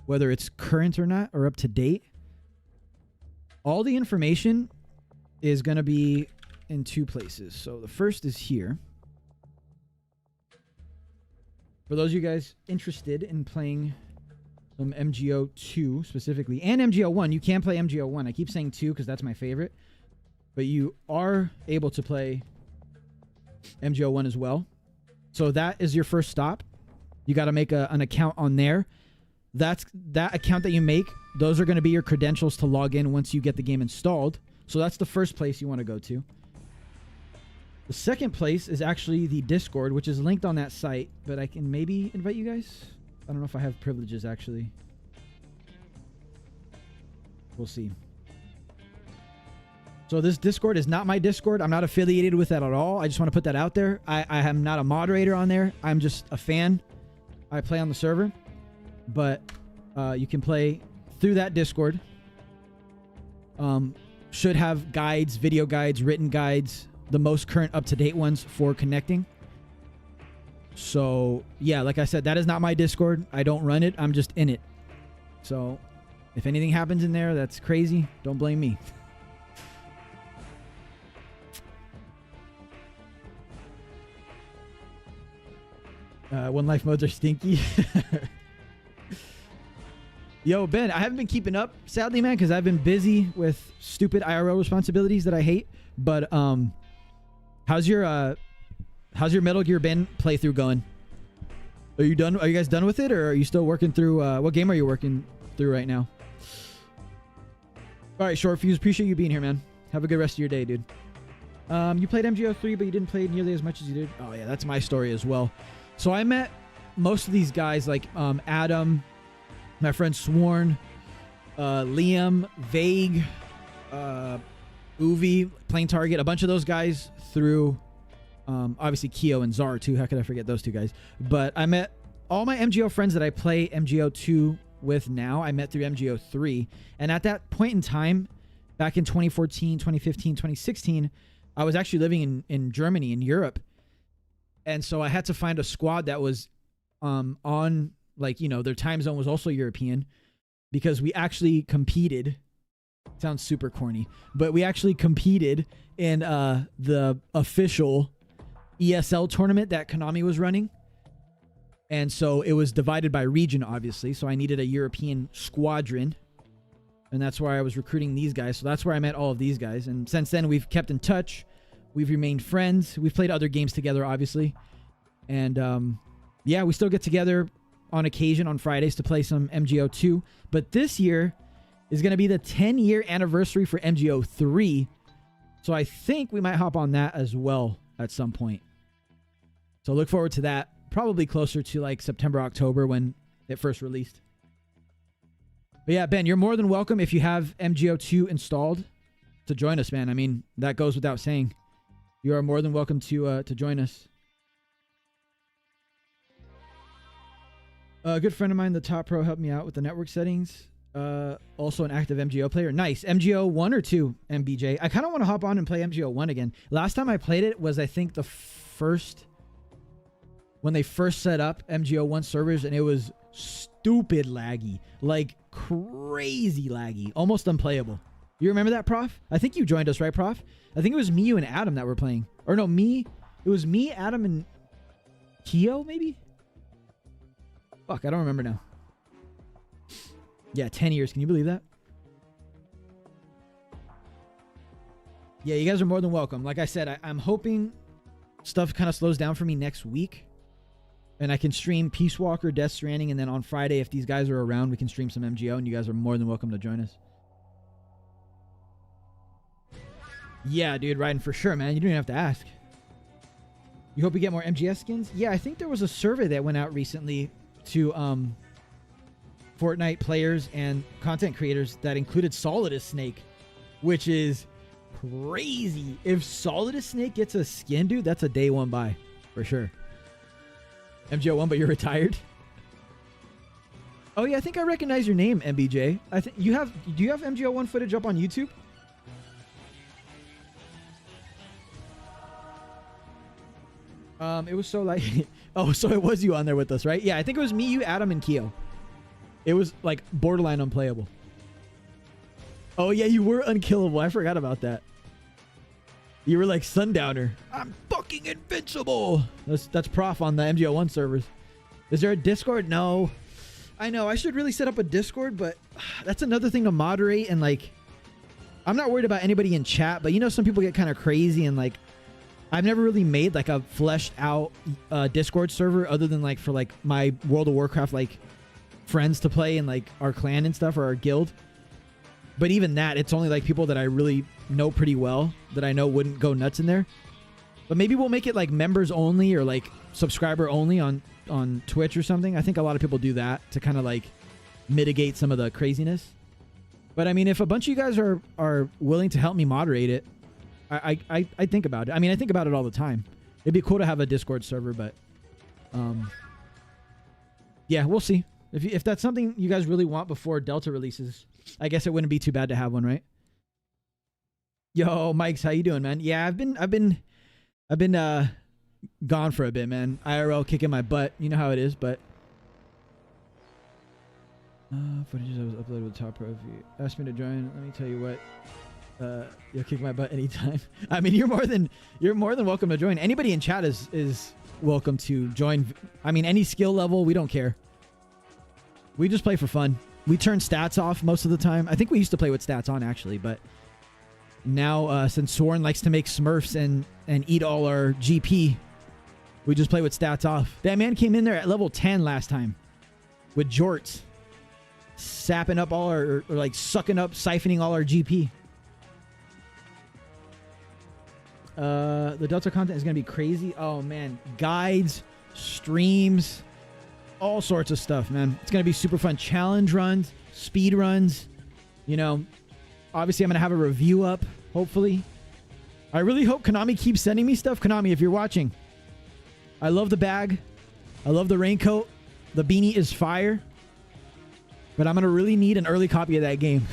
whether it's current or not or up to date, all the information is going to be in 2 places. So the first is here. For those of you guys interested in playing some MGO2 specifically, and MGO1, you can play MGO1. I keep saying 2 because that's my favorite. But you are able to play MGO1 as well. So that is your first stop. You got to make an account on there. That account that you make, those are going to be your credentials to log in once you get the game installed. So that's the first place you want to go to. The second place is actually the Discord, which is linked on that site, but I can maybe invite you guys. I don't know if I have privileges, actually. We'll see. So this Discord is not my Discord. I'm not affiliated with that at all. I just want to put that out there. I am not a moderator on there. I'm just a fan. I play on the server. But you can play through that Discord. Should have guides, video guides, written guides. The most current up-to-date ones for connecting. So, yeah, like I said, that is not my Discord. I don't run it. I'm just in it. So, if anything happens in there that's crazy, don't blame me. One life modes are stinky. Yo, Ben, I haven't been keeping up, sadly, man, because I've been busy with stupid IRL responsibilities that I hate. But how's your Metal Gear Ben playthrough going? Are you done? Are you guys done with it, or are you still working through? What game are you working through right now? All right, Short Fuse. Appreciate you being here, man. Have a good rest of your day, dude. You played MGO3, but you didn't play it nearly as much as you did. Oh yeah, that's my story as well. So I met most of these guys, like Adam, my friend Sworn, Liam, Vague, Uvi, Plain Target, a bunch of those guys through obviously Keo and Zar too. How could I forget those two guys? But I met all my MGO friends that I play MGO2 with now. I met through MGO3. And at that point in time, back in 2014, 2015, 2016, I was actually living in Germany, in Europe. And so I had to find a squad that was on, like, you know, their time zone was also European, because we actually competed. Sounds super corny, but we actually competed in the official ESL tournament that Konami was running. And so it was divided by region, obviously. So I needed a European squadron. And that's why I was recruiting these guys. So that's where I met all of these guys. And since then, we've kept in touch. We've remained friends. We've played other games together, obviously. And yeah, we still get together on occasion on Fridays to play some MGO2. But this year is going to be the 10-year anniversary for MGO3. So I think we might hop on that as well at some point. So look forward to that. Probably closer to like September, October when it first released. But yeah, Ben, you're more than welcome if you have MGO2 installed to join us, man. I mean, that goes without saying. You are more than welcome to join us. A good friend of mine, the Top Pro, helped me out with the network settings. Also an active MGO player. Nice. MGO 1 or 2, MBJ? I kind of want to hop on and play MGO 1 again. Last time I played it was, I think, the first... when they first set up MGO 1 servers, and it was stupid laggy. Like, crazy laggy. Almost unplayable. You remember that, Prof? I think you joined us, right, Prof? I think it was me, you, and Adam that were playing. Or no, me. It was me, Adam, and Keo, maybe? Fuck, I don't remember now. Yeah, 10 years. Can you believe that? Yeah, you guys are more than welcome. Like I said, I'm hoping stuff kind of slows down for me next week. And I can stream Peace Walker, Death Stranding, and then on Friday, if these guys are around, we can stream some MGO, and you guys are more than welcome to join us. Yeah, dude, Raiden, for sure, man. You don't even have to ask. You hope you get more MGS skins? Yeah, I think there was a survey that went out recently to Fortnite players and content creators that included Solidus Snake, which is crazy. If Solidus Snake gets a skin, dude, that's a day one buy for sure. MGO1, but you're retired? Oh yeah, I think I recognize your name, MBJ. I think you have. Do you have MGO1 footage up on YouTube? It was so like, oh, so it was you on there with us, right? Yeah, I think it was me, you, Adam, and Keo. It was like borderline unplayable. Oh yeah, you were unkillable. I forgot about that. You were like Sundowner. I'm fucking invincible. That's Prof on the MGO1 servers. Is there a Discord? No. I know I should really set up a Discord, but that's another thing to moderate. And like, I'm not worried about anybody in chat, but you know, some people get kind of crazy, and like, I've never really made like a fleshed out Discord server other than like for like my World of Warcraft like friends to play and like our clan and stuff or our guild. But even that, it's only like people that I really know pretty well that I know wouldn't go nuts in there. But maybe we'll make it like members only or like subscriber only on Twitch or something. I think a lot of people do that to kind of like mitigate some of the craziness. But I mean, if a bunch of you guys are willing to help me moderate it, I think about it. I mean, I think about it all the time. It'd be cool to have a Discord server, but yeah, we'll see. If that's something you guys really want before Delta releases, I guess it wouldn't be too bad to have one, right? Yo, Mike's, how you doing, man? Yeah, I've been gone for a bit, man. IRL kicking my butt. You know how it is, but footage that was uploaded with top pro. If you asked me to join, let me tell you what. You'll kick my butt anytime. I mean, you're more than welcome to join. Anybody in chat is welcome to join. I mean, any skill level, we don't care. We just play for fun. We turn stats off most of the time. I think we used to play with stats on actually, but now since Soren likes to make Smurfs and eat all our GP, we just play with stats off. That man came in there at level 10 last time with jorts, sapping up all our, or like sucking up, siphoning all our GP. The Delta content is going to be crazy. Oh man, guides, streams, all sorts of stuff, man. It's going to be super fun. Challenge runs, speed runs. You know, obviously I'm going to have a review up, hopefully. I really hope Konami keeps sending me stuff. Konami, if you're watching, I love the bag. I love the raincoat. The beanie is fire. But I'm going to really need an early copy of that game.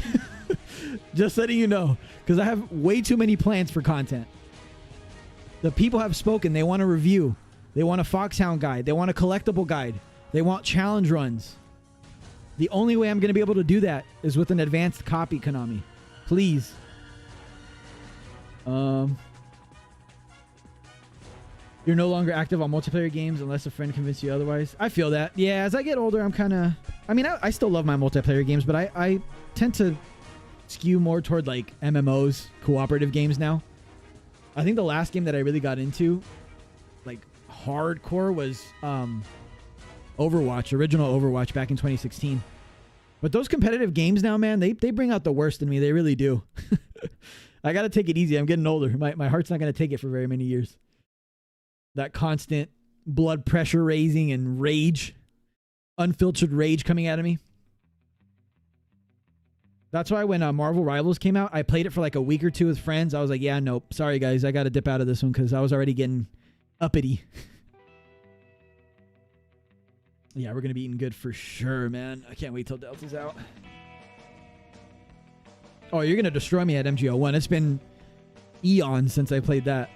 Just letting you know, because I have way too many plans for content. The people have spoken. They want a review. They want a Foxhound guide. They want a collectible guide. They want challenge runs. The only way I'm going to be able to do that is with an advanced copy, Konami. Please. You're no longer active on multiplayer games unless a friend convinces you otherwise. I feel that. Yeah, as I get older, I'm kind of... I mean, I still love my multiplayer games, but I tend to skew more toward like MMOs, cooperative games now. I think the last game that I really got into, like hardcore, was Overwatch, original Overwatch back in 2016. But those competitive games now, man, they bring out the worst in me. They really do. I got to take it easy. I'm getting older. My heart's not going to take it for very many years. That constant blood pressure raising and rage, unfiltered rage coming out of me. That's why when Marvel Rivals came out, I played it for like a week or two with friends. I was like, yeah, nope. Sorry, guys. I got to dip out of this one because I was already getting uppity. Yeah, we're going to be eating good for sure, man. I can't wait till Delta's out. Oh, you're going to destroy me at MGO1. It's been eons since I played that.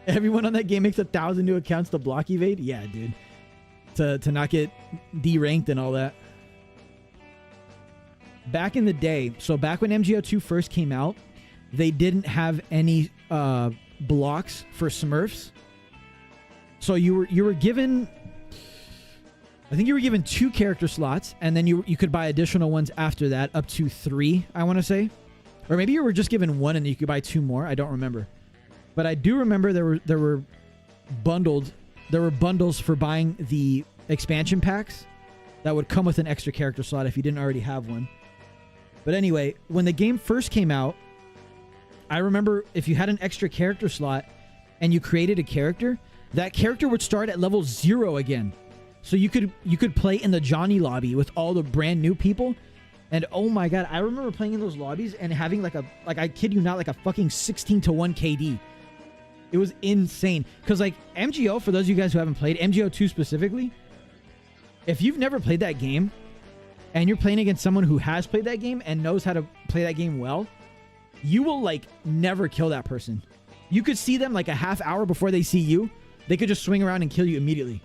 Everyone on that game makes 1,000 new accounts to block evade? Yeah, dude. To not get deranked and all that. Back in the day, so back when MGO2 first came out, they didn't have any blocks for Smurfs. So you were given, I think you were given 2 character slots, and then you could buy additional ones after that, up to 3, I want to say. Or maybe you were just given 1 and you could buy 2 more. I don't remember. But I do remember there were bundles for buying the expansion packs that would come with an extra character slot if you didn't already have one. But anyway, when the game first came out, I remember if you had an extra character slot and you created a character, that character would start at level 0 again. So you could play in the Johnny lobby with all the brand new people. And oh my god, I remember playing in those lobbies and having like I kid you not, like a fucking 16-1 KD. It was insane. Because like MGO, for those of you guys who haven't played, MGO2 specifically, if you've never played that game and you're playing against someone who has played that game and knows how to play that game well, you will like never kill that person. You could see them like a half hour before they see you. They could just swing around and kill you immediately.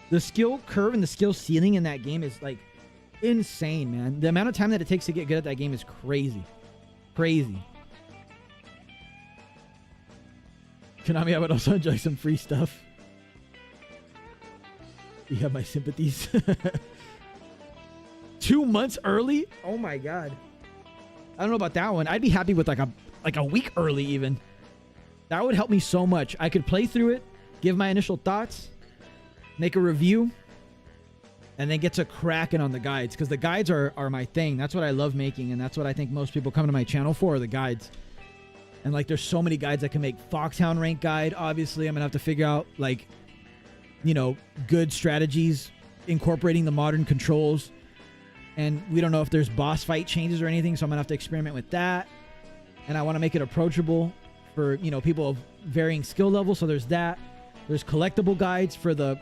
The skill curve and the skill ceiling in that game is like insane, man. The amount of time that it takes to get good at that game is crazy. Crazy. Konami, I would also enjoy some free stuff. You have my sympathies. 2 months early? Oh my god. I don't know about that one. I'd be happy with like a week early even. That would help me so much. I could play through it, give my initial thoughts, make a review, and then get to cracking on the guides, because the guides are my thing. That's what I love making, and that's what I think most people come to my channel for, are the guides. And like, there's so many guides I can make. Foxhound rank guide, obviously. I'm gonna have to figure out, like, you know, good strategies incorporating the modern controls. And we don't know if there's boss fight changes or anything, so I'm gonna have to experiment with that. And I want to make it approachable for, you know, people of varying skill levels. So there's that. There's collectible guides for the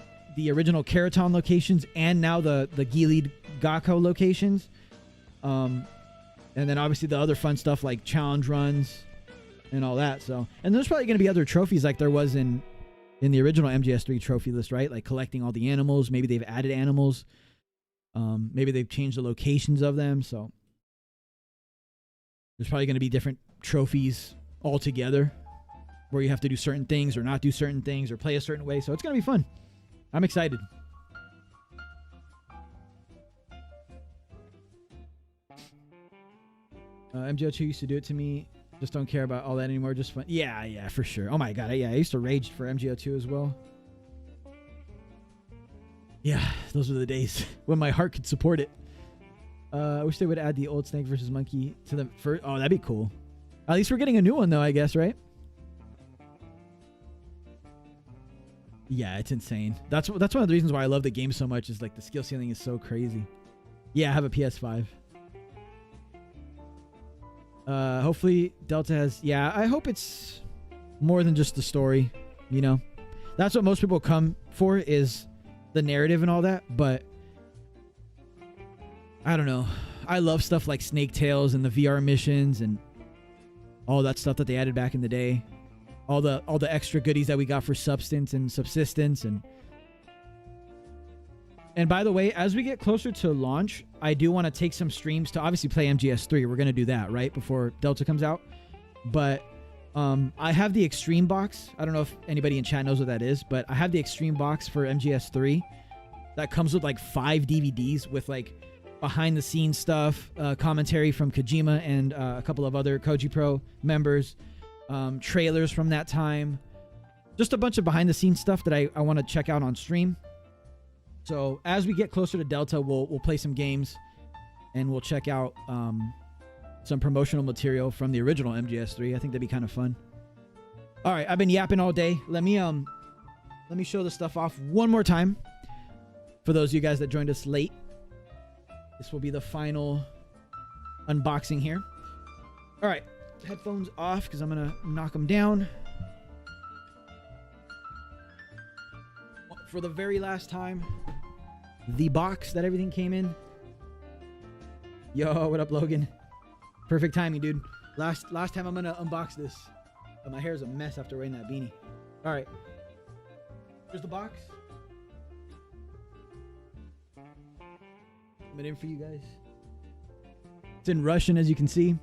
original Keraton locations, and now the Gilead Gakko locations. And then obviously the other fun stuff like challenge runs and all that. So, and there's probably going to be other trophies like there was in the original MGS3 trophy list, right? Like collecting all the animals. Maybe they've added animals. Maybe they've changed the locations of them. So there's probably going to be different trophies altogether where you have to do certain things or not do certain things or play a certain way. So it's going to be fun. I'm excited. MGO2 used to do it to me. Just don't care about all that anymore. Just fun. Yeah, for sure. Oh my god. Yeah, I used to rage for MGO2 as well. Yeah, those were the days when my heart could support it. I wish they would add the old Snake versus Monkey to the first. Oh, that'd be cool. At least we're getting a new one though, I guess, right? Yeah, it's insane. That's one of the reasons why I love the game so much, is like the skill ceiling is so crazy. Yeah, I have a PS5. Hopefully Delta has... Yeah, I hope it's more than just the story, you know? That's what most people come for, is the narrative and all that, but I don't know. I love stuff like Snake Tales and the VR missions and all that stuff that they added back in the day. All the extra goodies that we got for Substance and Subsistence. And by the way, as we get closer to launch, I do want to take some streams to obviously play MGS3. We're going to do that, right? Before Delta comes out. But I have the Extreme Box. I don't know if anybody in chat knows what that is, but I have the Extreme Box for MGS3 that comes with like 5 DVDs with like behind the scenes stuff, commentary from Kojima and a couple of other Koji Pro members, trailers from that time, just a bunch of behind the scenes stuff that I want to check out on stream. So as we get closer to Delta, we'll play some games and we'll check out some promotional material from the original MGS3. I think that'd be kind of fun. All right, I've been yapping all day. Let me show this stuff off one more time for those of you guys that joined us late. This will be the final unboxing here. All right, headphones off because I'm gonna knock them down. For the very last time, the box that everything came in. Yo, what up, Logan? Perfect timing, dude. Last time I'm gonna unbox this. But my hair is a mess after wearing that beanie. All right, here's the box. Put it in for you guys. It's in Russian, as you can see.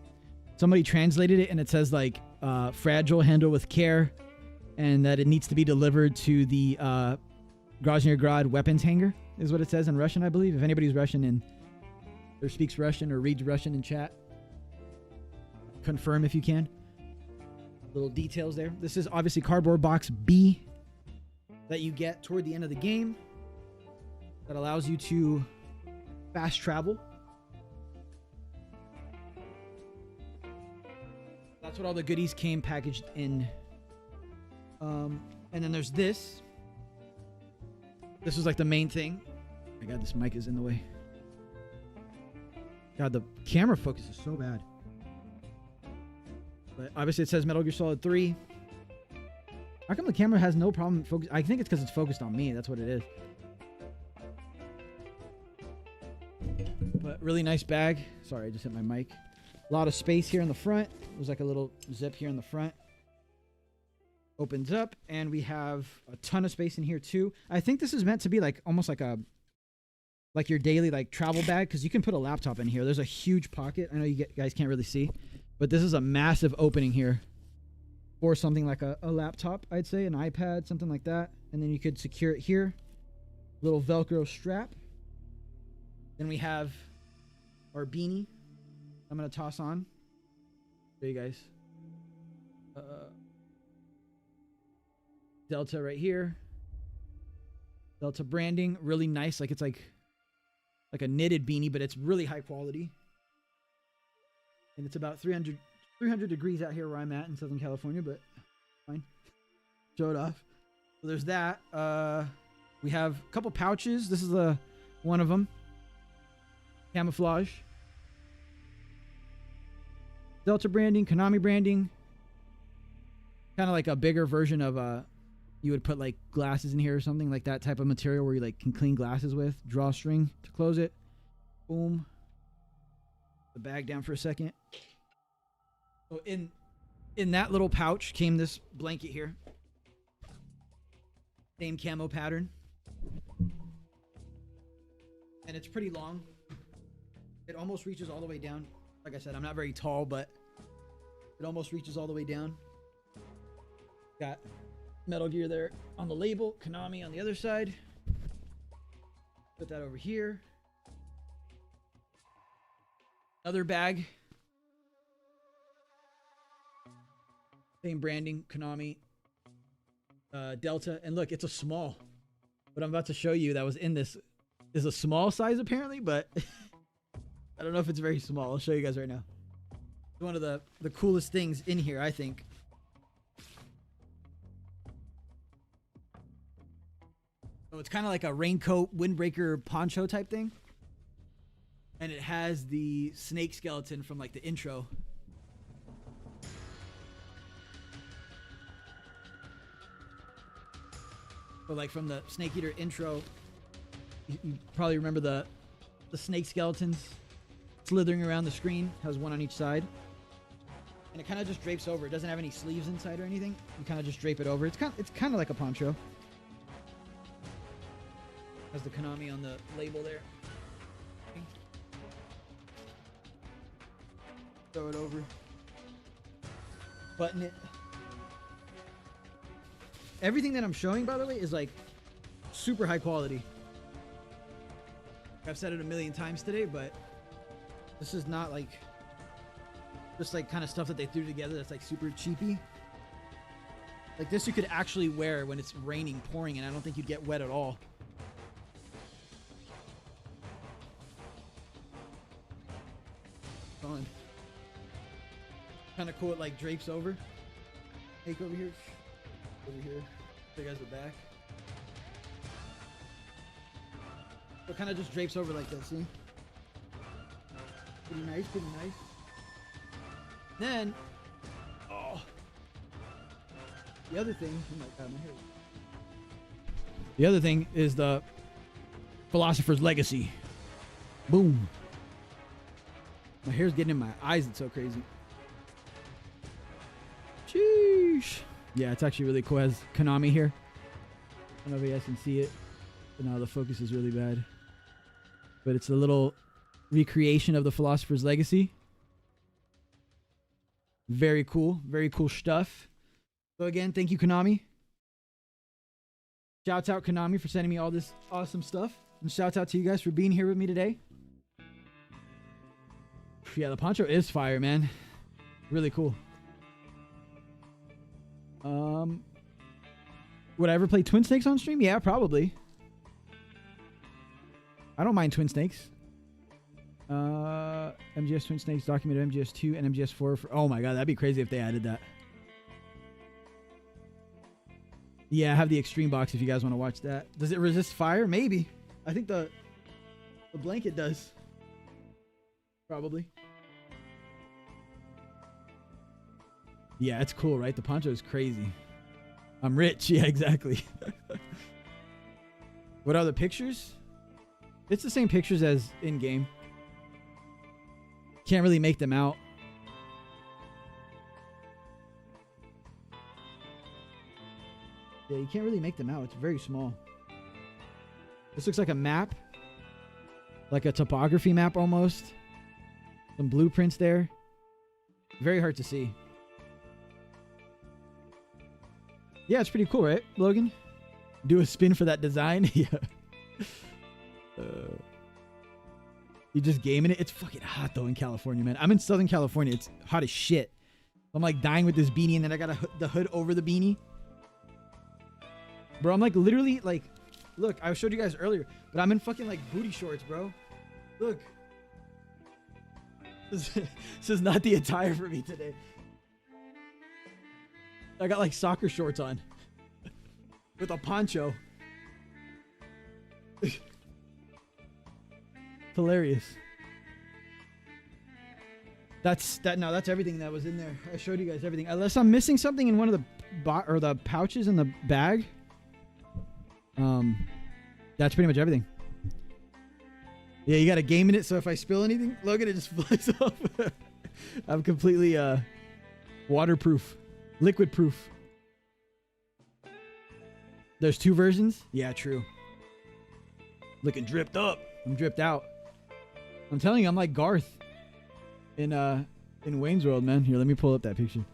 Somebody translated it and it says like fragile, handle with care, and that it needs to be delivered to the Groznyj weapons hangar is what it says in Russian, I believe. If anybody's Russian and or speaks Russian or reads Russian in chat, confirm if you can. Little details there. This is obviously cardboard box B that you get toward the end of the game that allows you to fast travel. That's what all the goodies came packaged in. And then there's this. This was like the main thing. My God, this mic is in the way. God, the camera focus is so bad. But obviously it says Metal Gear Solid 3. How come the camera has no problem focus? I think it's because it's focused on me. That's what it is. But really nice bag. Sorry, I just hit my mic. A lot of space here in the front. There's like a little zip here in the front. Opens up, and we have a ton of space in here too. I think this is meant to be like almost like your daily like travel bag, because you can put a laptop in here. There's a huge pocket. I know you guys can't really see, but this is a massive opening here for something like a laptop, I'd say, an iPad, something like that. And then you could secure it here Little Velcro strap. Then we have our beanie. I'm gonna toss on. Show you guys. Delta right here. Delta branding, really nice. Like it's like a knitted beanie, but it's really high quality. And it's about 300 degrees out here where I'm at in Southern California, but fine. Show it off. So there's that. We have a couple pouches. This is one of them. Camouflage. Delta branding, Konami branding. Kind of like a bigger version of you would put like glasses in here or something, like that type of material where you like can clean glasses with. Drawstring to close it. Boom. The bag down for a second. So in that little pouch came this blanket here. Same camo pattern. And it's pretty long. It almost reaches all the way down. Like I said, I'm not very tall, but it almost reaches all the way down. Got Metal Gear there on the label, Konami on the other side. Put that over here. Another bag. Same branding, Konami, Delta. And look, it's a small. What I'm about to show you that was in this is a small size apparently, but I don't know if it's very small. I'll show you guys right now. It's one of the coolest things in here, I think. So it's kind of like a raincoat, windbreaker, poncho type thing. And it has the snake skeleton from like the intro. So like from the Snake Eater intro, you probably remember the snake skeletons slithering around the screen. Has one on each side. And it kind of just drapes over. It doesn't have any sleeves inside or anything. You kind of just drape it over. It's kind of like a poncho. Has the Konami on the label there. Throw it over. Button it. Everything that I'm showing, by the way, is like super high quality. I've said it a million times today, but this is not like just like kind of stuff that they threw together that's like super cheapy. Like this you could actually wear when it's raining, pouring, and I don't think you'd get wet at all. Fun. Kind of cool. It like drapes over. Take over here. Over here. Show you guys the back. So it kind of just drapes over like that, see? Pretty nice, pretty nice. Then, oh, the other thing, oh my God, my hair. The other thing is the Philosopher's Legacy. Boom. My hair's getting in my eyes, it's so crazy. Sheesh. Yeah, it's actually really cool. It has Konami here. I don't know if you guys can see it, but now the focus is really bad. But it's a little recreation of the Philosopher's Legacy. Very cool stuff. So again, thank you, Konami. Shouts out Konami for sending me all this awesome stuff. And shouts out to you guys for being here with me today. Yeah, the poncho is fire, man. Really cool. Would I ever play Twin Snakes on stream? Yeah, probably. I don't mind Twin Snakes. MGS Twin Snakes documented MGS2 and MGS4 for, oh my God, that'd be crazy if they added that. Yeah, I have the Extreme box if you guys want to watch that. Does it resist fire? Maybe. I think the blanket does. Probably. Yeah, it's cool, right? The poncho is crazy. I'm rich. Yeah, exactly. What are the pictures? It's the same pictures as in-game. Can't really make them out. Yeah, you can't really make them out. It's very small. This looks like a map. Like a topography map almost. Some blueprints there. Very hard to see. Yeah, it's pretty cool, right, Logan? Do a spin for that design. Yeah. You just gaming it? It's fucking hot though in California, man. I'm in Southern California. It's hot as shit. I'm like dying with this beanie, and then I got the hood over the beanie. Bro, I'm like literally like, look, I showed you guys earlier, but I'm in fucking like booty shorts, bro. Look. This is not the attire for me today. I got like soccer shorts on with a poncho. Hilarious. That's everything that was in there. I showed you guys everything. Unless I'm missing something in one of the pouches in the bag. That's pretty much everything. Yeah, you got a game in it, so if I spill anything, look at it, just flies off. I'm completely waterproof, liquid proof. There's 2 versions. Yeah, true. Looking dripped up. I'm dripped out. I'm telling you, I'm like Garth in Wayne's World, man. Here, let me pull up that picture.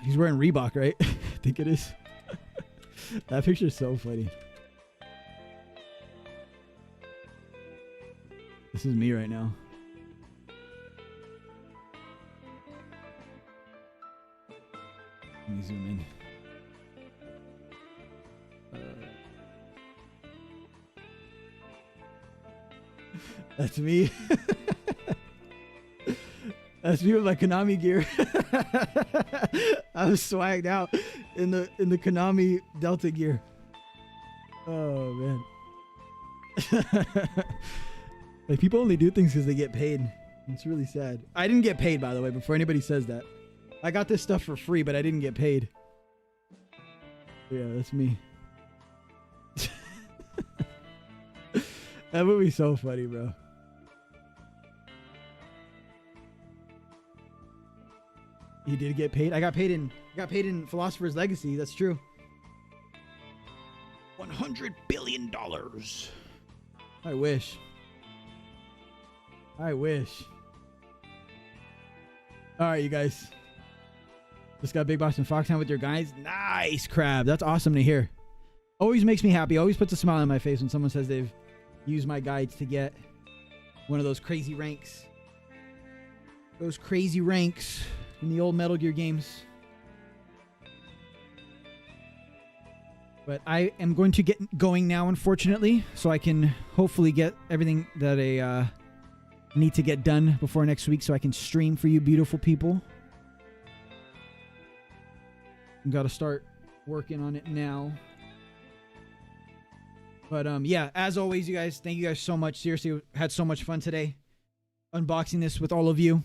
He's wearing Reebok, right? I think it is. That picture is so funny. This is me right now. Let me zoom in. That's me. That's me with my Konami gear. I was swagged out in the Konami Delta gear. Oh man. Like people only do things because they get paid. It's really sad. I didn't get paid, by the way, before anybody says that. I got this stuff for free, but I didn't get paid. Yeah, that's me. That would be so funny, bro. You did get paid? I got paid in Philosopher's Legacy. That's true. $100 billion. I wish. I wish. All right, you guys. Just got Big Box and Foxhound with your guys. Nice, Crab. That's awesome to hear. Always makes me happy. Always puts a smile on my face when someone says they've used my guides to get one of those crazy ranks. Those crazy ranks in the old Metal Gear games. But I am going to get going now, unfortunately, so I can hopefully get everything that I need to get done before next week so I can stream for you beautiful people. I've got to start working on it now. But yeah, as always, you guys, thank you guys so much. Seriously, had so much fun today unboxing this with all of you.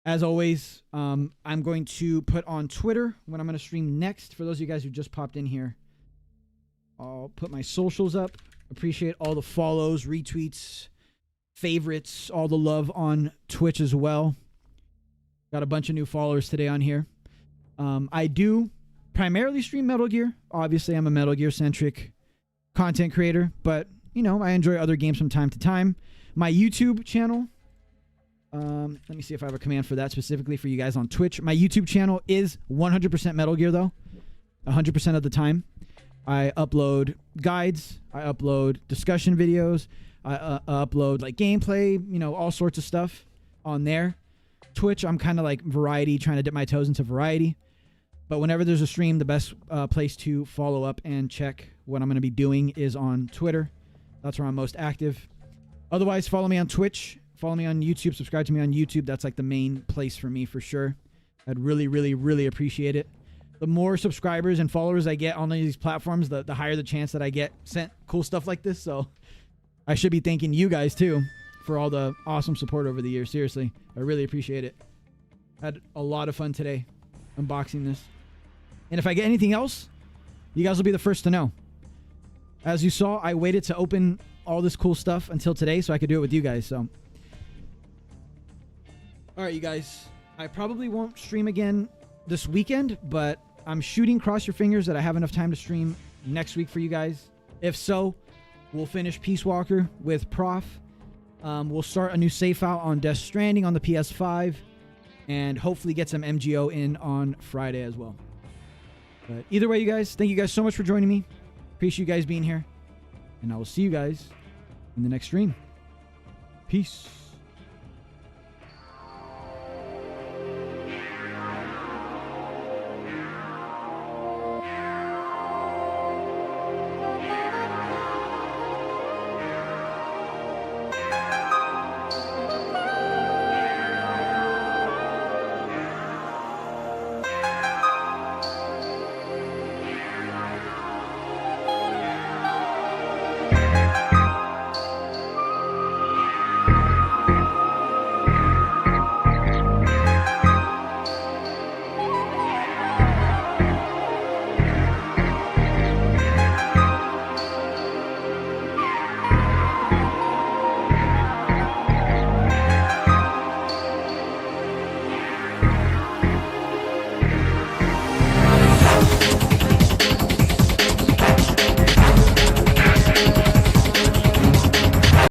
As always, I'm going to put on Twitter when I'm going to stream next. For those of you guys who just popped in here, I'll put my socials up. Appreciate all the follows, retweets, favorites, all the love on Twitch as well. Got a bunch of new followers today on here. I do primarily stream Metal Gear. Obviously, I'm a Metal Gear centric content creator, but you know, I enjoy other games from time to time. My YouTube channel, let me see if I have a command for that specifically for you guys on Twitch. My YouTube channel is 100% Metal Gear though, 100% of the time. I upload guides, I upload discussion videos, I upload like gameplay, you know, all sorts of stuff on there. Twitch, I'm kind of like variety, trying to dip my toes into variety. But whenever there's a stream, the best place to follow up and check what I'm going to be doing is on Twitter. That's where I'm most active. Otherwise, follow me on Twitch. Follow me on YouTube. Subscribe to me on YouTube. That's like the main place for me for sure. I'd really, really, really appreciate it. The more subscribers and followers I get on these platforms, the higher the chance that I get sent cool stuff like this. So I should be thanking you guys too for all the awesome support over the years. Seriously, I really appreciate it. Had a lot of fun today unboxing this. And if I get anything else, you guys will be the first to know. As you saw, I waited to open all this cool stuff until today so I could do it with you guys. So, all right, you guys, I probably won't stream again this weekend, but I'm shooting, cross your fingers, that I have enough time to stream next week for you guys. If so, we'll finish Peace Walker with Prof. We'll start a new safe out on Death Stranding on the PS5 and hopefully get some MGO in on Friday as well. But either way, you guys, thank you guys so much for joining me. Appreciate you guys being here. And I will see you guys in the next stream. Peace.